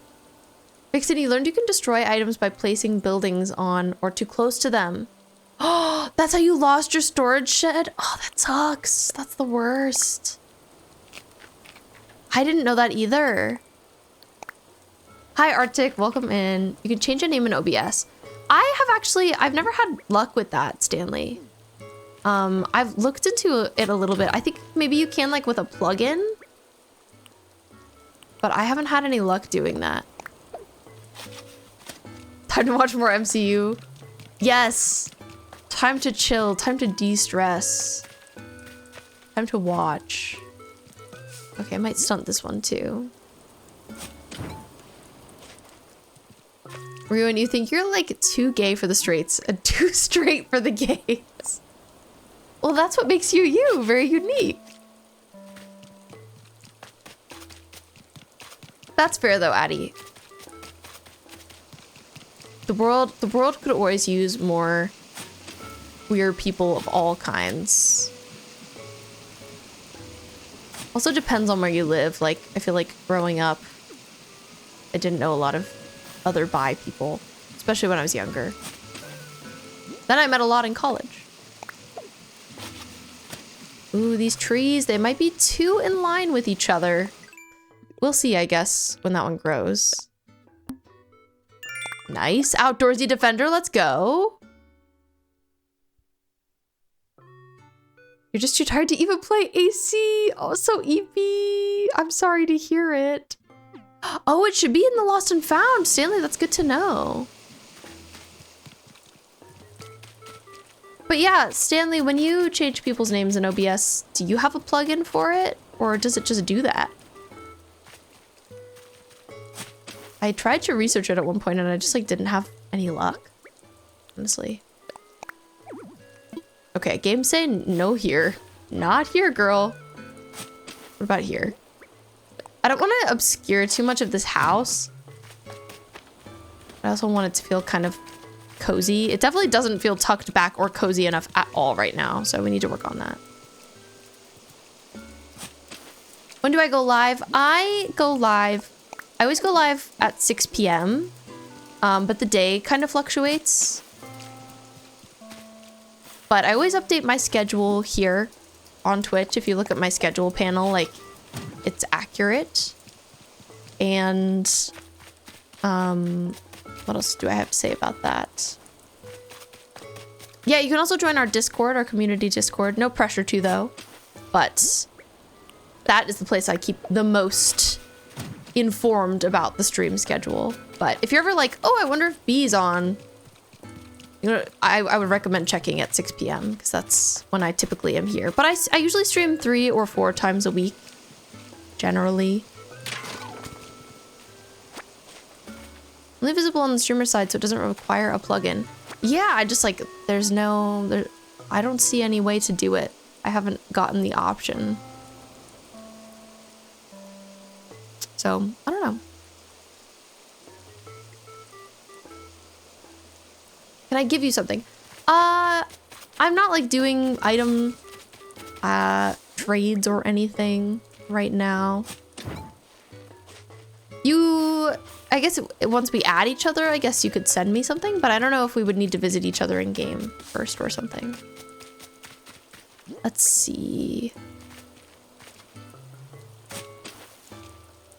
Vixen, you learned you can destroy items by placing buildings on or too close to them. Oh, that's how you lost your storage shed? Oh, that sucks. That's the worst. I didn't know that either. Hi, Arctic. Welcome in. You can change a name in OBS. I've never had luck with that, Stanley. I've looked into it a little bit. I think maybe you can like with a plugin. But I haven't had any luck doing that. Time to watch more MCU. Yes. Time to chill. Time to de-stress. Time to watch. Okay, I might stunt this one too. Ruin, you think you're like too gay for the straights and too straight for the gays. Well, that's what makes you you. Very unique. That's fair though, Addie. The world could always use more queer people of all kinds. Also depends on where you live. Like, I feel like growing up, I didn't know a lot of other bi people, especially when I was younger. Then I met a lot in college. Ooh, these trees, they might be too in line with each other. We'll see, I guess, when that one grows. Nice. Outdoorsy defender, let's go. You're just too tired to even play AC. Oh, so Evie. I'm sorry to hear it. Oh, it should be in the Lost and Found. Stanley, that's good to know. But yeah, Stanley, when you change people's names in OBS, do you have a plugin for it? Or does it just do that? I tried to research it at one point and I just like didn't have any luck, honestly. Okay, game say no here. Not here, girl. What about here? I don't want to obscure too much of this house. I also want it to feel kind of cozy. It definitely doesn't feel tucked back or cozy enough at all right now, so we need to work on that. When do I go live? I always go live at 6 p.m. But the day kind of fluctuates. But I always update my schedule here on Twitch. If you look at my schedule panel, like, it's accurate. And what else do I have to say about that? Yeah, you can also join our Discord, our community Discord. No pressure to, though. But that is the place I keep the most informed about the stream schedule. But if you're ever like, oh, I wonder if B's on, you know, I would recommend checking at 6 p.m. because that's when I typically am here. But I usually stream 3 or 4 times a week, generally. Only visible on the streamer side, so it doesn't require a plugin. Yeah, I just like, I don't see any way to do it. I haven't gotten the option. So, I don't know. Can I give you something? I'm not like doing item trades or anything right now. I guess once we add each other, I guess you could send me something, but I don't know if we would need to visit each other in game first or something. Let's see.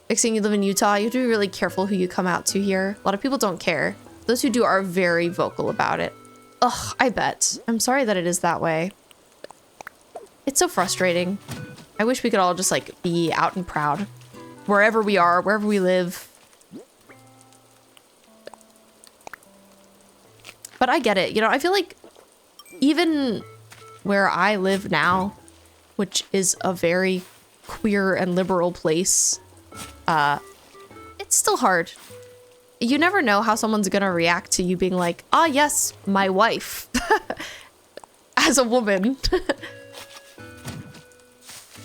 Fixing, you live in Utah, you have to be really careful who you come out to here. A lot of people don't care. Those who do are very vocal about it. Ugh, I bet. I'm sorry that it is that way. It's so frustrating. I wish we could all just like be out and proud. Wherever we are, wherever we live. But I get it. You know, I feel like even where I live now, which is a very queer and liberal place, it's still hard. You never know how someone's gonna react to you being like, ah, yes, my wife. As a woman.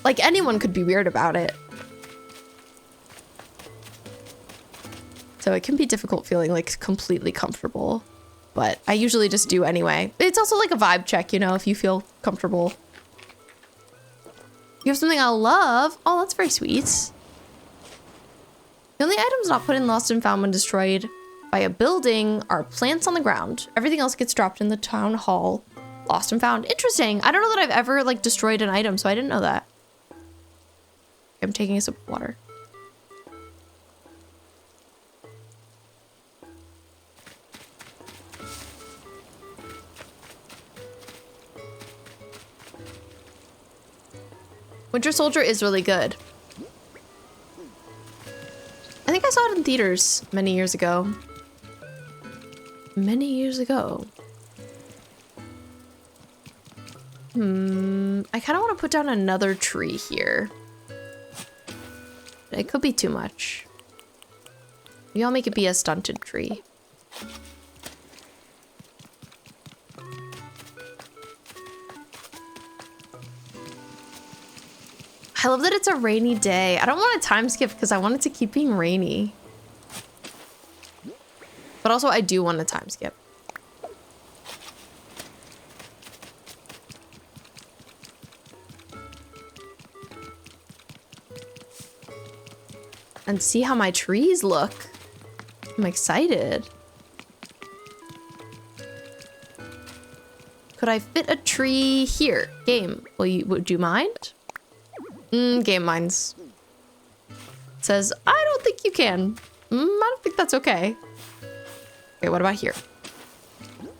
Like, anyone could be weird about it. So it can be difficult feeling like completely comfortable. But I usually just do anyway. It's also like a vibe check, you know, if you feel comfortable. You have something I love. Oh, that's very sweet. The only items not put in Lost and Found when destroyed by a building are plants on the ground. Everything else gets dropped in the town hall. Lost and Found. Interesting. I don't know that I've ever like destroyed an item, so I didn't know that. I'm taking a sip of water. Winter Soldier is really good. I think I saw it in theaters many years ago. Many years ago. I kind of want to put down another tree here. It could be too much. Maybe I'll make it be a stunted tree. I love that it's a rainy day. I don't want to time skip because I want it to keep being rainy. But also I do want to time skip. And see how my trees look. I'm excited. Could I fit a tree here? Game, would you mind? Game minds. Says, I don't think you can. I don't think that's okay. Okay, what about here?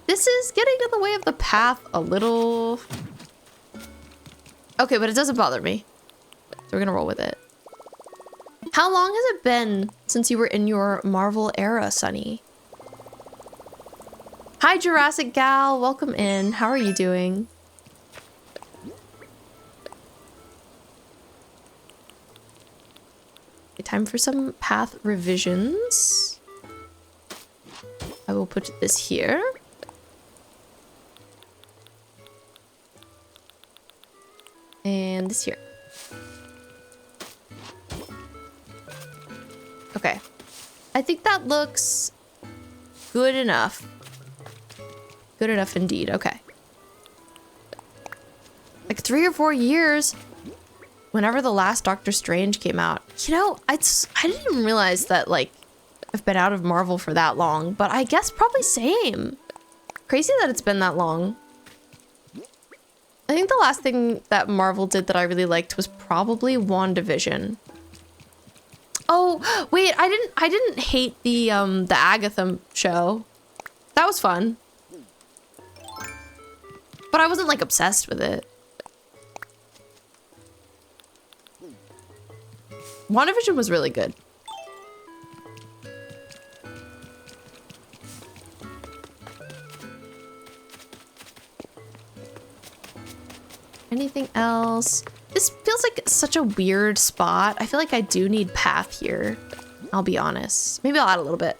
This is getting in the way of the path a little. Okay, but it doesn't bother me. So we're gonna roll with it. How long has it been since you were in your Marvel era, Sunny? Hi, Jurassic Gal. Welcome in. How are you doing? Okay, time for some path revisions. I will put this here. And this here. Okay. I think that looks good enough. Good enough indeed. Okay. Like 3 or 4 years. Whenever the last Doctor Strange came out. You know, I didn't even realize that, like, I've been out of Marvel for that long. But I guess probably same. Crazy that it's been that long. I think the last thing that Marvel did that I really liked was probably WandaVision. Oh, wait, I didn't hate the Agatha show. That was fun. But I wasn't like obsessed with it. WandaVision was really good. Anything else? This feels like such a weird spot. I feel like I do need path here. I'll be honest. Maybe I'll add a little bit.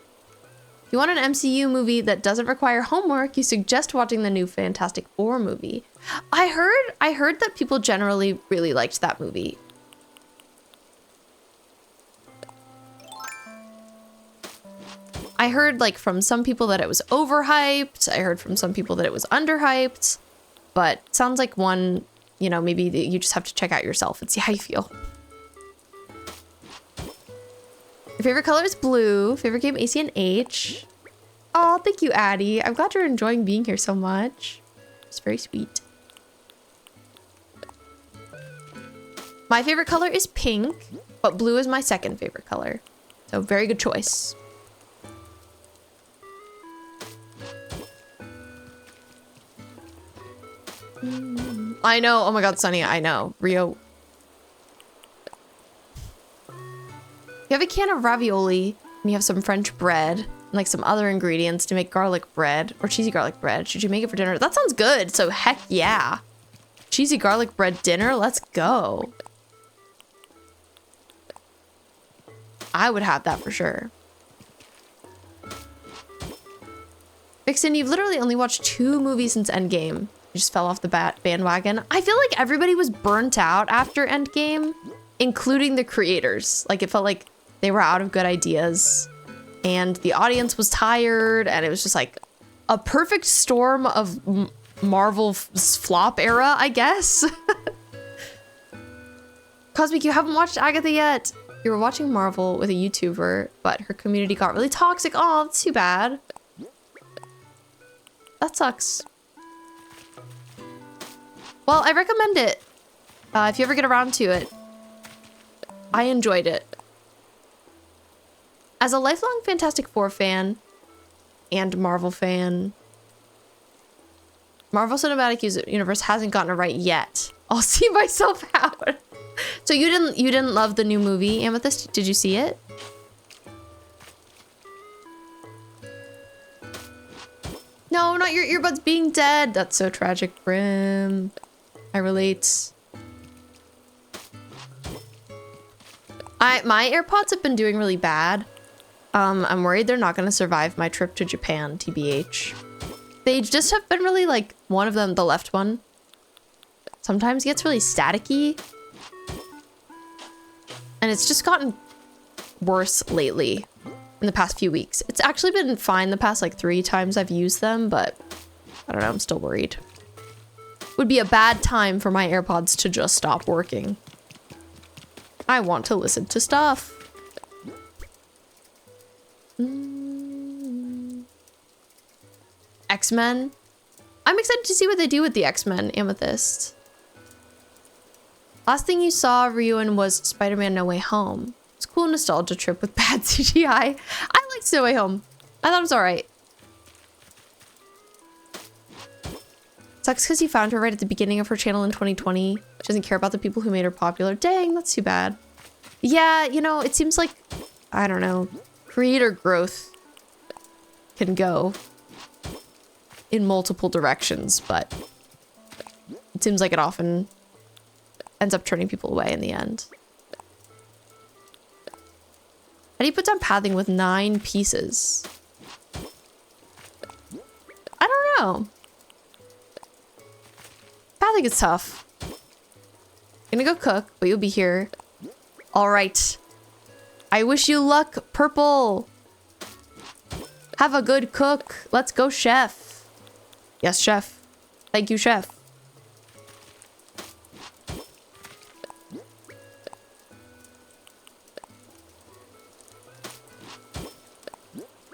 If you want an MCU movie that doesn't require homework, you suggest watching the new Fantastic Four movie. I heard that people generally really liked that movie. I heard like from some people that it was overhyped. I heard from some people that it was underhyped. But sounds like one, you know, maybe you just have to check out yourself and see how you feel. Your favorite color is blue. Favorite game, AC and H. Oh, thank you, Addie. I'm glad you're enjoying being here so much. It's very sweet. My favorite color is pink, but blue is my second favorite color. So very good choice. I know. Oh my god, Sunny, I know. Rio. You have a can of ravioli and you have some French bread and like some other ingredients to make garlic bread or cheesy garlic bread. Should you make it for dinner? That sounds good. So heck yeah. Cheesy garlic bread dinner. Let's go. I would have that for sure. Vixen, you've literally only watched 2 movies since Endgame. You just fell off the bandwagon. I feel like everybody was burnt out after Endgame, including the creators. Like it felt like they were out of good ideas and the audience was tired and it was just like a perfect storm of Marvel's flop era, I guess. Cosmic, you haven't watched Agatha yet. You were watching Marvel with a YouTuber, but her community got really toxic. Oh, that's too bad. That sucks. Well, I recommend it. If you ever get around to it. I enjoyed it. As a lifelong Fantastic Four fan and Marvel fan, Marvel Cinematic Universe hasn't gotten it right yet. I'll see myself out. So you didn't love the new movie Amethyst? Did you see it? No, not your earbuds being dead. That's so tragic, Brim. I relate. My AirPods have been doing really bad. I'm worried they're not going to survive my trip to Japan, TBH. They just have been really, like, one of them, the left one, sometimes gets really staticky. And it's just gotten worse lately in the past few weeks. It's actually been fine the past, like, 3 times I've used them, but I don't know, I'm still worried. Would be a bad time for my AirPods to just stop working. I want to listen to stuff. X-Men. I'm excited to see what they do with the X-Men, Amethyst. Last thing you saw, Ryuan, was Spider-Man No Way Home. It's a cool nostalgia trip with bad CGI. I liked No Way Home. I thought it was alright. Sucks because he found her right at the beginning of her channel in 2020. She doesn't care about the people who made her popular. Dang, that's too bad. Yeah, you know, it seems like, I don't know, creator growth can go in multiple directions, but it seems like it often ends up turning people away in the end. How do you put down pathing with 9 pieces? I don't know. Pathing is tough. Gonna go cook, but you'll be here. All right. I wish you luck, Purple. Have a good cook. Let's go, chef. Yes, chef. Thank you, chef.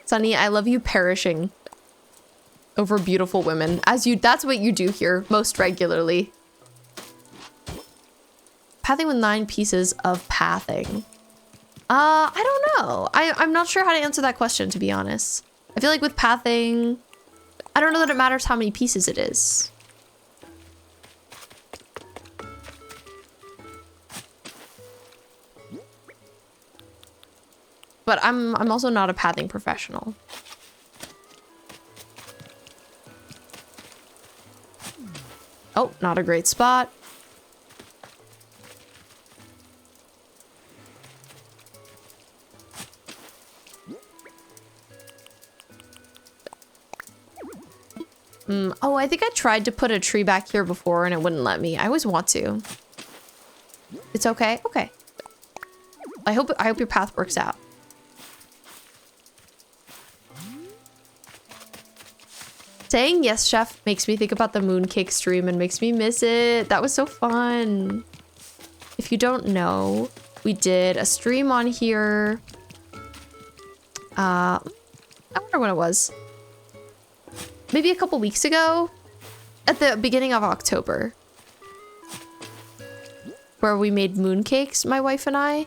Sunny, I love you perishing over beautiful women. That's what you do here most regularly. Pathing with 9 pieces of pathing. I don't know. I'm not sure how to answer that question, to be honest. I feel like with pathing, I don't know that it matters how many pieces it is. But I'm also not a pathing professional. Oh, not a great spot. Oh, I think I tried to put a tree back here before and it wouldn't let me. I always want to. It's okay? Okay. I hope your path works out. Saying yes, chef, makes me think about the mooncake stream and makes me miss it. That was so fun. If you don't know, we did a stream on here. I wonder when it was. Maybe a couple weeks ago, at the beginning of October, where we made mooncakes, my wife and I,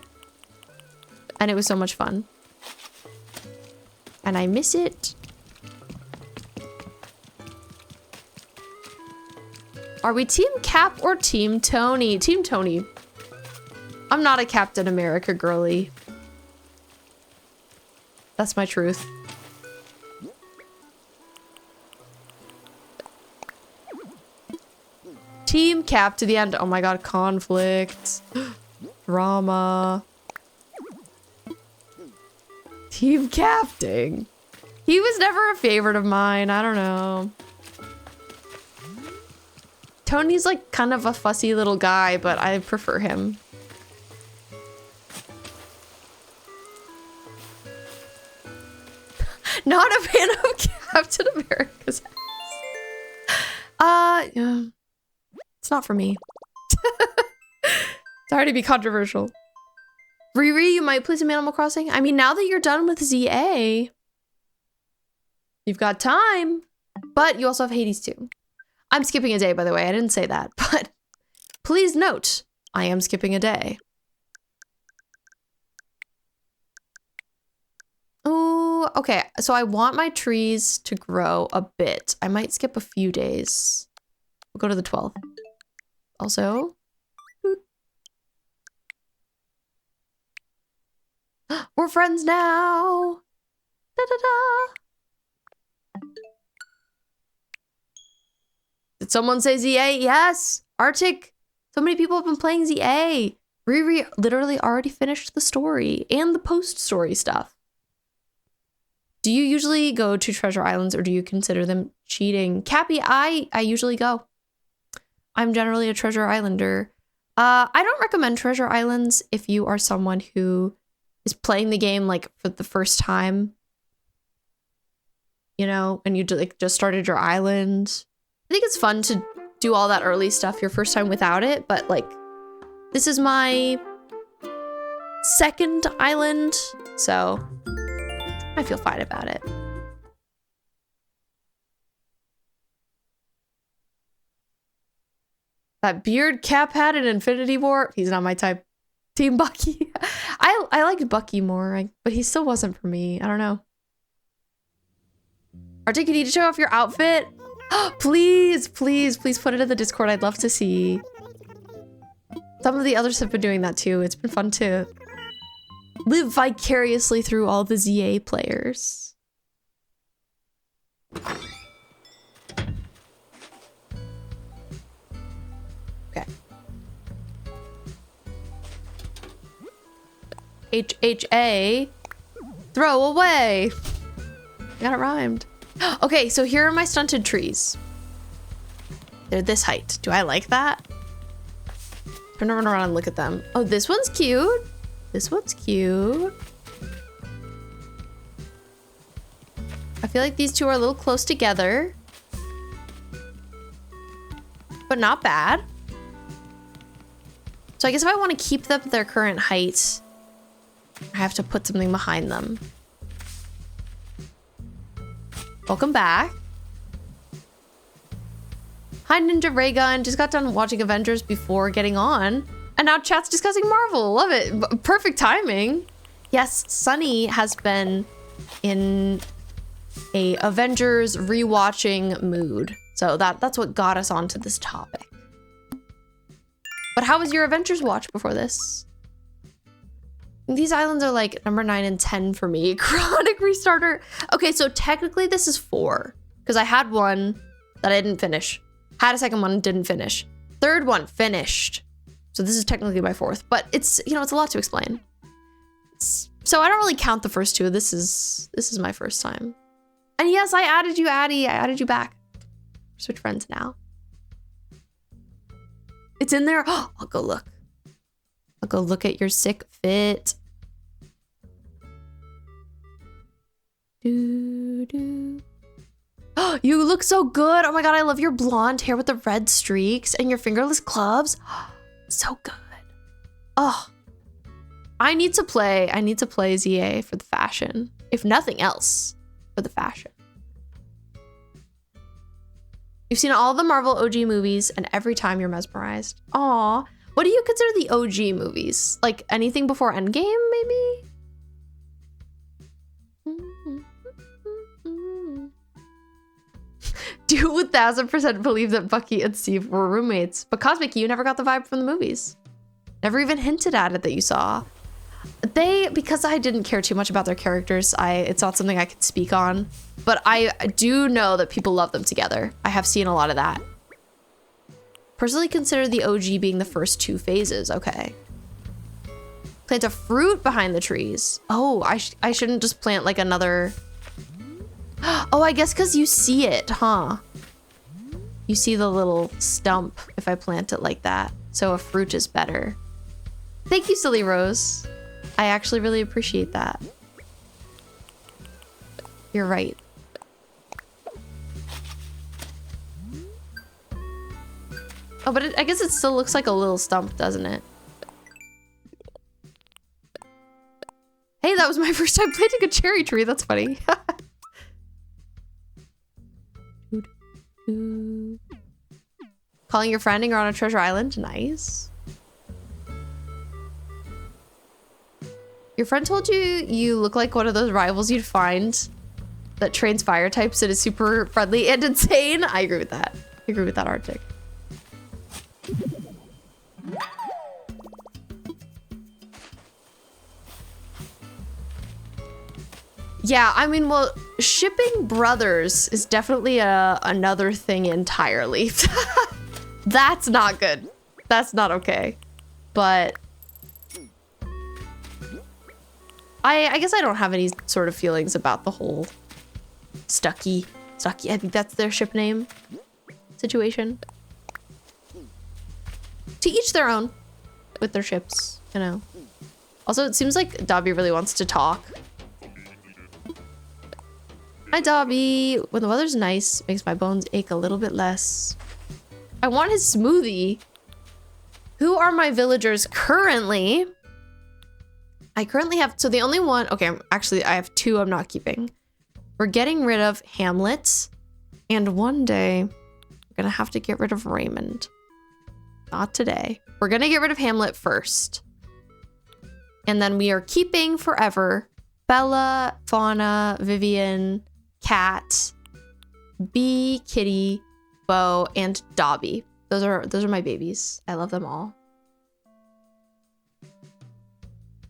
and it was so much fun. And I miss it. Are we Team Cap or Team Tony? Team Tony. I'm not a Captain America girly. That's my truth. Team Cap to the end. Oh my god, conflict. Drama. Team Captain. He was never a favorite of mine. I don't know. Tony's like kind of a fussy little guy, but I prefer him. Not a fan of Captain America's ass. Yeah. It's not for me. It's hard Try to be controversial. Riri, you might play some Animal Crossing. I mean, now that you're done with ZA, you've got time. But you also have Hades too. I'm skipping a day, by the way. I didn't say that, but please note, I am skipping a day. Oh, okay. So I want my trees to grow a bit. I might skip a few days. We'll go to the 12th. Also, we're friends now. Da da da. Did someone say ZA? Yes. Arctic. So many people have been playing ZA. Riri literally already finished the story and the post-story stuff. Do you usually go to treasure islands or do you consider them cheating? Cappy, I usually go. I'm generally a treasure islander. I don't recommend treasure islands if you are someone who is playing the game like for the first time. You know, and you just started your island. I think it's fun to do all that early stuff your first time without it, but like this is my second island, so I feel fine about it. That beard cap had an Infinity War. He's not my type. Team Bucky. I liked Bucky more, but he still wasn't for me. I don't know. Arctic, you need to show off your outfit. Please, please, please put it in the Discord. I'd love to see. Some of the others have been doing that too. It's been fun to live vicariously through all the ZA players. Okay. HHA. Throw away. I got it rhymed. Okay, so here are my stunted trees. They're this height. Do I like that? I'm gonna run around and look at them. Oh, this one's cute. This one's cute. I feel like these two are a little close together. But not bad. So I guess if I want to keep them their current height, I have to put something behind them. Welcome back. Hi, Ninja Raygun. Just got done watching Avengers before getting on. And now chat's discussing Marvel. Love it. Perfect timing. Yes, Sunny has been in a Avengers rewatching mood. So that's what got us onto this topic. But how was your Avengers watch before this? These islands are like number 9 and 10 for me. Chronic restarter. Okay, so technically this is 4. Because I had one that I didn't finish. Had a second one, didn't finish. Third one, finished. So this is technically my 4th. But it's, you know, it's a lot to explain. So I don't really count the first 2. This is my first time. And yes, I added you, Addie. I added you back. Switch friends now. It's in there. Oh, I'll go look. I'll go look at your sick fit. Oh, you look so good. Oh my god, I love your blonde hair with the red streaks and your fingerless gloves. So good. Oh, I need to play ZA for the fashion. If nothing else, for the fashion. You've seen all the Marvel OG movies and every time you're mesmerized. Aw. What do you consider the OG movies? Like anything before Endgame, maybe? Do you 1000% believe that Bucky and Steve were roommates? But Cosmic, you never got the vibe from the movies. Never even hinted at it that you saw. Because I didn't care too much about their characters, it's not something I could speak on. But I do know that people love them together. I have seen a lot of that. Personally consider the OG being the first 2 phases. Okay. Plant a fruit behind the trees. Oh, I shouldn't just plant like another... Oh, I guess because you see it, huh? You see the little stump if I plant it like that. So a fruit is better. Thank you, Silly Rose. I actually really appreciate that. You're right. Oh, but I guess it still looks like a little stump, doesn't it? Hey, that was my first time planting a cherry tree. That's funny. Calling your friend and you're on a treasure island. Nice. Your friend told you you look like one of those rivals you'd find that trains fire types and is super friendly and insane. I agree with that. I agree with that, Arctic. Yeah, I mean, well, shipping brothers is definitely another thing entirely. That's not good. That's not okay. But I guess I don't have any sort of feelings about the whole Stucky, I think that's their ship name situation. To each their own with their ships, you know. Also, it seems like Dobby really wants to talk. Hi, Dobby. When the weather's nice, makes my bones ache a little bit less. I want his smoothie. Who are my villagers currently? I currently have, so the only one, okay, actually I have two I'm not keeping. We're getting rid of Hamlet, and one day we're gonna have to get rid of Raymond. Not today. We're gonna get rid of Hamlet first. And then we are keeping forever Bella, Fauna, Vivian, Cat, Bee, Kitty, Bo, and Dobby. Those are my babies. I love them all.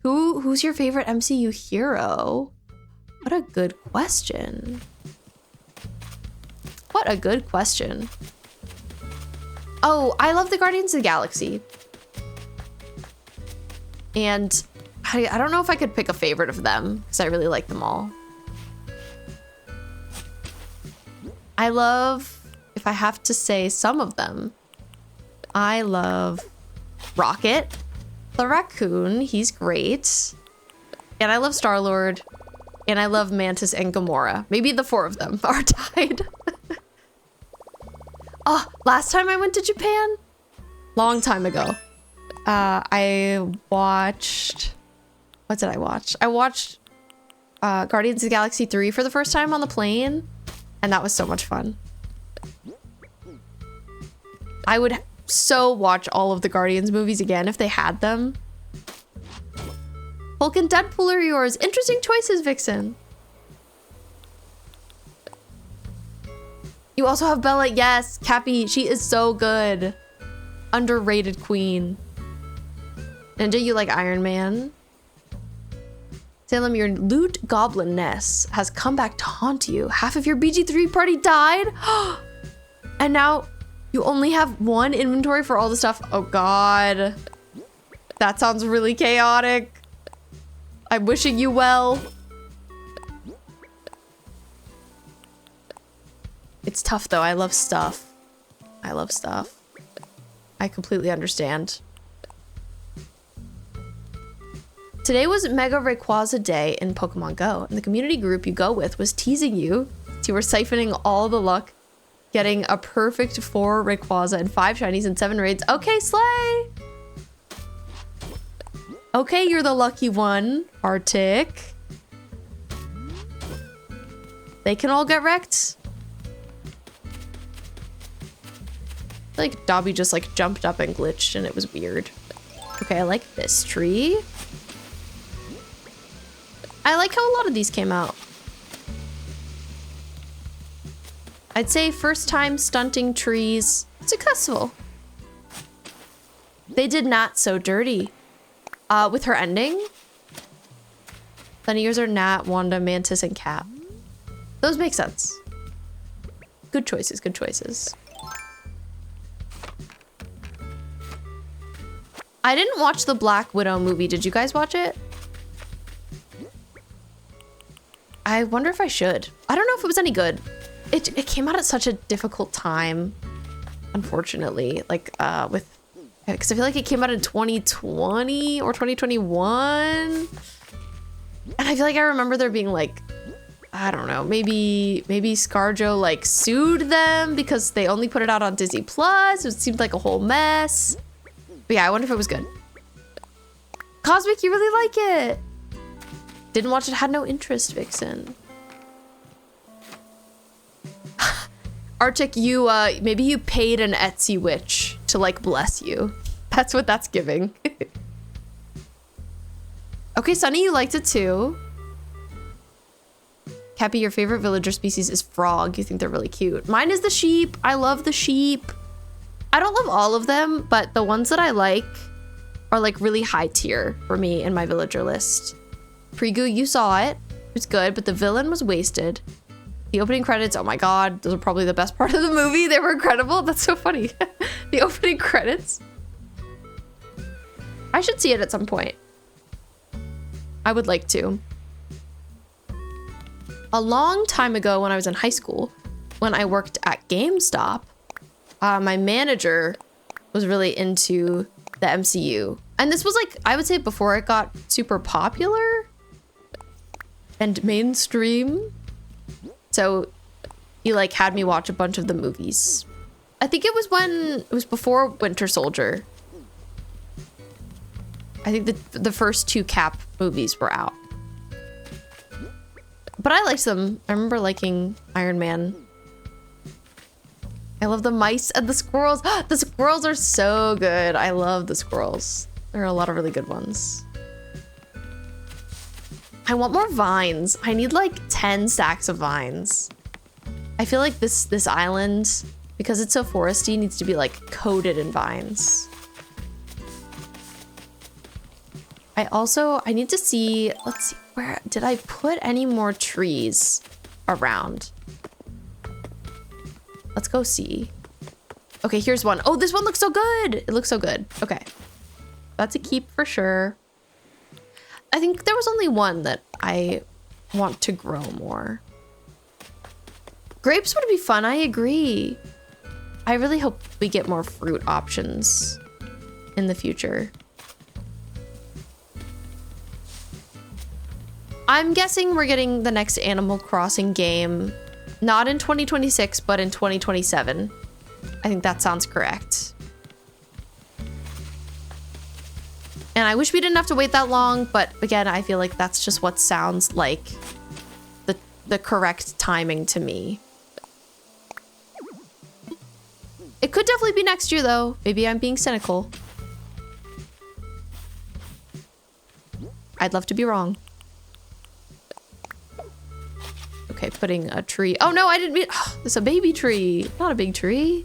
Who's your favorite MCU hero? What a good question. What a good question. Oh, I love the Guardians of the Galaxy. And I don't know if I could pick a favorite of them because I really like them all. I love, if I have to say some of them, I love Rocket, the raccoon, he's great. And I love Star-Lord, and I love Mantis and Gamora. Maybe the four of them are tied. Oh, last time I went to Japan? Long time ago. I watched, what did I watch? I watched Guardians of the Galaxy 3 for the first time on the plane, and that was so much fun. I would so watch all of the Guardians movies again if they had them. Hulk and Deadpool are yours. Interesting choices, Vixen. You also have Bella. Yes, Cappy. She is so good. Underrated queen. Ninja, you like Iron Man? Salem, your loot goblinness has come back to haunt you. Half of your BG3 party died? And now you only have one inventory for all the stuff. Oh god. That sounds really chaotic. I'm wishing you well. It's tough though. I love stuff. I love stuff. I completely understand. Today was Mega Rayquaza Day in Pokemon Go, and the community group you go with was teasing you. So you were siphoning all the luck, getting a perfect 4 Rayquaza and 5 shinies and 7 raids. Okay, slay! Okay, you're the lucky one, Arctic. They can all get wrecked. I feel like Dobby just like jumped up and glitched and it was weird. Okay, I like this tree. I like how a lot of these came out. I'd say first time stunting trees, successful. They did not so dirty. With her ending. Then yours are Nat, Wanda, Mantis, and Cat. Those make sense. Good choices, good choices. I didn't watch the Black Widow movie. Did you guys watch it? I wonder if I should. I don't know if it was any good. It came out at such a difficult time, unfortunately. Like, because I feel like it came out in 2020 or 2021. And I feel like I remember there being like, I don't know, maybe ScarJo like sued them because they only put it out on Disney Plus. It seemed like a whole mess. But yeah, I wonder if it was good. Cosmic, you really like it. Didn't watch it, had no interest, Vixen. Arctic, you, maybe you paid an Etsy witch to, like, bless you. That's what that's giving. Okay, Sunny, you liked it too. Cappy, your favorite villager species is frog. You think they're really cute. Mine is the sheep. I love the sheep. I don't love all of them, but the ones that I like are like really high tier for me in my villager list. Prigu, you saw it. It was good, but the villain was wasted. The opening credits, oh my god, those are probably the best part of the movie. They were incredible. That's so funny. The opening credits. I should see it at some point. I would like to. A long time ago when I was in high school, when I worked at GameStop, my manager was really into the MCU. And this was like, I would say before it got super popular and mainstream. So he like had me watch a bunch of the movies. I think it was before Winter Soldier. I think the first two Cap movies were out. But I liked them. I remember liking Iron Man. I love the mice and the squirrels. The squirrels are so good. I love the squirrels. There are a lot of really good ones. I want more vines. I need like 10 stacks of vines. I feel like this island, because it's so foresty, needs to be like coated in vines. I need to see, let's see, where did I put any more trees around? Let's go see. Okay, here's one. Oh, this one looks so good. It looks so good. Okay. That's a keep for sure. I think there was only one that I want to grow more. Grapes would be fun, I agree. I really hope we get more fruit options in the future. I'm guessing we're getting the next Animal Crossing game, not in 2026, but in 2027. I think that sounds correct. And I wish we didn't have to wait that long, but again, I feel like that's just what sounds like the correct timing to me. It could definitely be next year though. Maybe I'm being cynical. I'd love to be wrong. Okay, putting a tree. Oh no, I didn't mean, it's a baby tree, not a big tree.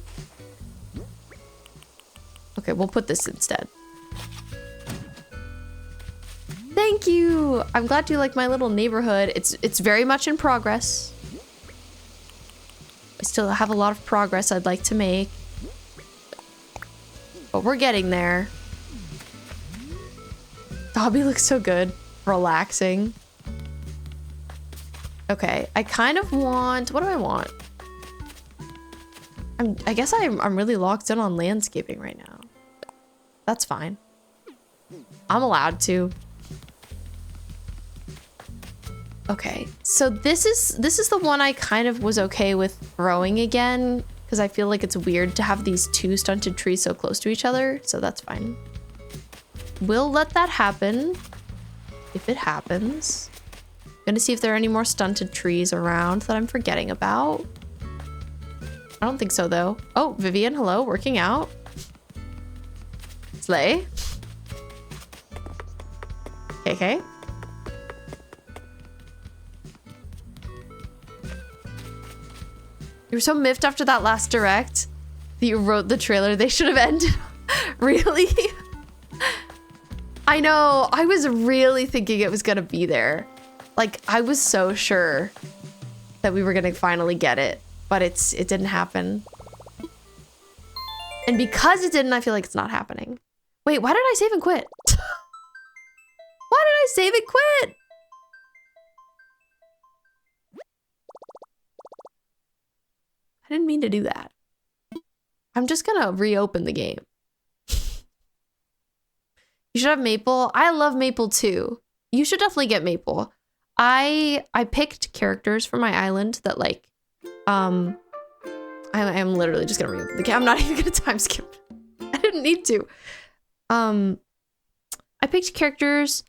Okay, we'll put this instead. Thank you. I'm glad you like my little neighborhood. It's very much in progress. I still have a lot of progress I'd like to make. But we're getting there. Dobby looks so good. Relaxing. Okay, I kind of want, what do I want? I guess I'm really locked in on landscaping right now. That's fine. I'm allowed to. Okay, so this is the one I kind of was okay with growing again, because I feel like it's weird to have these two stunted trees so close to each other, so that's fine. We'll let that happen if it happens. Gonna see if there are any more stunted trees around that I'm forgetting about. I don't think so though. Oh, Vivian, hello, working out. Slay. KK. You were so miffed after that last direct that you wrote the trailer. They should have ended. Really? I know. I was really thinking it was gonna be there. Like, I was so sure that we were gonna finally get it, but it didn't happen. And because it didn't, I feel like it's not happening. Wait, why did I save and quit? Why did I save and quit? I didn't mean to do that. I'm just gonna reopen the game. You should have Maple. I love Maple too. You should definitely get Maple. I picked characters for my island that like, I'm literally just gonna reopen the game. I'm not even gonna time skip. I didn't need to. I picked characters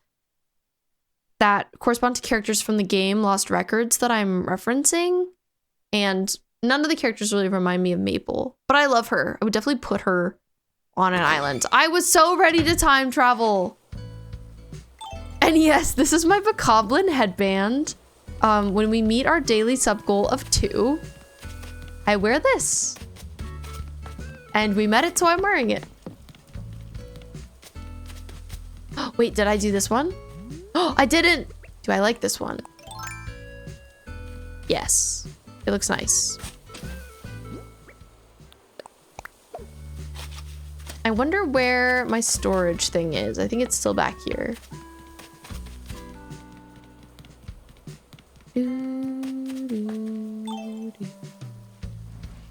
that correspond to characters from the game Lost Records that I'm referencing. And none of the characters really remind me of Maple, but I love her. I would definitely put her on an island. I was so ready to time travel. And yes, this is my Bokoblin headband. When we meet our daily sub goal of 2, I wear this. And we met it, so I'm wearing it. Wait, did I do this one? Oh, I didn't. Do I like this one? Yes, it looks nice. I wonder where my storage thing is. I think it's still back here.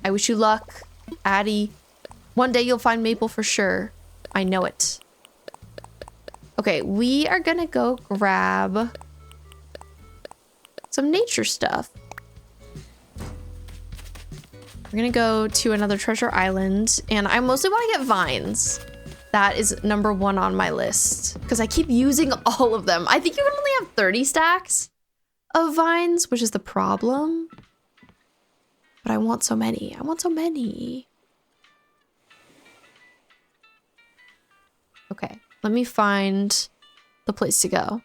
I wish you luck, Addie. One day you'll find Maple for sure. I know it. Okay, we are gonna go grab some nature stuff. We're gonna go to another treasure island, and I mostly want to get vines. That is #1 on my list because I keep using all of them. I think you can only have 30 stacks of vines, which is the problem. But I want so many. I want so many. Okay, let me find the place to go.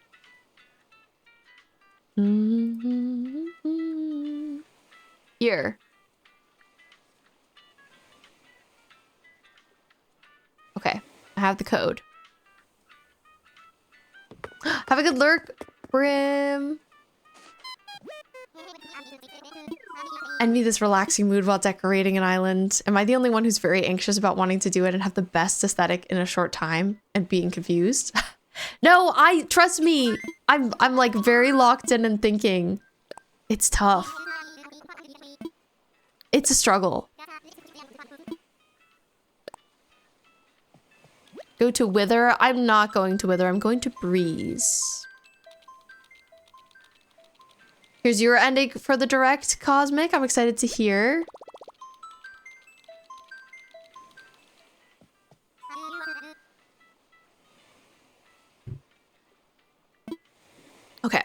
Here. Okay, I have the code. Have a good lurk, Brim. Envy this relaxing mood while decorating an island. Am I the only one who's very anxious about wanting to do it and have the best aesthetic in a short time and being confused? No, trust me. I'm like very locked in and thinking. It's tough. It's a struggle. Go to Wither. I'm not going to Wither. I'm going to Breeze. Here's your ending for the direct, Cosmic. I'm excited to hear. Okay.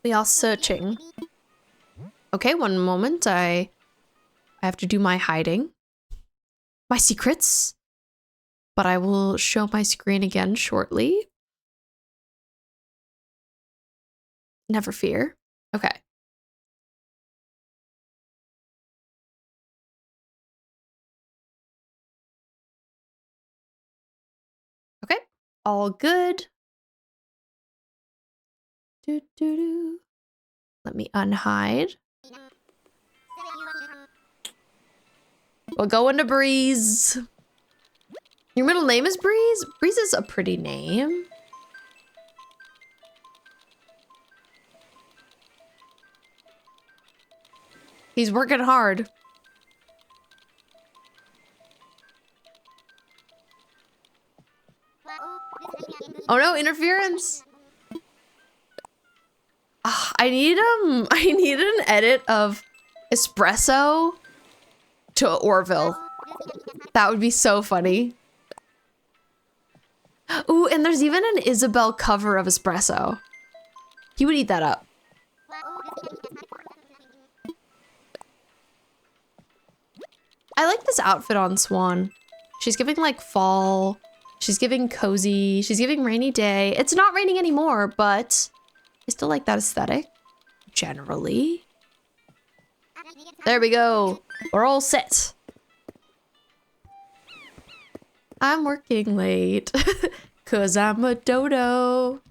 We are searching. Okay, one moment. I have to do my hiding. My secrets. But I will show my screen again shortly. Never fear. Okay. Okay, all good. Let me unhide. We'll go into Breeze. Your middle name is Breeze? Breeze is a pretty name. He's working hard. Oh no, interference. I need an edit of Espresso to Orville. That would be so funny. Ooh, and there's even an Isabel cover of Espresso. He would eat that up. I like this outfit on Swan. She's giving like fall. She's giving cozy. She's giving rainy day. It's not raining anymore, but I still like that aesthetic. Generally. There we go. We're all set. I'm working late. Cause I'm a dodo.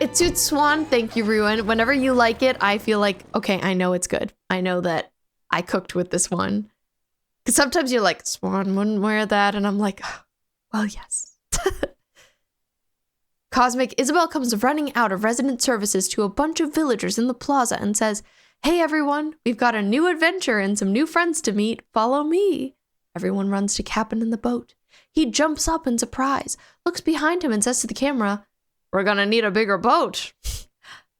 It suits Swan. Thank you, Ruin. Whenever you like it, I feel like, okay, I know it's good. I know that I cooked with this one. Because sometimes you're like, Swan wouldn't wear that. And I'm like, oh, well, yes. Cosmic, Isabel comes running out of resident services to a bunch of villagers in the plaza and says, hey, everyone, we've got a new adventure and some new friends to meet. Follow me. Everyone runs to Captain in the boat. He jumps up in surprise, looks behind him and says to the camera, we're gonna need a bigger boat.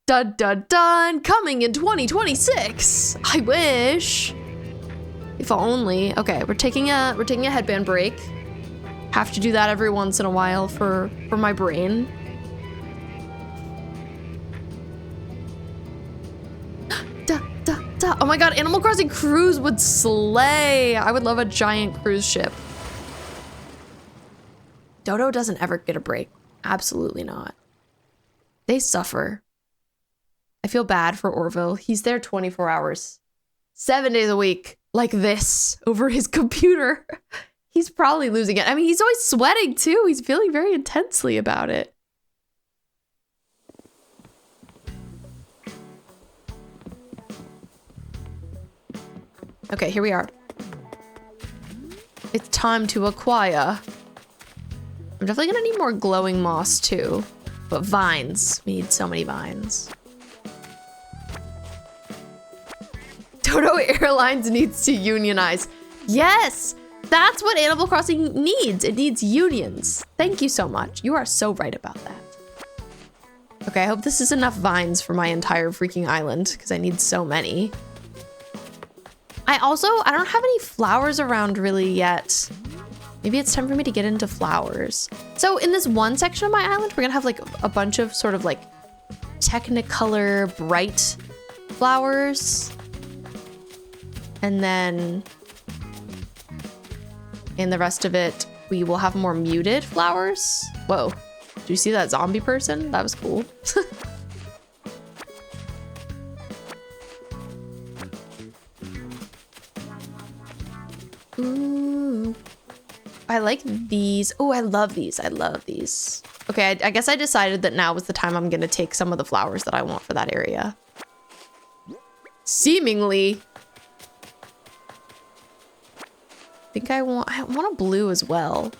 Dun dun dun, coming in 2026. I wish. If only. Okay, we're taking a headband break. have to do that every once in a while for my brain. Oh my god, Animal Crossing cruise would slay. I would love a giant cruise ship. Dodo doesn't ever get a break. Absolutely not. They suffer. I feel bad for Orville. He's there 24 hours, 7 days a week, like this, over his computer. He's probably losing it. I mean, he's always sweating too. He's feeling very intensely about it. Okay, here we are. It's time to acquire. I'm definitely gonna need more glowing moss too, but vines. We need so many vines. Dodo Airlines needs to unionize. Yes, that's what Animal Crossing needs. It needs unions. Thank you so much. You are so right about that. Okay, I hope this is enough vines for my entire freaking island because I need so many. I don't have any flowers around really yet. Maybe it's time for me to get into flowers. So in this one section of my island, we're gonna have like a bunch of sort of like Technicolor bright flowers. And then in the rest of it, we will have more muted flowers. Whoa, do you see that zombie person? That was cool. Ooh, I like these. Oh, I love these. I love these. Okay, I guess I decided that now was the time I'm gonna take some of the flowers that I want for that area. Seemingly. I think I want a blue as well.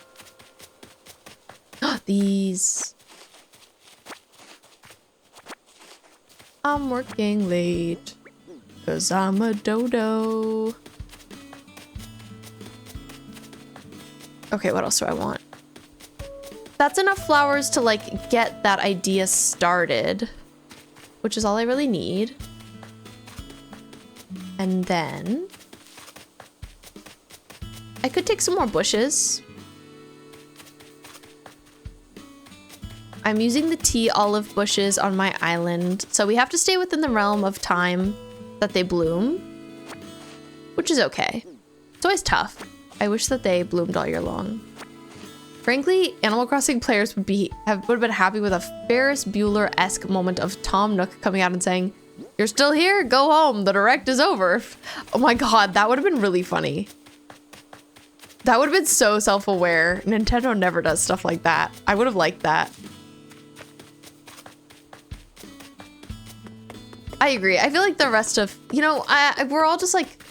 These. I'm working late because I'm a dodo. Okay, what else do I want? That's enough flowers to like get that idea started, which is all I really need. And then I could take some more bushes. I'm using the tea olive bushes on my island, so we have to stay within the realm of time that they bloom, which is okay. It's always tough. I wish that they bloomed all year long. Frankly, Animal Crossing players would have been happy with a Ferris Bueller-esque moment of Tom Nook coming out and saying, "You're still here? Go home. The direct is over." Oh my god, that would have been really funny. That would have been so self-aware. Nintendo never does stuff like that. I would have liked that. I agree. I feel like the rest of, you know, we're all just like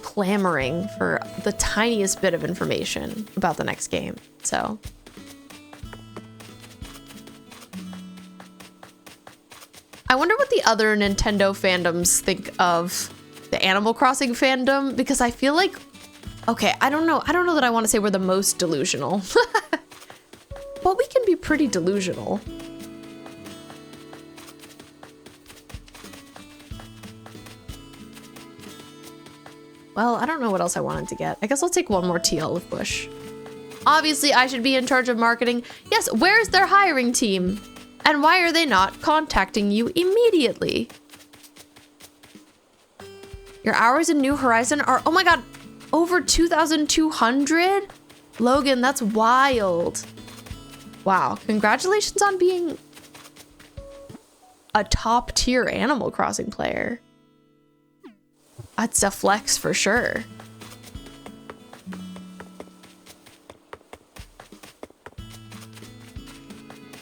clamoring for the tiniest bit of information about the next game. So I wonder what the other Nintendo fandoms think of the Animal Crossing fandom, because I feel like, okay, I don't know that I want to say we're the most delusional, but we can be pretty delusional. Well, I don't know what else I wanted to get. I guess I'll take one more tea olive bush. Obviously, I should be in charge of marketing. Yes, where's their hiring team? And why are they not contacting you immediately? Your hours in New Horizon are, oh my god, over 2,200? Logan, that's wild. Wow, congratulations on being a top tier Animal Crossing player. That's a flex for sure.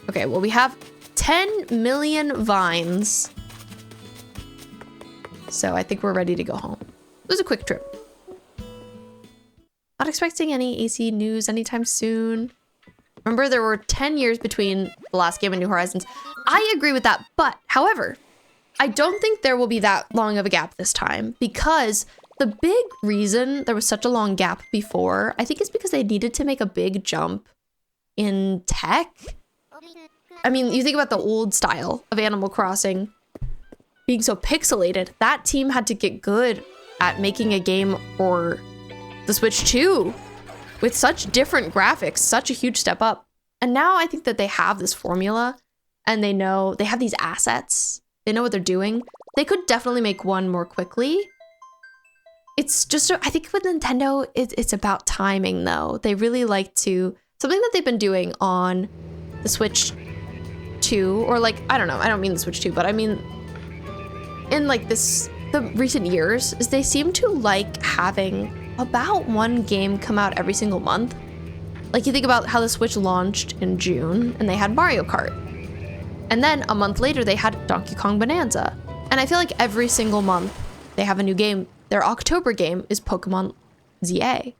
Okay, well, we have 10 million vines. So I think we're ready to go home. It was a quick trip. Not expecting any AC news anytime soon. Remember, there were 10 years between the last game and New Horizons. I agree with that, but however, I don't think there will be that long of a gap this time, because the big reason there was such a long gap before, I think, is because they needed to make a big jump in tech. I mean, you think about the old style of Animal Crossing being so pixelated. That team had to get good at making a game for the Switch 2. with such different graphics, such a huge step up. And now I think that they have this formula and they know they have these assets. They know what they're doing. They could definitely make one more quickly. It's just, I think with Nintendo, it's about timing though. They really like to, something that they've been doing on the Switch 2, or like, I don't know, I don't mean the Switch 2, but I mean in like the recent years, is they seem to like having about one game come out every single month. Like you think about how the Switch launched in June and they had Mario Kart. And then a month later they had Donkey Kong Bonanza. And I feel like every single month they have a new game. Their October game is Pokemon ZA.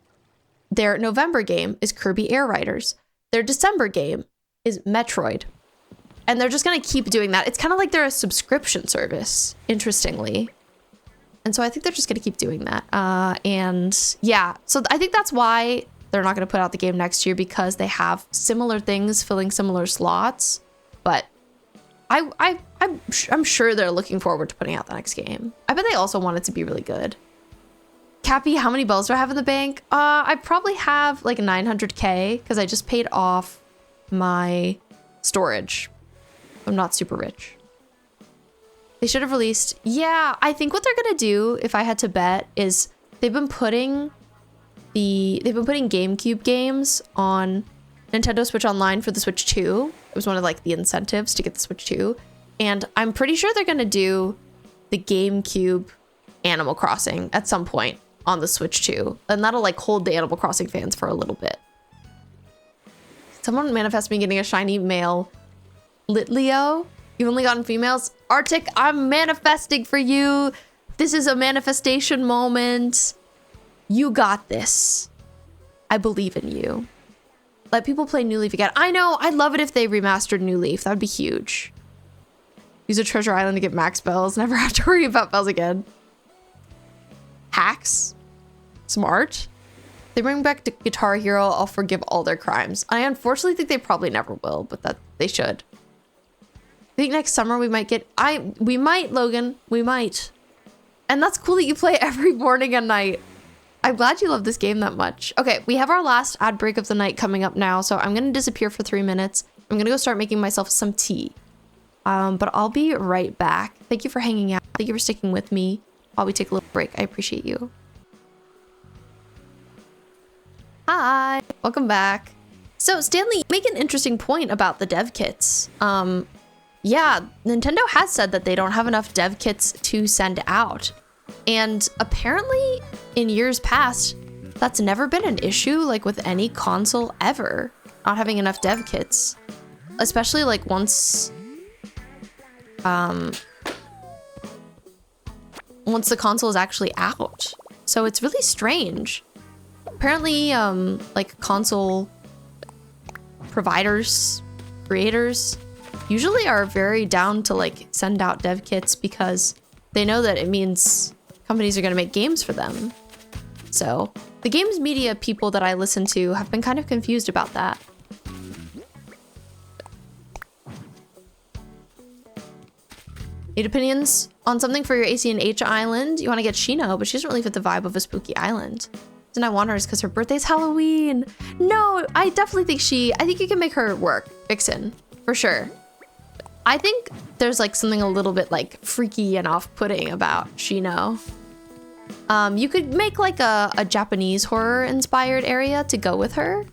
Their November game is Kirby Air Riders. Their December game is Metroid. And they're just gonna keep doing that. It's kind of like they're a subscription service, interestingly. And so I think they're just gonna keep doing that. And yeah, so I think that's why they're not gonna put out the game next year, because they have similar things filling similar slots. But I'm sure they're looking forward to putting out the next game. I bet they also want it to be really good. Cappy, how many bells do I have in the bank? I probably have like 900K because I just paid off my storage. I'm not super rich. They should have released. Yeah, I think what they're gonna do, if I had to bet, is they've been putting GameCube games on Nintendo Switch Online for the Switch 2. It was one of like the incentives to get the Switch 2. And I'm pretty sure they're gonna do the GameCube Animal Crossing at some point on the Switch 2. And that'll like hold the Animal Crossing fans for a little bit. Someone manifest me getting a shiny male Litleo. You've only gotten females. Arctic, I'm manifesting for you. This is a manifestation moment. You got this. I believe in you. Let people play New Leaf again. I know, I'd love it if they remastered New Leaf. That would be huge. Use a treasure island to get max bells. Never have to worry about bells again. Hacks? Smart. They bring back the Guitar Hero, I'll forgive all their crimes. I unfortunately think they probably never will, but that they should. I think next summer we might get, we might, Logan, we might. And that's cool that you play every morning and night. I'm glad you love this game that much. Okay, we have our last ad break of the night coming up now, so I'm gonna disappear for 3 minutes. I'm gonna go start making myself some tea. But I'll be right back. Thank you for hanging out. Thank you for sticking with me while we take a little break. I appreciate you. Hi, welcome back. So Stanley, you make an interesting point about the dev kits. Yeah, Nintendo has said that they don't have enough dev kits to send out. And apparently in years past, that's never been an issue, like with any console ever, not having enough dev kits. Especially like once the console is actually out. So it's really strange. Apparently, like console providers, creators, usually are very down to like send out dev kits because they know that it means companies are going to make games for them. So the games media people that I listen to have been kind of confused about that. Need opinions on something for your AC&H island? You want to get Shino, but she doesn't really fit the vibe of a spooky island. And I want her is because her birthday's Halloween. No, I definitely think I think you can make her work, Vixen, for sure. I think there's like something a little bit like freaky and off-putting about Shino. You could make like a Japanese horror inspired area to go with her.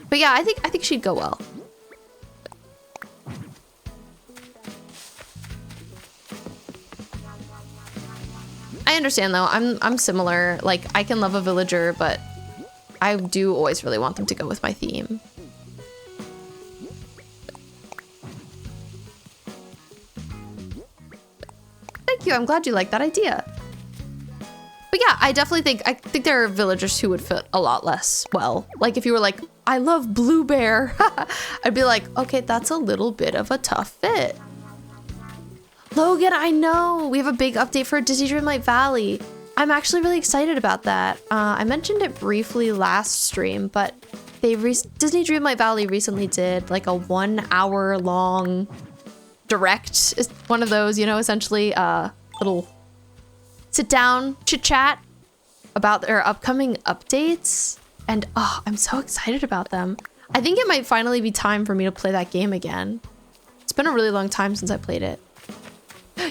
But yeah, I think she'd go well. I understand though, I'm similar. Like I can love a villager, but I do always really want them to go with my theme. Thank you, I'm glad you like that idea. But yeah, I think there are villagers who would fit a lot less well. Like if you were like, I love Blue Bear, I'd be like, okay, that's a little bit of a tough fit. Logan, I know we have a big update for Disney Dreamlight Valley. I'm actually really excited about that. I mentioned it briefly last stream, but Disney Dreamlight Valley recently did like a 1 hour long direct. Is one of those, you know, essentially little sit down chit chat about their upcoming updates. And oh, I'm so excited about them. I think it might finally be time for me to play that game again. It's been a really long time since I played it.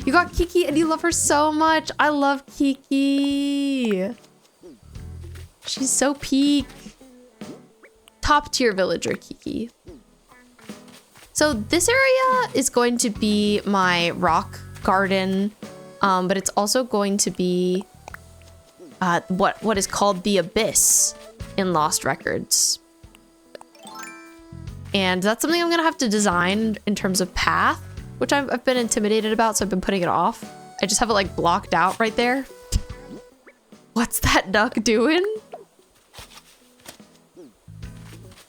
You got Kiki and you love her so much. I love Kiki. She's so peak. Top tier villager Kiki. So this area is going to be my rock garden, but it's also going to be what is called the Abyss in Lost Records. And that's something I'm gonna have to design in terms of path, which I've been intimidated about, so I've been putting it off. I just have it like blocked out right there. What's that duck doing?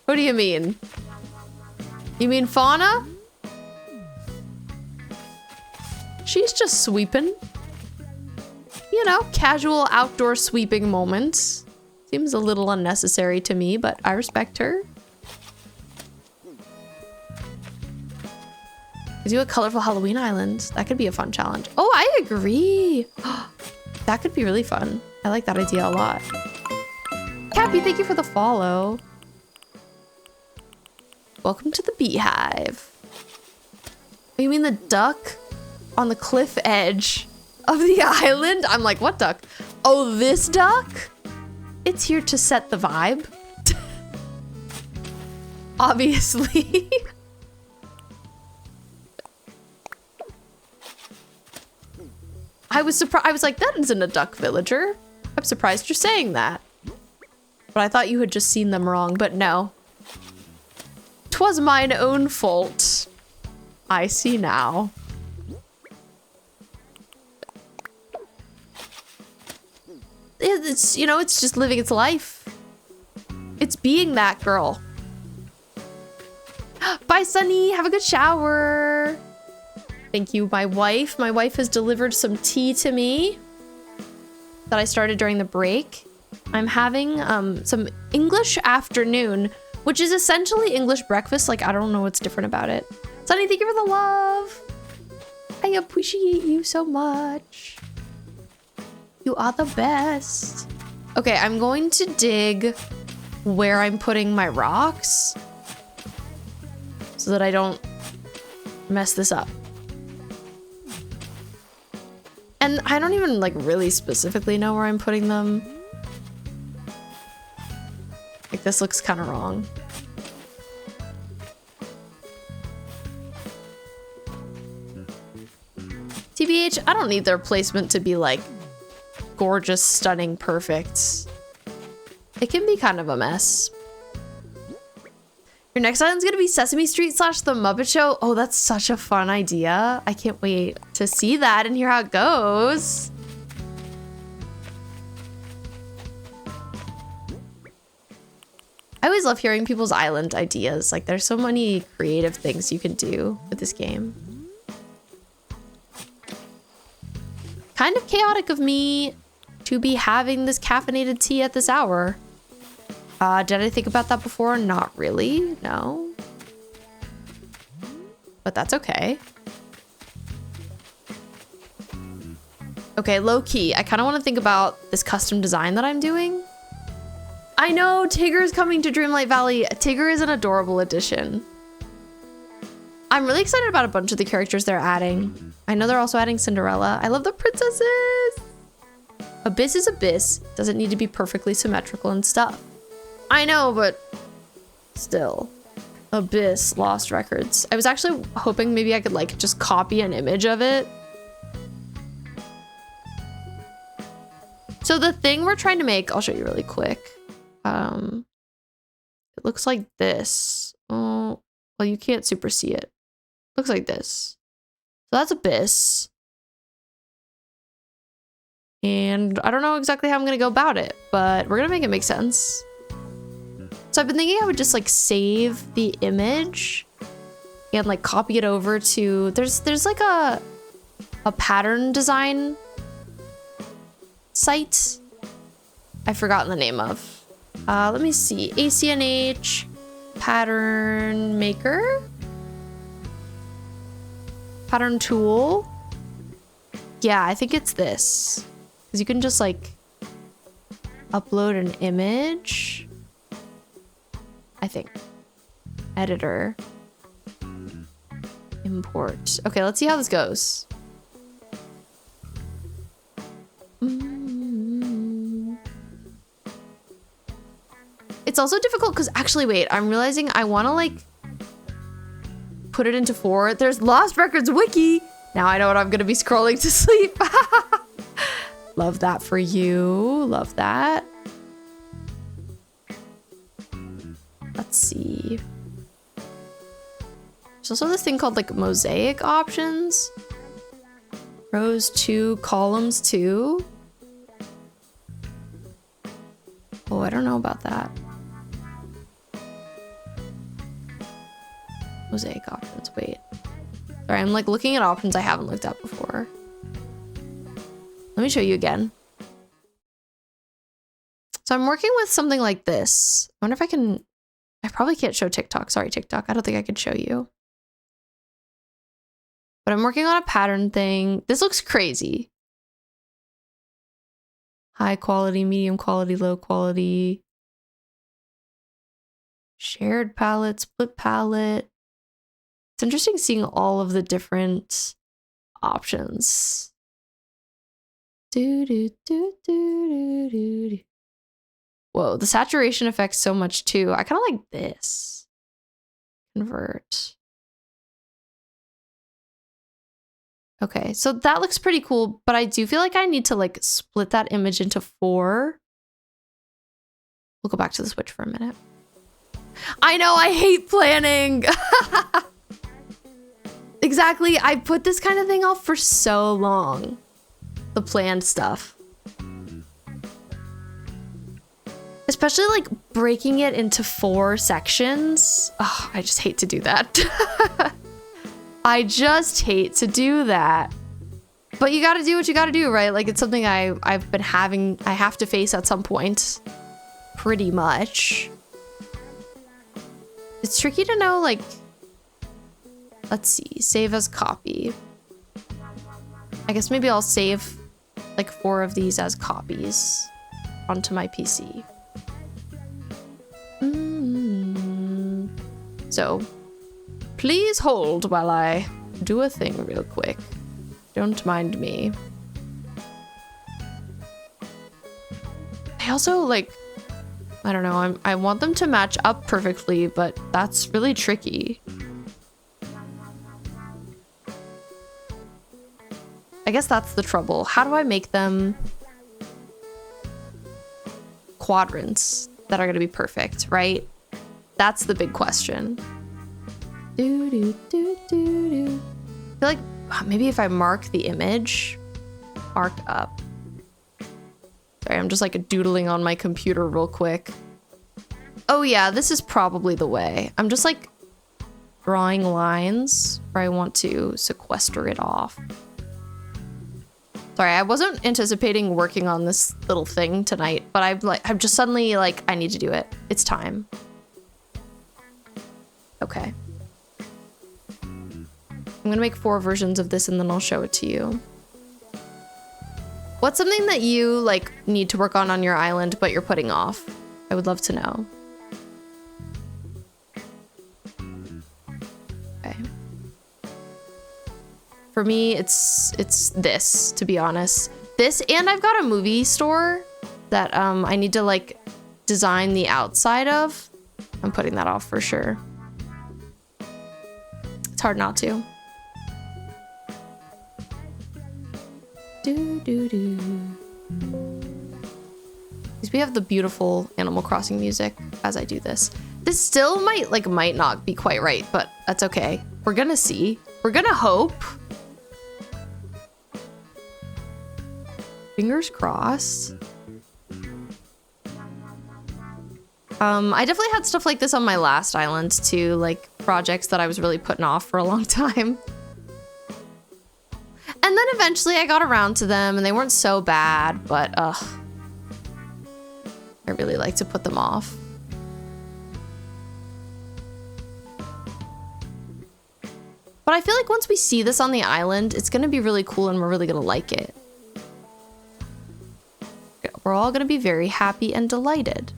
What do you mean? You mean Fauna? She's just sweeping. You know, casual outdoor sweeping moments. Seems a little unnecessary to me, but I respect her. Do a colorful Halloween island. That could be a fun challenge. Oh, I agree. That could be really fun. I like that idea a lot. Cappy, thank you for the follow. Welcome to the beehive. Oh, you mean the duck on the cliff edge of the island? I'm like, what duck? Oh, this duck? It's here to set the vibe. Obviously. I was surprised. I was like, that isn't a duck villager. I'm surprised you're saying that. But I thought you had just seen them wrong, but no. 'Twas mine own fault. I see now. It's, you know, it's just living its life. It's being that girl. Bye, Sunny. Have a good shower. Thank you, my wife. My wife has delivered some tea to me that I started during the break. I'm having some English afternoon, which is essentially English breakfast. Like, I don't know what's different about it. Sunny, thank you for the love. I appreciate you so much. You are the best. Okay, I'm going to dig where I'm putting my rocks so that I don't mess this up. And I don't even like really specifically know where I'm putting them. Like, this looks kind of wrong. TBH, I don't need their placement to be like gorgeous, stunning, perfect. It can be kind of a mess. Your next island's gonna be Sesame Street / The Muppet Show. Oh, that's such a fun idea. I can't wait to see that and hear how it goes. I always love hearing people's island ideas. Like, there's so many creative things you can do with this game. Kind of chaotic of me to be having this caffeinated tea at this hour. Did I think about that before? Not really, no. But that's okay. Okay, low key, I kind of want to think about this custom design that I'm doing. I know, Tigger is coming to Dreamlight Valley. Tigger is an adorable addition. I'm really excited about a bunch of the characters they're adding. I know they're also adding Cinderella. I love the princesses. Abyss is Abyss. Doesn't need to be perfectly symmetrical and stuff. I know, but still. Abyss, Lost Records. I was actually hoping maybe I could like just copy an image of it. So the thing we're trying to make, I'll show you really quick. It looks like this. Oh, well, you can't super see it. Looks like this. So that's Abyss. And I don't know exactly how I'm gonna go about it, but we're gonna make it make sense. So I've been thinking I would just like save the image and like copy it over to, there's like a pattern design site I've forgotten the name of. Let me see, ACNH pattern maker, pattern tool. Yeah, I think it's this, because you can just like Upload an image. I think. Editor. Import. Okay, let's see how this goes. It's also difficult because actually, wait, I'm realizing I want to like put it into 4. There's Lost Records Wiki. Now I know what I'm going to be scrolling to sleep. Love that for you. Love that. Let's see. There's also this thing called like mosaic options. Rows 2, columns 2. Oh, I don't know about that. Mosaic options, wait. Sorry, I'm like looking at options I haven't looked at before. Let me show you again. So I'm working with something like this. I wonder if I can, I probably can't show TikTok. Sorry, TikTok. I don't think I can show you. But I'm working on a pattern thing. This looks crazy. High quality, medium quality, low quality. Shared palette, split palette. It's interesting seeing all of the different options. Whoa, the saturation affects so much too. I kind of like this. Convert. Okay, so that looks pretty cool, but I do feel like I need to like split that image into 4. We'll go back to the Switch for a minute. I know, I hate planning. Exactly, I put this kind of thing off for so long. The planned stuff. Especially like breaking it into 4 sections. Oh, I just hate to do that. I just hate to do that. But you gotta do what you gotta do, right? Like it's something I've been having, I have to face at some point. Pretty much. It's tricky to know, like, let's see, save as copy. I guess maybe I'll save like 4 of these as copies onto my PC. So, please hold while I do a thing real quick. Don't mind me. I also like, I don't know, I want them to match up perfectly, but that's really tricky. I guess that's the trouble. How do I make them quadrants that are going to be perfect, right? That's the big question. I feel like maybe if I mark the image, mark up. Sorry, I'm just like doodling on my computer real quick. Oh yeah, this is probably the way. I'm just like drawing lines where I want to sequester it off. Sorry, I wasn't anticipating working on this little thing tonight, but I'm just suddenly like, I need to do it. It's time. Okay. I'm gonna make 4 versions of this and then I'll show it to you. What's something that you like need to work on your island, but you're putting off? I would love to know. Okay. For me, it's this, to be honest. This, and I've got a movie store that I need to like design the outside of. I'm putting that off for sure. It's hard not to. Because we have the beautiful Animal Crossing music as I do this. This still might not be quite right, but that's okay. We're gonna see. We're gonna hope. Fingers crossed. I definitely had stuff like this on my last island too, like projects that I was really putting off for a long time. And then eventually I got around to them and they weren't so bad, but I really like to put them off. But I feel like once we see this on the island, it's gonna be really cool and we're really gonna like it. we're all gonna be very happy and delighted.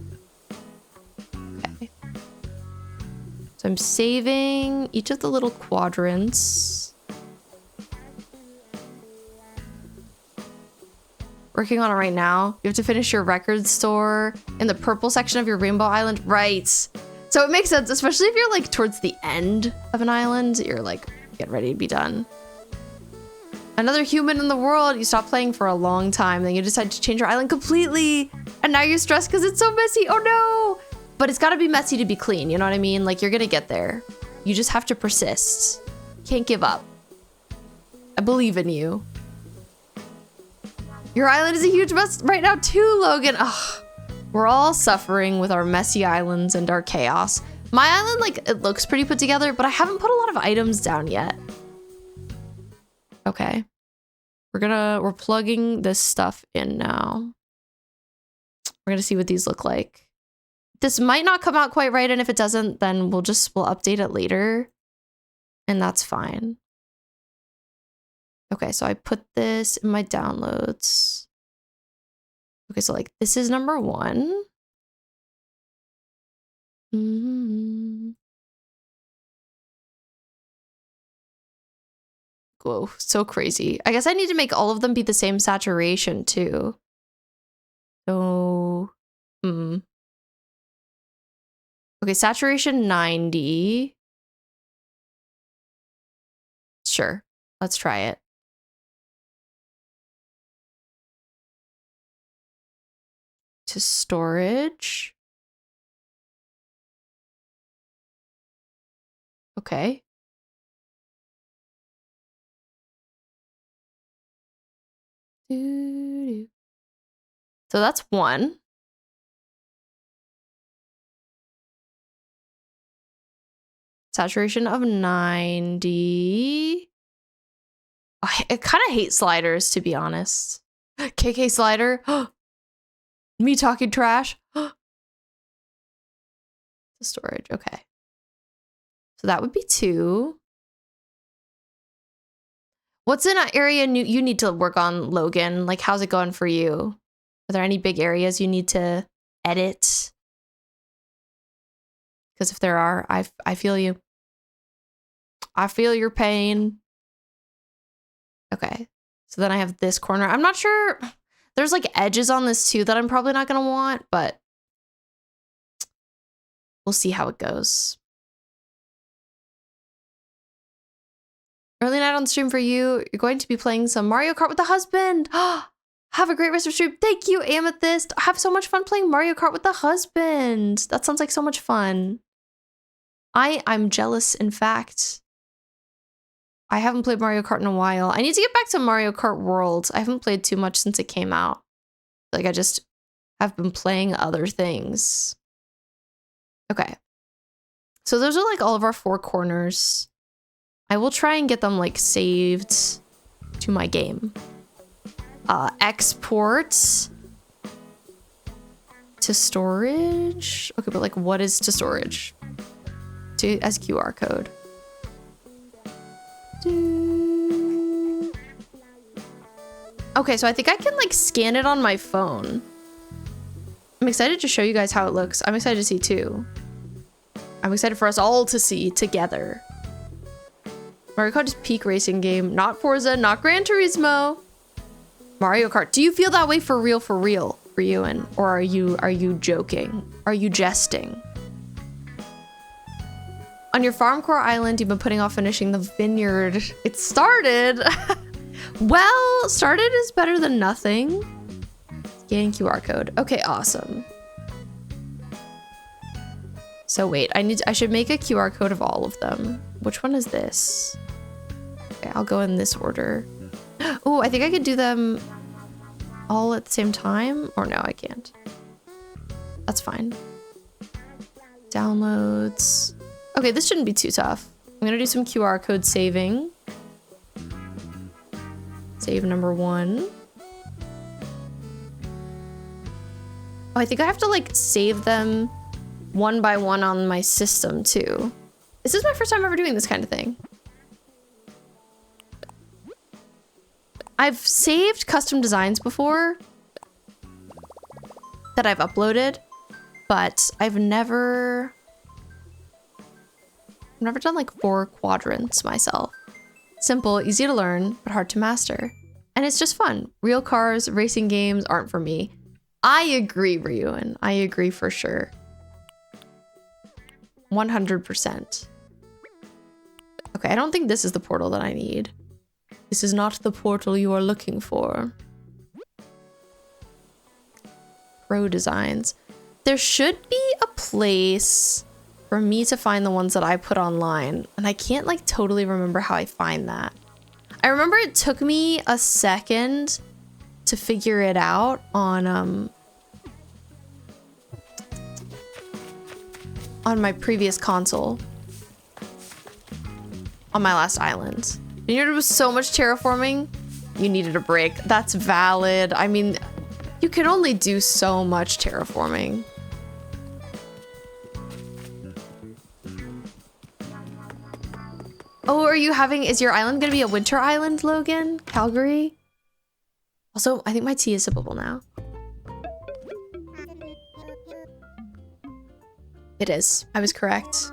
Okay. So I'm saving each of the little quadrants. Working on it right now. You have to finish your record store in the purple section of your Rainbow Island. Right. So it makes sense, especially if you're like towards the end of an island, you're like, get ready to be done. Another human in the world. You stop playing for a long time, then you decide to change your island completely. And now you're stressed because it's so messy. Oh no. But it's gotta be messy to be clean. You know what I mean? Like you're gonna get there. You just have to persist. Can't give up. I believe in you. Your island is a huge mess right now too, Logan. Ugh. We're all suffering with our messy islands and our chaos. My island, like, it looks pretty put together, but I haven't put a lot of items down yet. Okay. We're plugging this stuff in now. We're gonna see what these look like. This might not come out quite right, and if it doesn't, then we'll update it later. And that's fine. Okay, so I put this in my downloads. Okay, so like this is number 1. Whoa, so crazy. I guess I need to make all of them be the same saturation too. So, okay, saturation 90. Sure, let's try it. To storage. Okay. So that's 1. Saturation of 90. I kind of hate sliders, to be honest. KK slider. Me talking trash. The storage. Okay. So that would be 2. What's an area you need to work on, Logan? Like, how's it going for you? Are there any big areas you need to edit? Because if there are, I feel you. I feel your pain. Okay. So then I have this corner. I'm not sure. There's like edges on this too that I'm probably not going to want, but we'll see how it goes. Early night on stream for you. You're going to be playing some Mario Kart with the husband. Have a great rest of stream. Thank you, Amethyst. I have so much fun playing Mario Kart with the husband. That sounds like so much fun. I'm jealous, in fact. I haven't played Mario Kart in a while. I need to get back to Mario Kart World. I haven't played too much since it came out. Like, I just have been playing other things. Okay. So those are like all of our 4 corners. I will try and get them like saved to my game. Export to storage. Okay, but like what is to storage? As QR code. Okay, so I think I can like scan it on my phone. I'm excited to show you guys how it looks. I'm excited to see too. I'm excited for us all to see together. Mario Kart is peak racing game, not Forza, not Gran Turismo. Mario Kart. Do you feel that way for real, for you? And or are you joking? Are you jesting? On your FarmCore island, you've been putting off finishing the vineyard. It started. Well, started is better than nothing. Scanning QR code. Okay, awesome. So wait, I should make a QR code of all of them. Which one is this? Okay, I'll go in this order. Oh, I think I could do them all at the same time. Or no, I can't. That's fine. Downloads. Okay, this shouldn't be too tough. I'm gonna do some QR code saving. Save number 1. Oh, I think I have to like save them one by one on my system too. This is my first time ever doing this kind of thing. I've saved custom designs before, that I've uploaded, but I've never done like 4 quadrants myself. Simple, easy to learn, but hard to master. And it's just fun. Real cars, racing games aren't for me. I agree, Ryuan. I agree for sure. 100%. Okay, I don't think this is the portal that I need. This is not the portal you are looking for. Pro designs. There should be a place for me to find the ones that I put online, and I can't like totally remember how I find that. I remember it took me a second to figure it out on my previous console, on my last island. You know, there was so much terraforming, you needed a break. That's valid. I mean, you can only do so much terraforming. Oh, is your island gonna be a winter island, Logan? Calgary? Also, I think my tea is sippable now. It is. I was correct.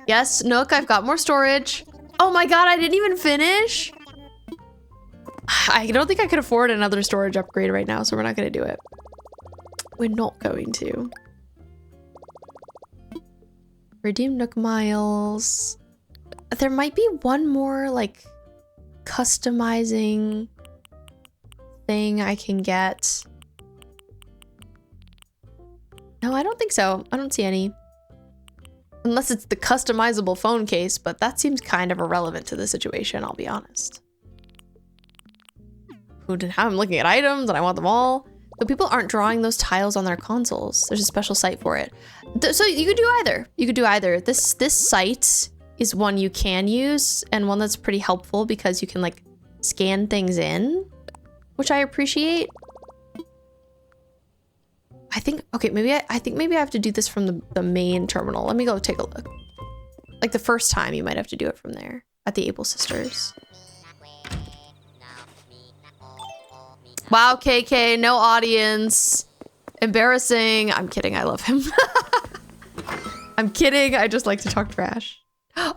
Yes, Nook, I've got more storage. Oh my god, I didn't even finish? I don't think I could afford another storage upgrade right now, so we're not gonna do it. We're not going to. Redeem Nook miles. There might be one more like customizing thing I can get. No, I don't think so. I don't see any. Unless it's the customizable phone case, but that seems kind of irrelevant to the situation, I'll be honest. I'm looking at items and I want them all. But people aren't drawing those tiles on their consoles. There's a special site for it. So you could do either. You could do either. This site is one you can use and one that's pretty helpful because you can like scan things in, which I appreciate. I think, okay, I think maybe I have to do this from the main terminal. Let me go take a look. Like the first time you might have to do it from there at the Able Sisters. Wow, KK, no audience. Embarrassing. I'm kidding, I love him. I'm kidding, I just like to talk trash.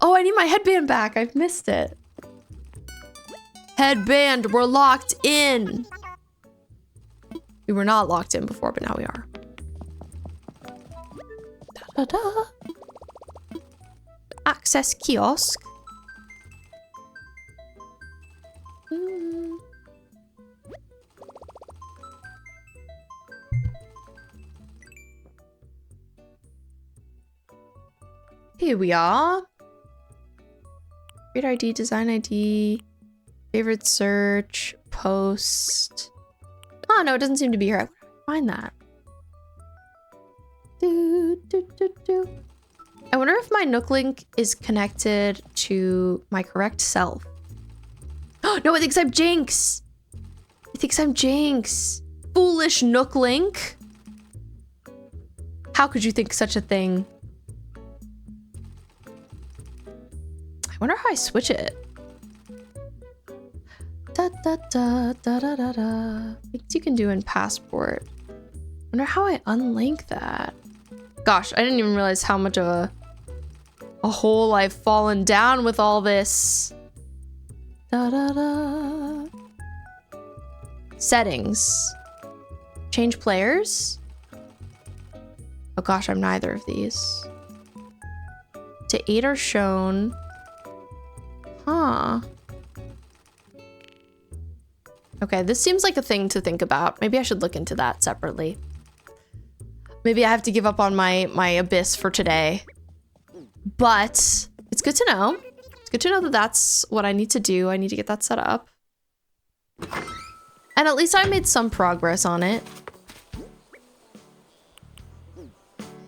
Oh, I need my headband back. I've missed it. Headband, we're locked in. We were not locked in before, but now we are. Da, da, da. Access kiosk. Here we are. Create ID, design ID, favorite search, post. Oh no, it doesn't seem to be here. I would find that. I wonder if my Nook link is connected to my correct self. Oh no, it thinks I'm Jinx. It thinks I'm Jinx. Foolish Nook link. How could you think such a thing? I wonder how I switch it. Da da da da da da da. Things you can do in Passport. Wonder how I unlink that. Gosh, I didn't even realize how much of a hole I've fallen down with all this. Da da da. Settings. Change players. Oh gosh, I'm neither of these. To 8 are shown. Huh. Okay, this seems like a thing to think about. Maybe I should look into that separately. Maybe I have to give up on my abyss for today. But it's good to know. It's good to know that that's what I need to do. I need to get that set up. And at least I made some progress on it.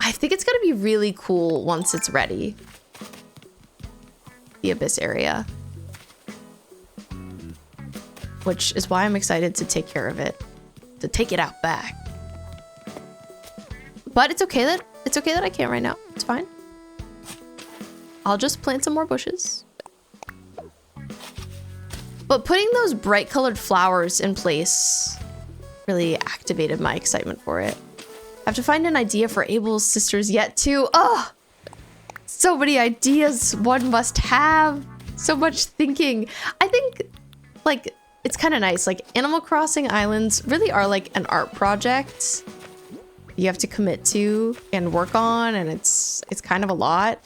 I think it's gonna be really cool once it's ready. The abyss area. Which is why I'm excited to take care of it. To take it out back. But it's okay that I can't right now. It's fine. I'll just plant some more bushes. But putting those bright colored flowers in place really activated my excitement for it. Have to find an idea for Abel's sisters yet too. Oh, so many ideas one must have. So much thinking. I think like it's kind of nice. Like Animal Crossing Islands really are like an art project you have to commit to and work on, and it's kind of a lot.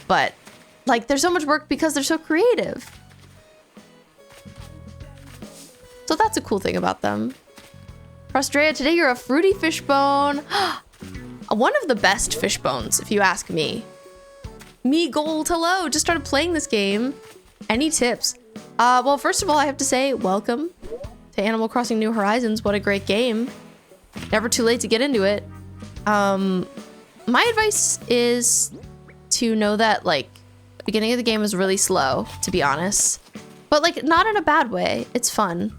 But like there's so much work because they're so creative. So that's a cool thing about them. Frustrea, today you're a fruity fishbone. One of the best fishbones, if you ask me. Me Gold, hello, just started playing this game. Any tips? Well, first of all, I have to say welcome to Animal Crossing New Horizons. What a great game. Never too late to get into it. My advice is to know that like the beginning of the game is really slow, to be honest. But like not in a bad way. It's fun.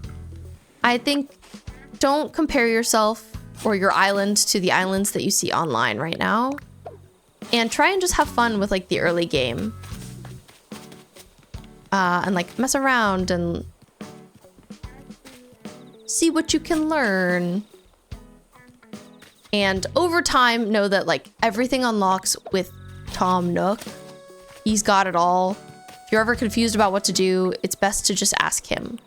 I think don't compare yourself or your island to the islands that you see online right now. And try and just have fun with like the early game. And like mess around and see what you can learn. And over time, know that like everything unlocks with Tom Nook. He's got it all. If you're ever confused about what to do, it's best to just ask him.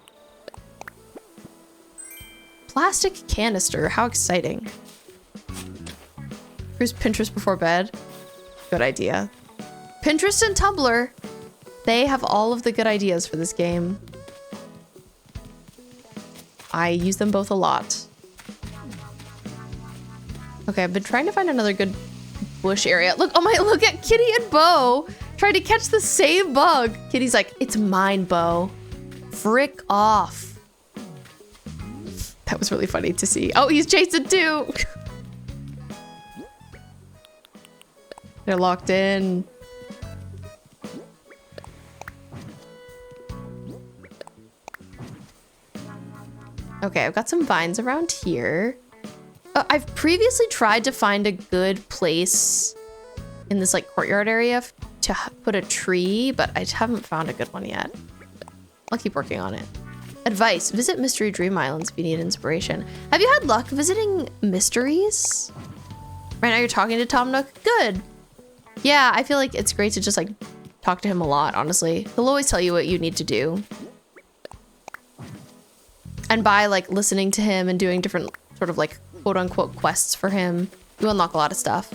Plastic canister, how exciting. Here's Pinterest before bed. Good idea. Pinterest and Tumblr, they have all of the good ideas for this game. I use them both a lot. Okay, I've been trying to find another good bush area. Look, oh my, look at Kitty and Bo trying to catch the same bug. Kitty's like, it's mine, Bo. Frick off. That was really funny to see. Oh, he's chasing too. They're locked in. Okay, I've got some vines around here. I've previously tried to find a good place in this like courtyard area to put a tree, but I haven't found a good one yet. I'll keep working on it. Advice, visit Mystery Dream Islands if you need inspiration. Have you had luck visiting mysteries? Right now you're talking to Tom Nook? Good. Yeah, I feel like it's great to just like talk to him a lot, honestly. He'll always tell you what you need to do. And by like listening to him and doing different sort of like quote unquote quests for him, you unlock a lot of stuff.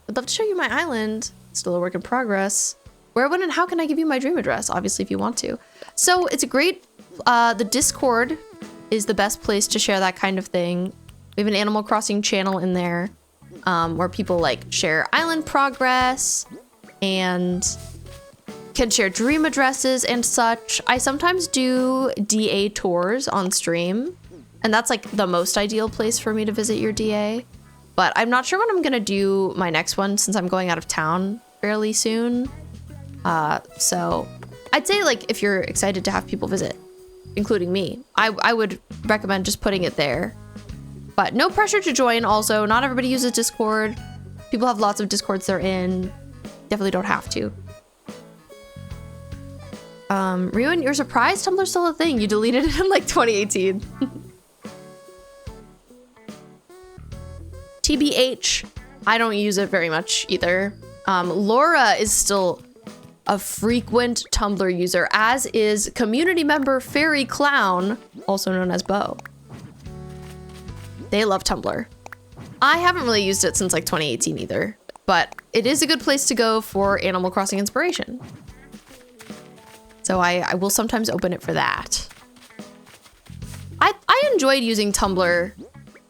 I'd love to show you my island. Still a work in progress. Where, when, and how can I give you my dream address? Obviously, if you want to. So it's a great, the Discord is the best place to share that kind of thing. We have an Animal Crossing channel in there where people like share island progress and can share dream addresses and such. I sometimes do DA tours on stream, and that's like the most ideal place for me to visit your DA. But I'm not sure when I'm gonna do my next one since I'm going out of town fairly soon. So I'd say like if you're excited to have people visit, including me, I would recommend just putting it there. But no pressure to join also. Not everybody uses Discord. People have lots of Discords they're in. Definitely don't have to. Ruin, you're surprised Tumblr's still a thing. You deleted it in like 2018. TBH, I don't use it very much either. Laura is still a frequent Tumblr user, as is community member Fairy Clown, also known as Bo. They love Tumblr. I haven't really used it since like 2018 either, but it is a good place to go for Animal Crossing inspiration. So I will sometimes open it for that. I enjoyed using Tumblr.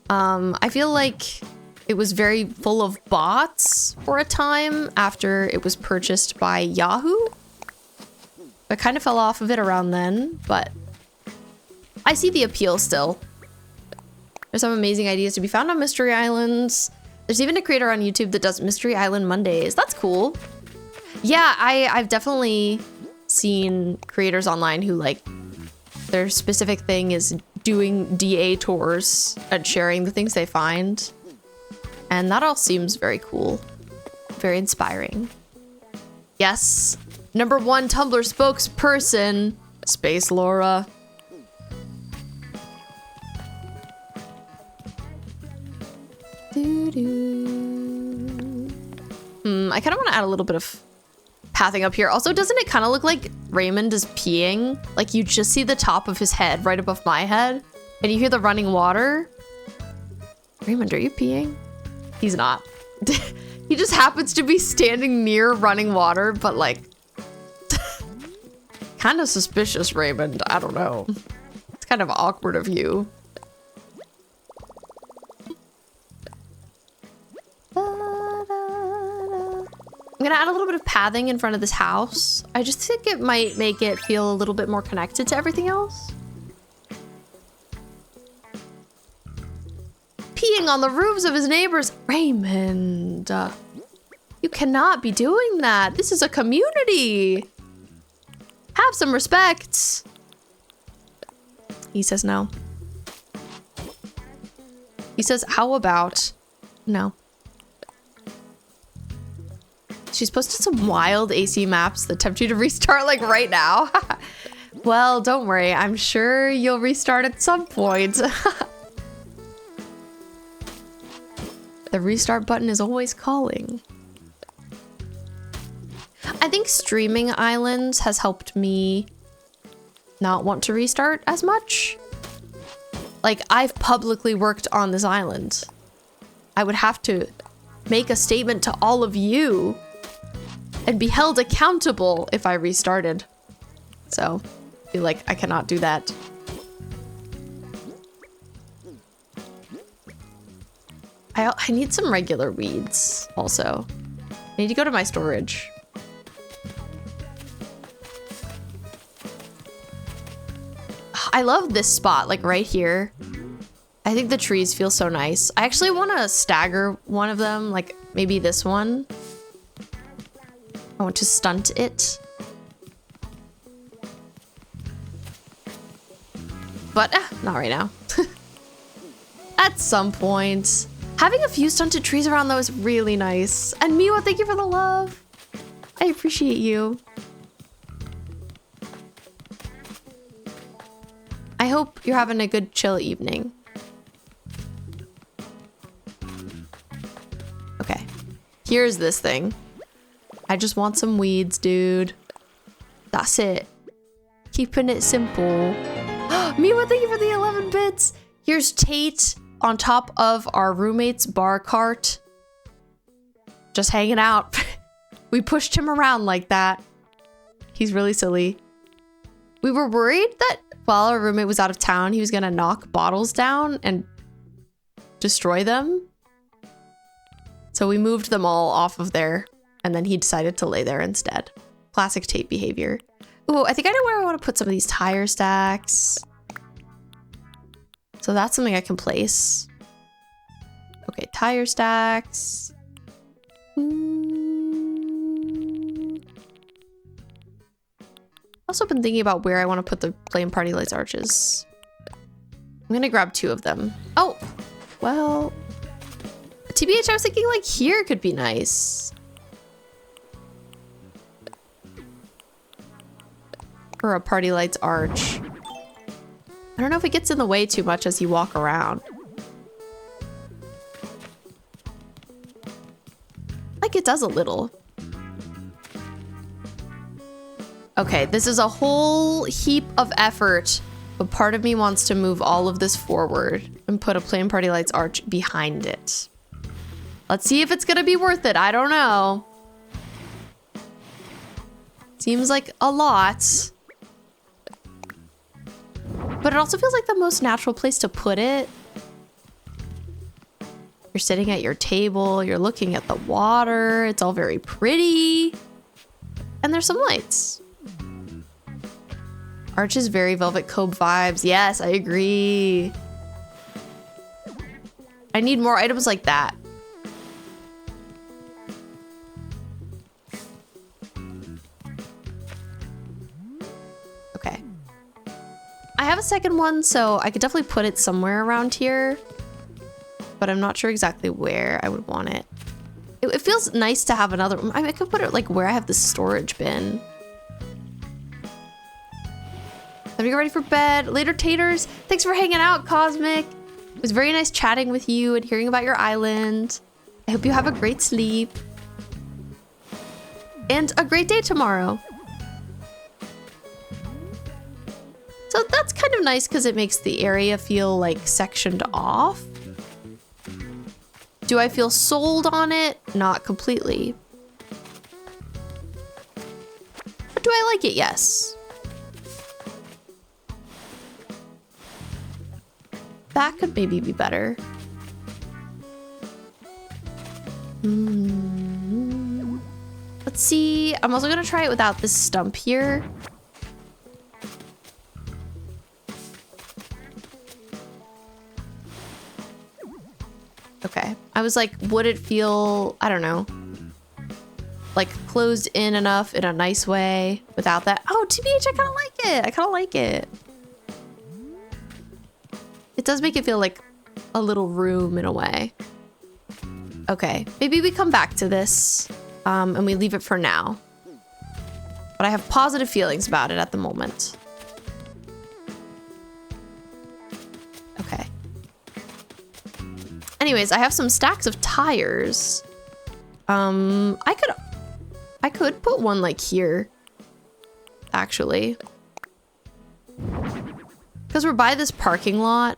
I feel like it was very full of bots for a time after it was purchased by Yahoo. I kind of fell off of it around then, but I see the appeal still. There's some amazing ideas to be found on Mystery Islands. There's even a creator on YouTube that does Mystery Island Mondays. That's cool. Yeah, I've definitely seen creators online who like their specific thing is doing DA tours and sharing the things they find. And that all seems very cool. Very inspiring. Yes, #1 Tumblr spokesperson, Space Laura. I kind of want to add a little bit of pathing up here. Also, doesn't it kind of look like Raymond is peeing? Like you just see the top of his head right above my head and you hear the running water. Raymond, are you peeing? He's not. He just happens to be standing near running water, but like kind of suspicious, Raymond. I don't know. It's kind of awkward of you. I'm gonna add a little bit of pathing in front of this house. I just think it might make it feel a little bit more connected to everything else. Peeing on the roofs of his neighbors. Raymond, you cannot be doing that. This is a community. Have some respect. He says no. He says, how about no? She's posted some wild AC maps that tempt you to restart like right now. Well, don't worry. I'm sure you'll restart at some point. The restart button is always calling. I think streaming islands has helped me not want to restart as much. Like, I've publicly worked on this island. I would have to make a statement to all of you and be held accountable if I restarted. So, I feel like I cannot do that. I need some regular weeds also. I need to go to my storage. I love this spot, like right here. I think the trees feel so nice. I actually want to stagger one of them, like maybe this one. I want to stunt it. But not right now. At some point. Having a few stunted trees around though is really nice. And Miwa, thank you for the love. I appreciate you. I hope you're having a good chill evening. Okay, here's this thing. I just want some weeds, dude. That's it. Keeping it simple. Miwa, thank you for the 11 bits. Here's Tate on top of our roommate's bar cart. Just hanging out. We pushed him around like that. He's really silly. We were worried that while our roommate was out of town, he was gonna knock bottles down and destroy them. So we moved them all off of there, and then he decided to lay there instead. Classic Tate behavior. Ooh, I think I know where I want to put some of these tire stacks. So that's something I can place. Okay, tire stacks. Also been thinking about where I want to put the flame party lights arches. I'm gonna grab 2 of them. Oh, well, TBH, I was thinking like here could be nice. For a party lights arch. I don't know if it gets in the way too much as you walk around. Like it does a little. Okay, this is a whole heap of effort, but part of me wants to move all of this forward and put a flame party lights arch behind it. Let's see if it's gonna be worth it. I don't know. Seems like a lot. But it also feels like the most natural place to put it. You're sitting at your table, you're looking at the water, it's all very pretty. And there's some lights. Arch is very VelvetCove vibes. Yes, I agree. I need more items like that. Okay. I have a second one, so I could definitely put it somewhere around here, but I'm not sure exactly where I would want it. It feels nice to have another. I could put it like where I have the storage bin. Time to get ready for bed. Later, taters. Thanks for hanging out, Cosmic. It was very nice chatting with you and hearing about your island. I hope you have a great sleep. And a great day tomorrow. So that's kind of nice because it makes the area feel like sectioned off. Do I feel sold on it? Not completely. But do I like it? Yes. That could maybe be better. Let's see. I'm also gonna try it without this stump here. Okay. I was like, would it feel, I don't know, like closed in enough in a nice way without that? Oh, TBH, I kind of like it. I kind of like it. It does make it feel like a little room in a way. Okay, maybe we come back to this and we leave it for now. But I have positive feelings about it at the moment. Okay. Anyways, I have some stacks of tires. I could put one like here, actually. Because we're by this parking lot.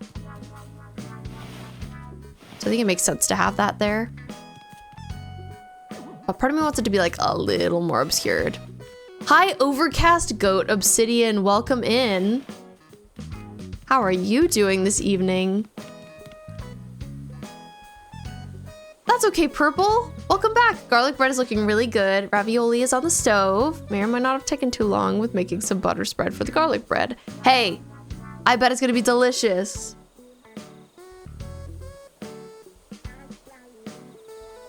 So I think it makes sense to have that there. But part of me wants it to be like a little more obscured. Hi, Overcast Goat Obsidian, welcome in. How are you doing this evening? That's okay, Purple. Welcome back. Garlic bread is looking really good. Ravioli is on the stove. May or may not have taken too long with making some butter spread for the garlic bread. Hey, I bet it's gonna be delicious.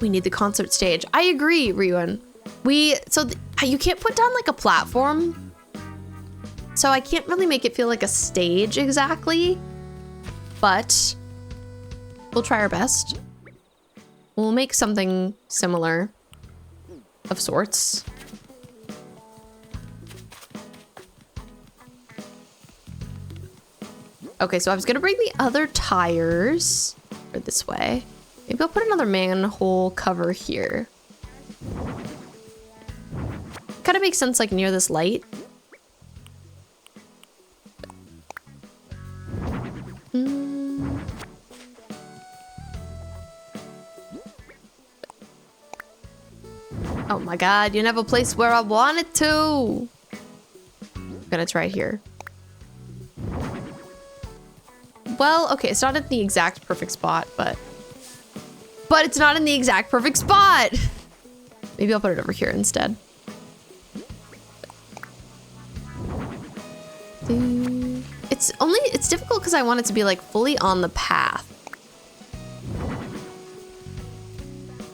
We need the concert stage. I agree, Ryuan. You can't put down like a platform. So I can't really make it feel like a stage exactly, but we'll try our best. We'll make something similar of sorts. Okay, so I was gonna bring the other tires or this way. Maybe I'll put another manhole cover here. Kind of makes sense like near this light. Oh my god, you never placed where I wanted to. I'm gonna try here. Well, okay, it's not in the exact perfect spot, but it's not in the exact perfect spot. Maybe I'll put it over here instead. It's difficult because I want it to be like fully on the path.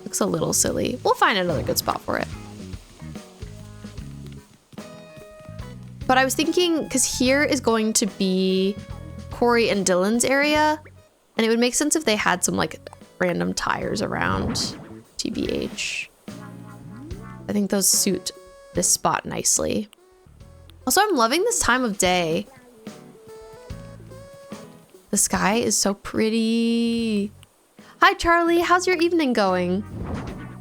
Looks a little silly. We'll find another good spot for it. But I was thinking, because here is going to be Corey and Dylan's area, and it would make sense if they had some like random tires around, TBH. I think those suit this spot nicely. Also, I'm loving this time of day. The sky is so pretty. Hi, Charlie. How's your evening going?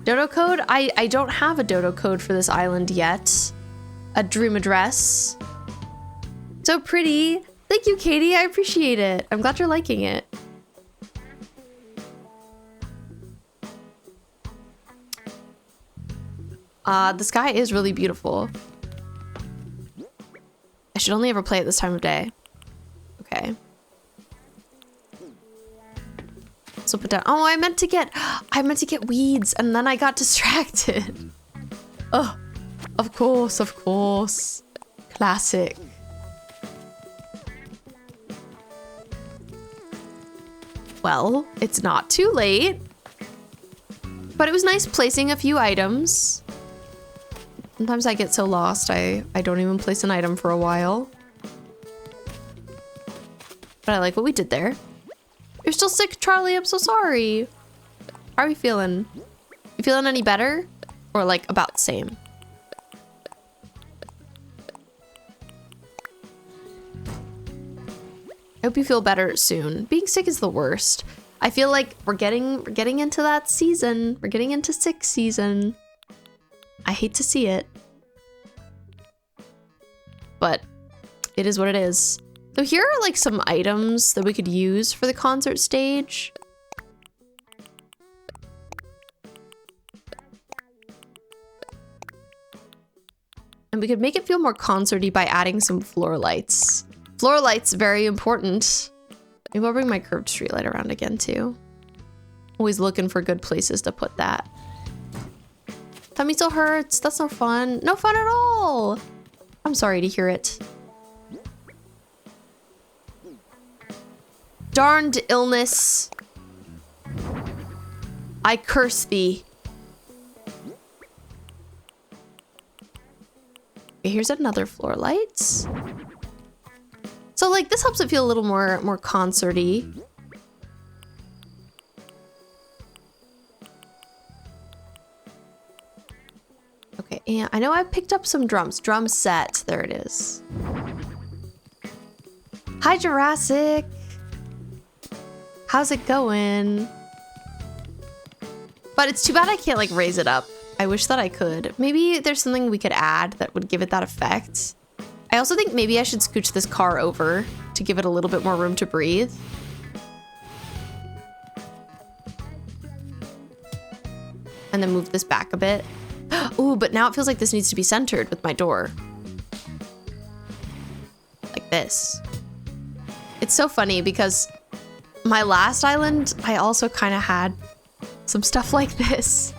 Dodo code? I don't have a dodo code for this island yet. A dream address. So pretty. Thank you, Katie. I appreciate it. I'm glad you're liking it. The sky is really beautiful. I should only ever play it this time of day. Okay. So put down. Oh, I meant to get weeds, and then I got distracted. Oh, of course, of course. Classic. Well, it's not too late. But it was nice placing a few items. Sometimes I get so lost, I don't even place an item for a while. But I like what we did there. You're still sick, Charlie. I'm so sorry. How are you feeling? You feeling any better? Or like about the same? Hope you feel better soon. Being sick is the worst. I feel like we're getting into that season. We're getting into sick season. I hate to see it. But it is what it is. So here are like some items that we could use for the concert stage. And we could make it feel more concerty by adding some floor lights. Floor lights, very important. Maybe I'll bring my curved street light around again too. Always looking for good places to put that. Tummy still hurts. That's no fun. No fun at all. I'm sorry to hear it. Darned illness. I curse thee. Okay, here's another floor lights. So like this helps it feel a little more concerty. Okay, and I know I picked up some drums. Drum set. There it is. Hi, Jurassic. How's it going? But it's too bad I can't like raise it up. I wish that I could. Maybe there's something we could add that would give it that effect. I also think maybe I should scooch this car over to give it a little bit more room to breathe. And then move this back a bit. Ooh, but now it feels like this needs to be centered with my door. Like this. It's so funny because my last island, I also kind of had some stuff like this.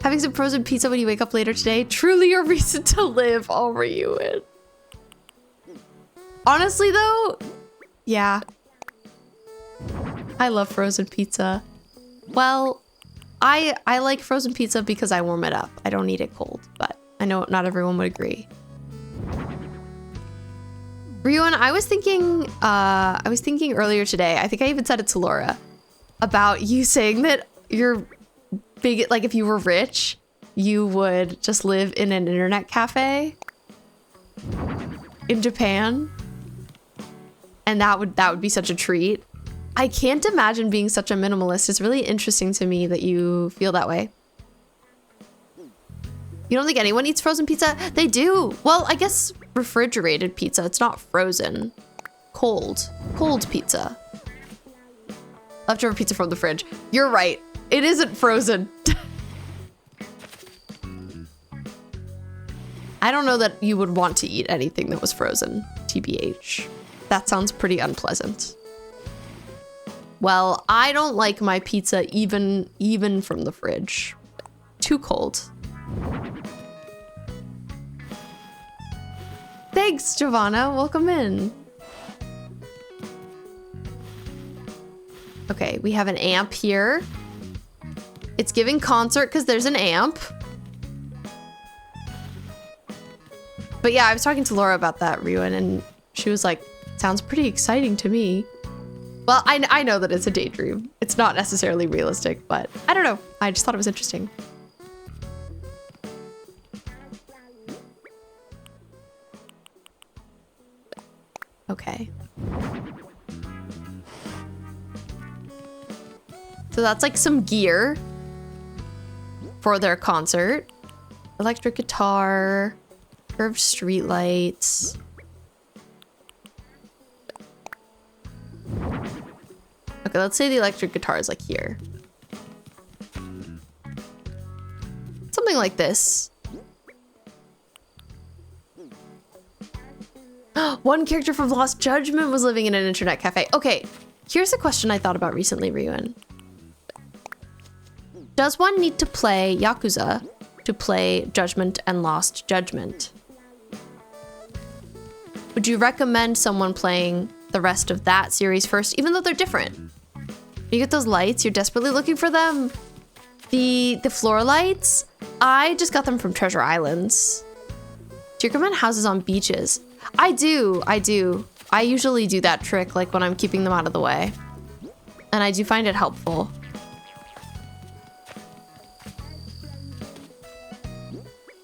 Having some frozen pizza when you wake up later today, truly a reason to live. I'll review it. Honestly though, yeah. I love frozen pizza. Well, I like frozen pizza because I warm it up. I don't eat it cold, but I know not everyone would agree. Ryuan, I was thinking earlier today, I think I even said it to Laura, about you saying that you're big, like if you were rich, you would just live in an internet cafe in Japan. And that would be such a treat. I can't imagine being such a minimalist. It's really interesting to me that you feel that way. You don't think anyone eats frozen pizza? They do. Well, I guess refrigerated pizza. It's not frozen. Cold pizza. Leftover pizza from the fridge. You're right. It isn't frozen. I don't know that you would want to eat anything that was frozen, TBH. That sounds pretty unpleasant. Well, I don't like my pizza even from the fridge. Too cold. Thanks, Giovanna. Welcome in. Okay, we have an amp here. It's giving concert because there's an amp. But yeah, I was talking to Laura about that, Ryuan, and she was like, sounds pretty exciting to me. Well, I know that it's a daydream. It's not necessarily realistic, but I don't know. I just thought it was interesting. Okay. So that's like some gear for their concert. Electric guitar, curved street lights. Okay, let's say the electric guitar is like here. Something like this. One character from Lost Judgment was living in an internet cafe. Okay, here's a question I thought about recently, Ryuan. Does one need to play Yakuza to play Judgment and Lost Judgment? Would you recommend someone playing the rest of that series first, even though they're different? You get those lights, you're desperately looking for them. The floor lights, I just got them from Treasure Islands. Do you recommend houses on beaches? I do. I usually do that trick like when I'm keeping them out of the way. And I do find it helpful.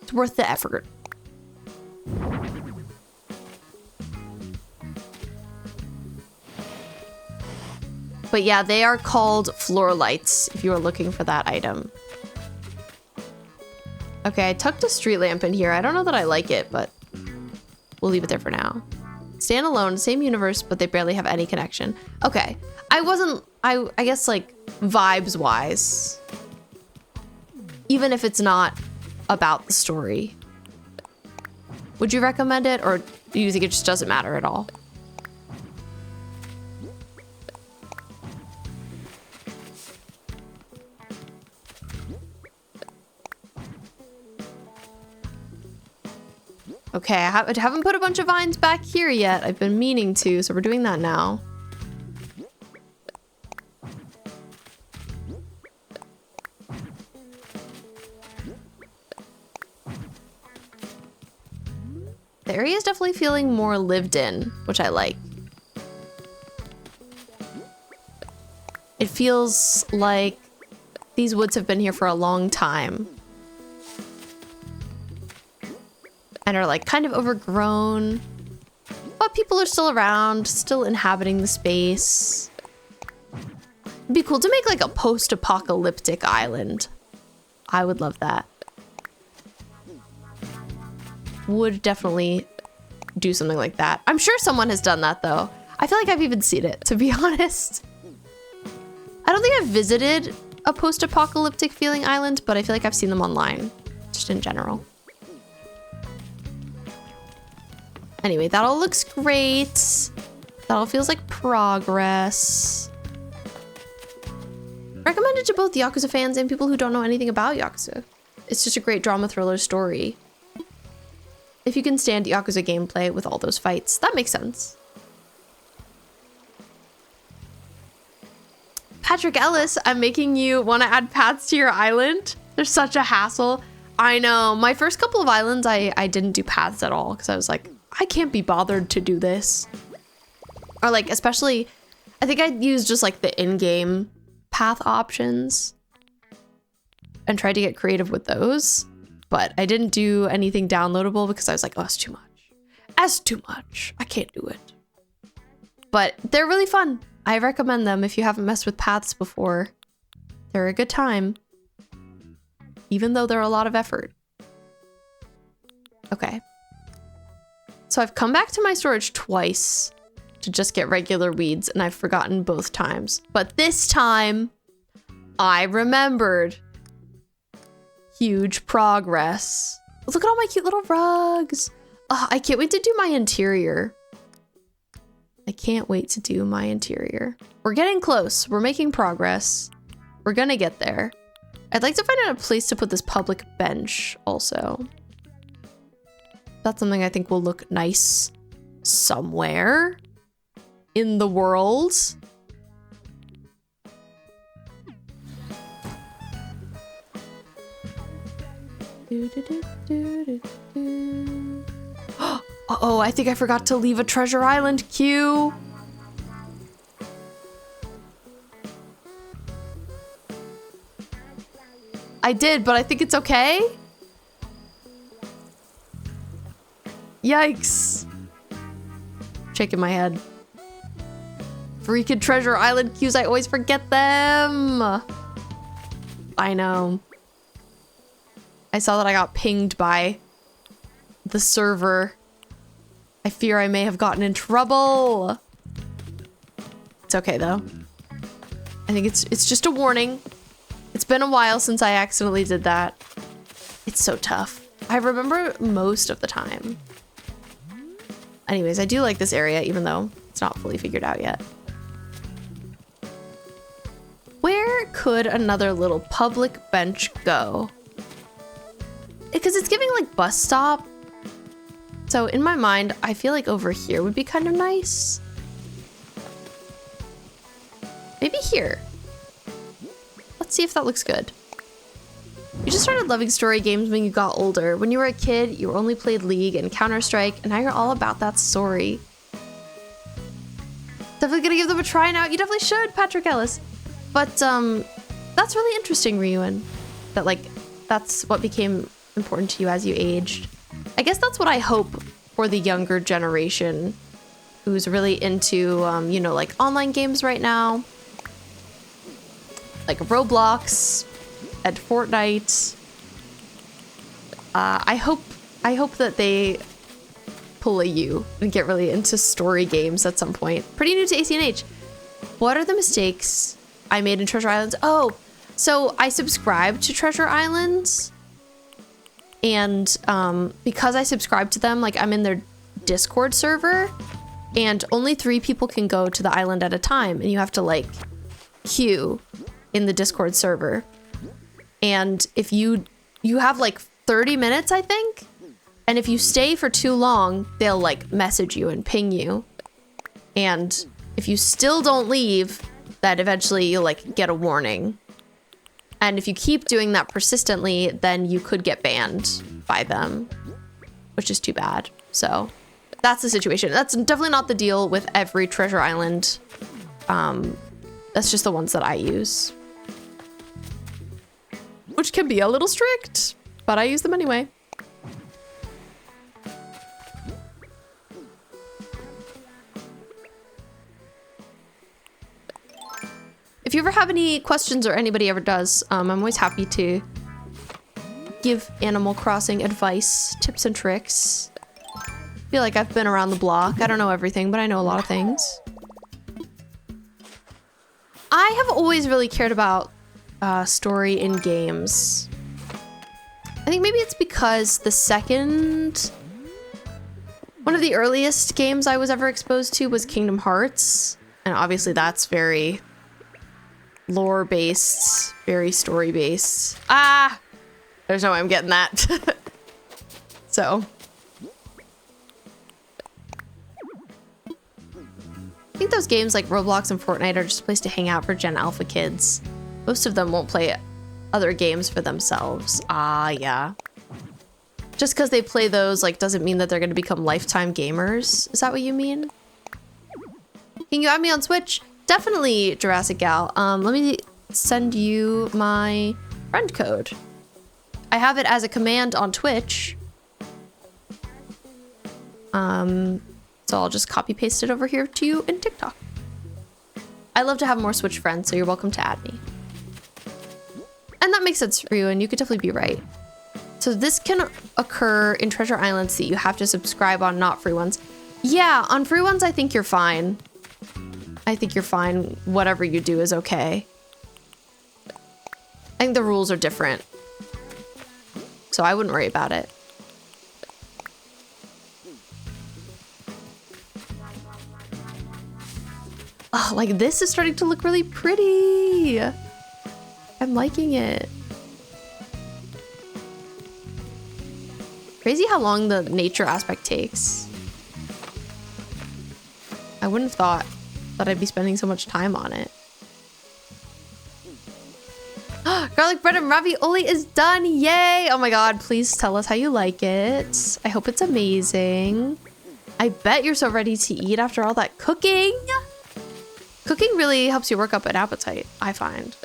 It's worth the effort. But yeah, they are called floor lights if you are looking for that item. Okay, I tucked a street lamp in here. I don't know that I like it, but we'll leave it there for now. Stand alone, same universe, but they barely have any connection. Okay, I guess like vibes wise, even if it's not about the story, would you recommend it, or do you think it just doesn't matter at all? Okay, I haven't put a bunch of vines back here yet. I've been meaning to, so we're doing that now. The area is definitely feeling more lived in, which I like. It feels like these woods have been here for a long time. And are like kind of overgrown, but people are still around, still inhabiting the space. It'd be cool to make like a post-apocalyptic island. I would love that. Would definitely do something like that. I'm sure someone has done that though. I feel like I've even seen it, to be honest. I don't think I've visited a post-apocalyptic feeling island, but I feel like I've seen them online, just in general. Anyway, that all looks great. That all feels like progress. Recommended to both Yakuza fans and people who don't know anything about Yakuza. It's just a great drama thriller story. If you can stand Yakuza gameplay with all those fights, that makes sense. Patrick Ellis, I'm making you want to add paths to your island. There's such a hassle. I know. My first couple of islands, I didn't do paths at all because I was like, I can't be bothered to do this. Or like, especially, I think I'd use just like the in-game path options and try to get creative with those. But I didn't do anything downloadable because I was like, oh, that's too much. That's too much. I can't do it. But they're really fun. I recommend them if you haven't messed with paths before. They're a good time. Even though they're a lot of effort. Okay. So I've come back to my storage twice to just get regular weeds, and I've forgotten both times. But this time, I remembered. Huge progress. Look at all my cute little rugs. Oh, I can't wait to do my interior. I can't wait to do my interior. We're getting close. We're making progress. We're gonna get there. I'd like to find out a place to put this public bench also. That's something I think will look nice somewhere in the world. Uh-oh, I think I forgot to leave a treasure island queue. I did, but I think it's okay. Yikes. Shaking my head. Freaking treasure island queues, I always forget them. I know. I saw that I got pinged by the server. I fear I may have gotten in trouble. It's okay though. I think it's just a warning. It's been a while since I accidentally did that. It's so tough. I remember most of the time. Anyways, I do like this area even though it's not fully figured out yet. Where could another little public bench go? Because it's giving like bus stop. So in my mind, I feel like over here would be kind of nice. Maybe here. Let's see if that looks good. You just started loving story games when you got older. When you were a kid, you only played League and Counter-Strike, and now you're all about that story. Definitely gonna give them a try now. You definitely should, Patrick Ellis. But that's really interesting, Ryuan. That like, that's what became important to you as you aged. I guess that's what I hope for the younger generation who's really into, you know, like online games right now. like Roblox and Fortnite. I hope that they pull a U and get really into story games at some point. Pretty new to ACNH. What are the mistakes I made in Treasure Islands? Oh, so I subscribed to Treasure Islands, and because I subscribed to them, like I'm in their Discord server, and only 3 people can go to the island at a time, and you have to like queue in the Discord server. And if you have like 30 minutes, I think, and if you stay for too long, they'll like message you and ping you. And if you still don't leave, that eventually you'll like get a warning. And if you keep doing that persistently, then you could get banned by them, which is too bad. So that's the situation. That's definitely not the deal with every Treasure Island. That's just the ones that I use, which can be a little strict, but I use them anyway. If you ever have any questions, or anybody ever does, I'm always happy to give Animal Crossing advice, tips and tricks. I feel like I've been around the block. I don't know everything, but I know a lot of things. I have always really cared about story in games. I think maybe it's because one of the earliest games I was ever exposed to was Kingdom Hearts. And obviously that's very lore-based, very story-based. Ah! There's no way I'm getting that. So. I think those games like Roblox and Fortnite are just a place to hang out for Gen Alpha kids. Most of them won't play other games for themselves. Ah, yeah. Just because they play those, like, doesn't mean that they're going to become lifetime gamers. Is that what you mean? Can you add me on Switch? Definitely, Jurassic Gal. Let me send you my friend code. I have it as a command on Twitch. So I'll just copy paste it over here to you in TikTok. I love to have more Switch friends, so you're welcome to add me. And that makes sense for you, and you could definitely be right. So this can occur in Treasure Islands that you have to subscribe on, not free ones. Yeah, on free ones, I think you're fine. I think you're fine. Whatever you do is okay. I think the rules are different, so I wouldn't worry about it. Oh, like this is starting to look really pretty. I'm liking it. Crazy how long the nature aspect takes. I wouldn't have thought that I'd be spending so much time on it. Garlic bread and ravioli is done. Yay! Oh my god, please tell us how you like it. I hope it's amazing. I bet you're so ready to eat after all that cooking. Cooking really helps you work up an appetite, I find.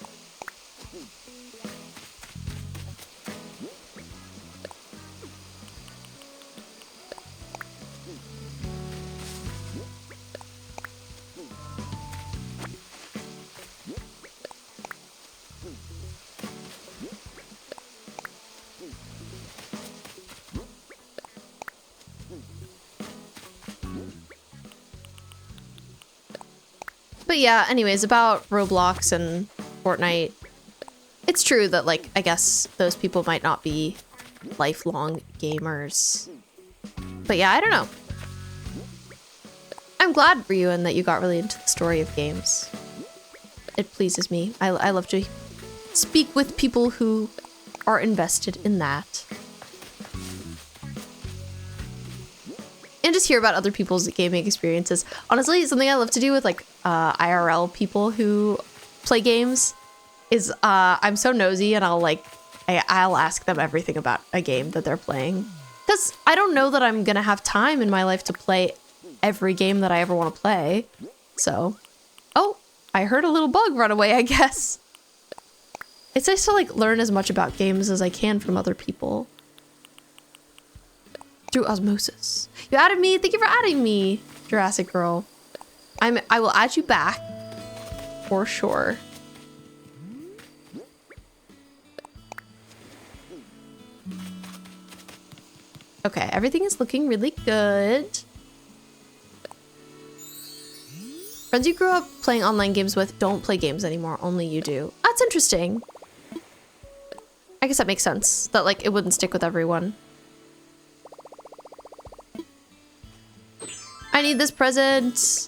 But yeah, anyways, about Roblox and Fortnite, it's true that, like, I guess those people might not be lifelong gamers. But yeah, I don't know. I'm glad for you and that you got really into the story of games. It pleases me. I love to speak with people who are invested in that. And just hear about other people's gaming experiences. Honestly, something I love to do with like IRL people who play games is I'm so nosy and I'll ask them everything about a game that they're playing. Because I don't know that I'm gonna have time in my life to play every game that I ever want to play. So, oh, I heard a little bug run away, I guess. It's nice to like learn as much about games as I can from other people. Through osmosis. You added me. Thank you for adding me, Jurassic Girl. I will add you back for sure. Okay, everything is looking really good. Friends you grew up playing online games with don't play games anymore, only you do. That's interesting. I guess that makes sense, that like it wouldn't stick with everyone. I need this present.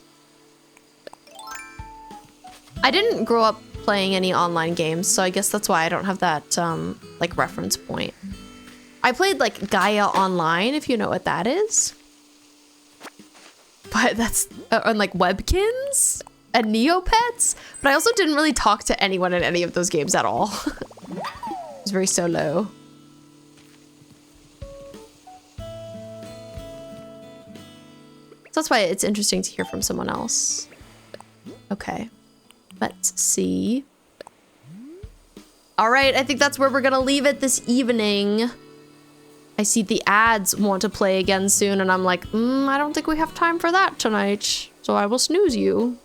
I didn't grow up playing any online games, so I guess that's why I don't have that like reference point. I played like Gaia Online, if you know what that is. But that's on like Webkins and Neopets. But I also didn't really talk to anyone in any of those games at all. It was very solo. So that's why it's interesting to hear from someone else. Okay, let's see. All right, I think that's where we're gonna leave it this evening. I see the ads want to play again soon, and I'm like, I don't think we have time for that tonight, so I will snooze you.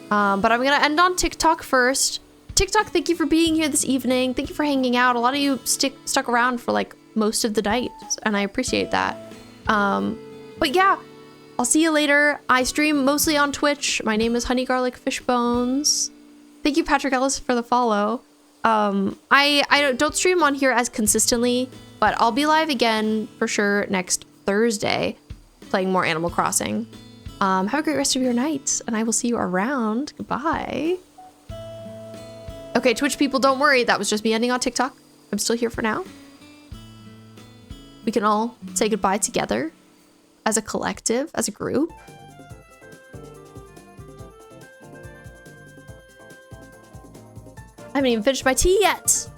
But I'm gonna end on TikTok first. TikTok, thank you for being here this evening. Thank you for hanging out. A lot of you stuck around for like most of the night, and I appreciate that. But yeah, I'll see you later. I stream mostly on Twitch. My name is Honey Garlic Fishbones. Thank you, Patrick Ellis, for the follow. I don't stream on here as consistently, but I'll be live again for sure next Thursday, playing more Animal Crossing. Have a great rest of your night, and I will see you around. Goodbye. Okay, Twitch people, don't worry. That was just me ending on TikTok. I'm still here for now. We can all say goodbye together as a collective, as a group. I haven't even finished my tea yet.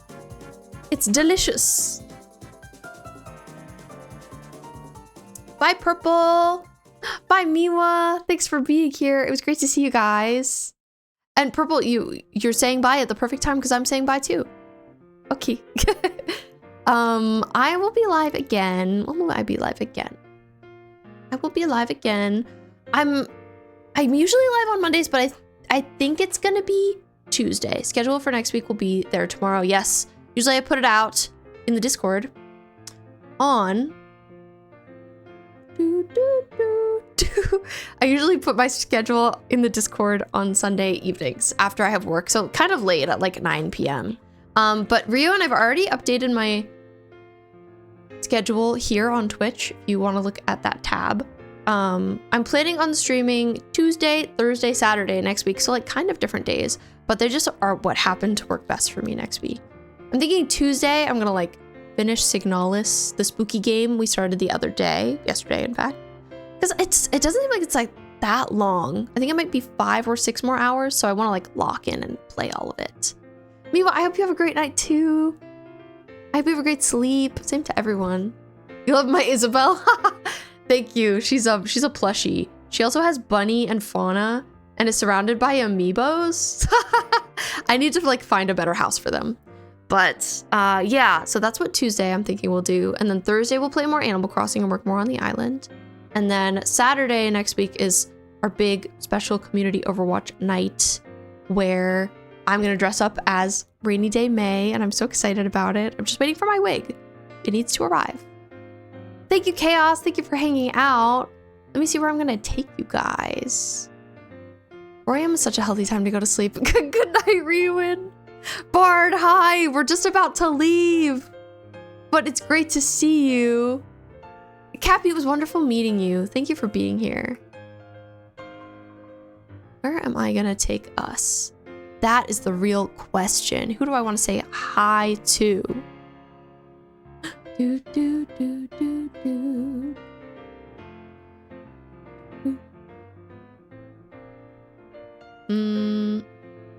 It's delicious. Bye, Purple. Bye, Miwa. Thanks for being here. It was great to see you guys. And Purple, you're saying bye at the perfect time because I'm saying bye too. Okay. I will be live again. When will I be live again? I will be live again. I'm usually live on Mondays, but I think it's gonna be Tuesday. Schedule for next week will be there tomorrow. Yes. Usually I put it out in the Discord on I usually put my schedule in the Discord on Sunday evenings after I have work, so kind of late at like 9 p.m. But Rio and I've already updated my schedule here on Twitch if you want to look at that tab. I'm planning on streaming Tuesday, Thursday, Saturday next week, so like kind of different days, but they just are what happened to work best for me next week. I'm thinking Tuesday I'm gonna like finish Signalis, the spooky game we started the other day, yesterday in fact, because it doesn't seem like it's like that long. I think it might be 5 or 6 more hours, so I want to like lock in and play all of it. Miwa, I hope you have a great night too. I hope you have a great sleep. Same to everyone. You love my Isabel? Thank you. She's a plushie. She also has Bunny and Fauna and is surrounded by amiibos. I need to like find a better house for them. But yeah, so that's what Tuesday I'm thinking we'll do. And then Thursday we'll play more Animal Crossing and work more on the island. And then Saturday next week is our big special community Overwatch night where I'm gonna dress up as Rainy Day May, and I'm so excited about it. I'm just waiting for my wig. It needs to arrive. Thank you, Chaos. Thank you for hanging out. Let me see where I'm gonna take you guys. 4 a.m. is such a healthy time to go to sleep. Good night, Rewin. Bard, hi. We're just about to leave, but it's great to see you. Cappy, it was wonderful meeting you. Thank you for being here. Where am I gonna take us? That is the real question. Who do I want to say hi to? Do, do, do, do, do.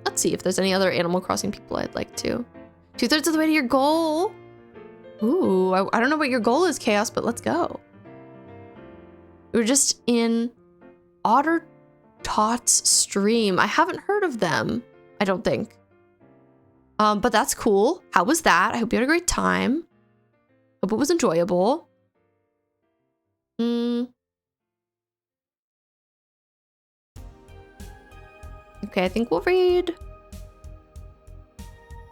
Let's see if there's any other Animal Crossing people I'd like to. 2/3 of the way to your goal. Ooh, I don't know what your goal is, Chaos, but let's go. We were just in Otter Tots stream. I haven't heard of them, I don't think. But that's cool. How was that? I hope you had a great time. Hope it was enjoyable. Okay, I think we'll read.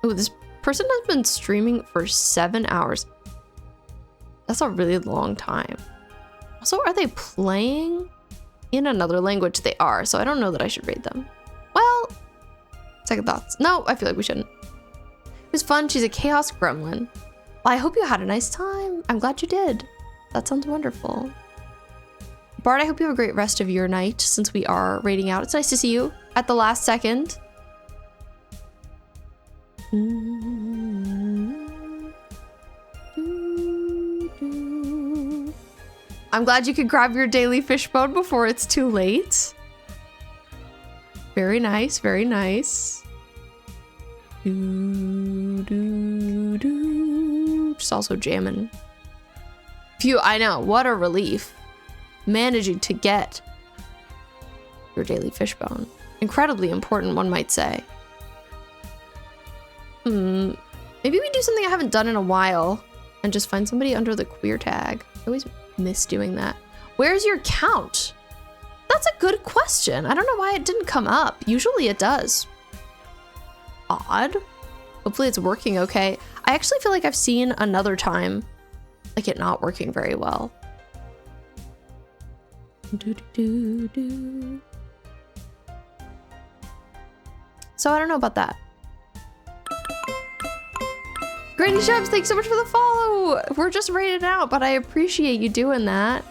Oh, this person has been streaming for 7 hours. That's a really long time. Also, are they playing in another language? They are, so I don't know that I should raid them. Well, second thoughts. No, I feel like we shouldn't. It was fun. She's a chaos gremlin. Well, I hope you had a nice time. I'm glad you did. That sounds wonderful. Bart, I hope you have a great rest of your night since we are raiding out. It's nice to see you at the last second. I'm glad you could grab your daily fishbone before it's too late. Very nice, very nice. Just also jamming. Phew, I know, what a relief. Managing to get your daily fishbone. Incredibly important, one might say. Maybe we do something I haven't done in a while and just find somebody under the queer tag. I always miss doing that. Where's your count? That's a good question. I don't know why it didn't come up. Usually it does. Odd. Hopefully it's working okay. I actually feel like I've seen another time like it not working very well. So I don't know about that. Granny Shubs, thanks so much for the follow. We're just rated out, but I appreciate you doing that.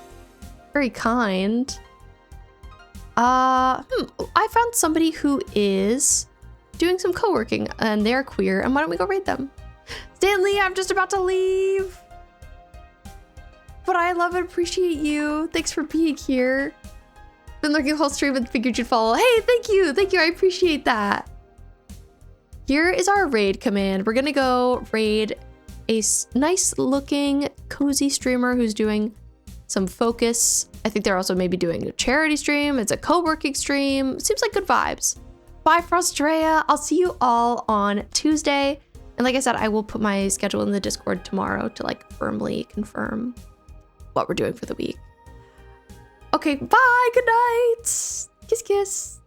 Very kind. I found somebody who is doing some co-working and they're queer, and why don't we go raid them? Stanley, I'm just about to leave. But I love and appreciate you. Thanks for being here. Been lurking the whole stream and figured you'd follow. Hey, thank you. Thank you. I appreciate that. Here is our raid command. We're gonna go raid a nice looking cozy streamer who's doing some focus. I think they're also maybe doing a charity stream. It's a co-working stream. Seems like good vibes. Bye, Frostrea. I'll see you all on Tuesday. And like I said, I will put my schedule in the Discord tomorrow to like firmly confirm what we're doing for the week. Okay, bye, good night. Kiss, kiss.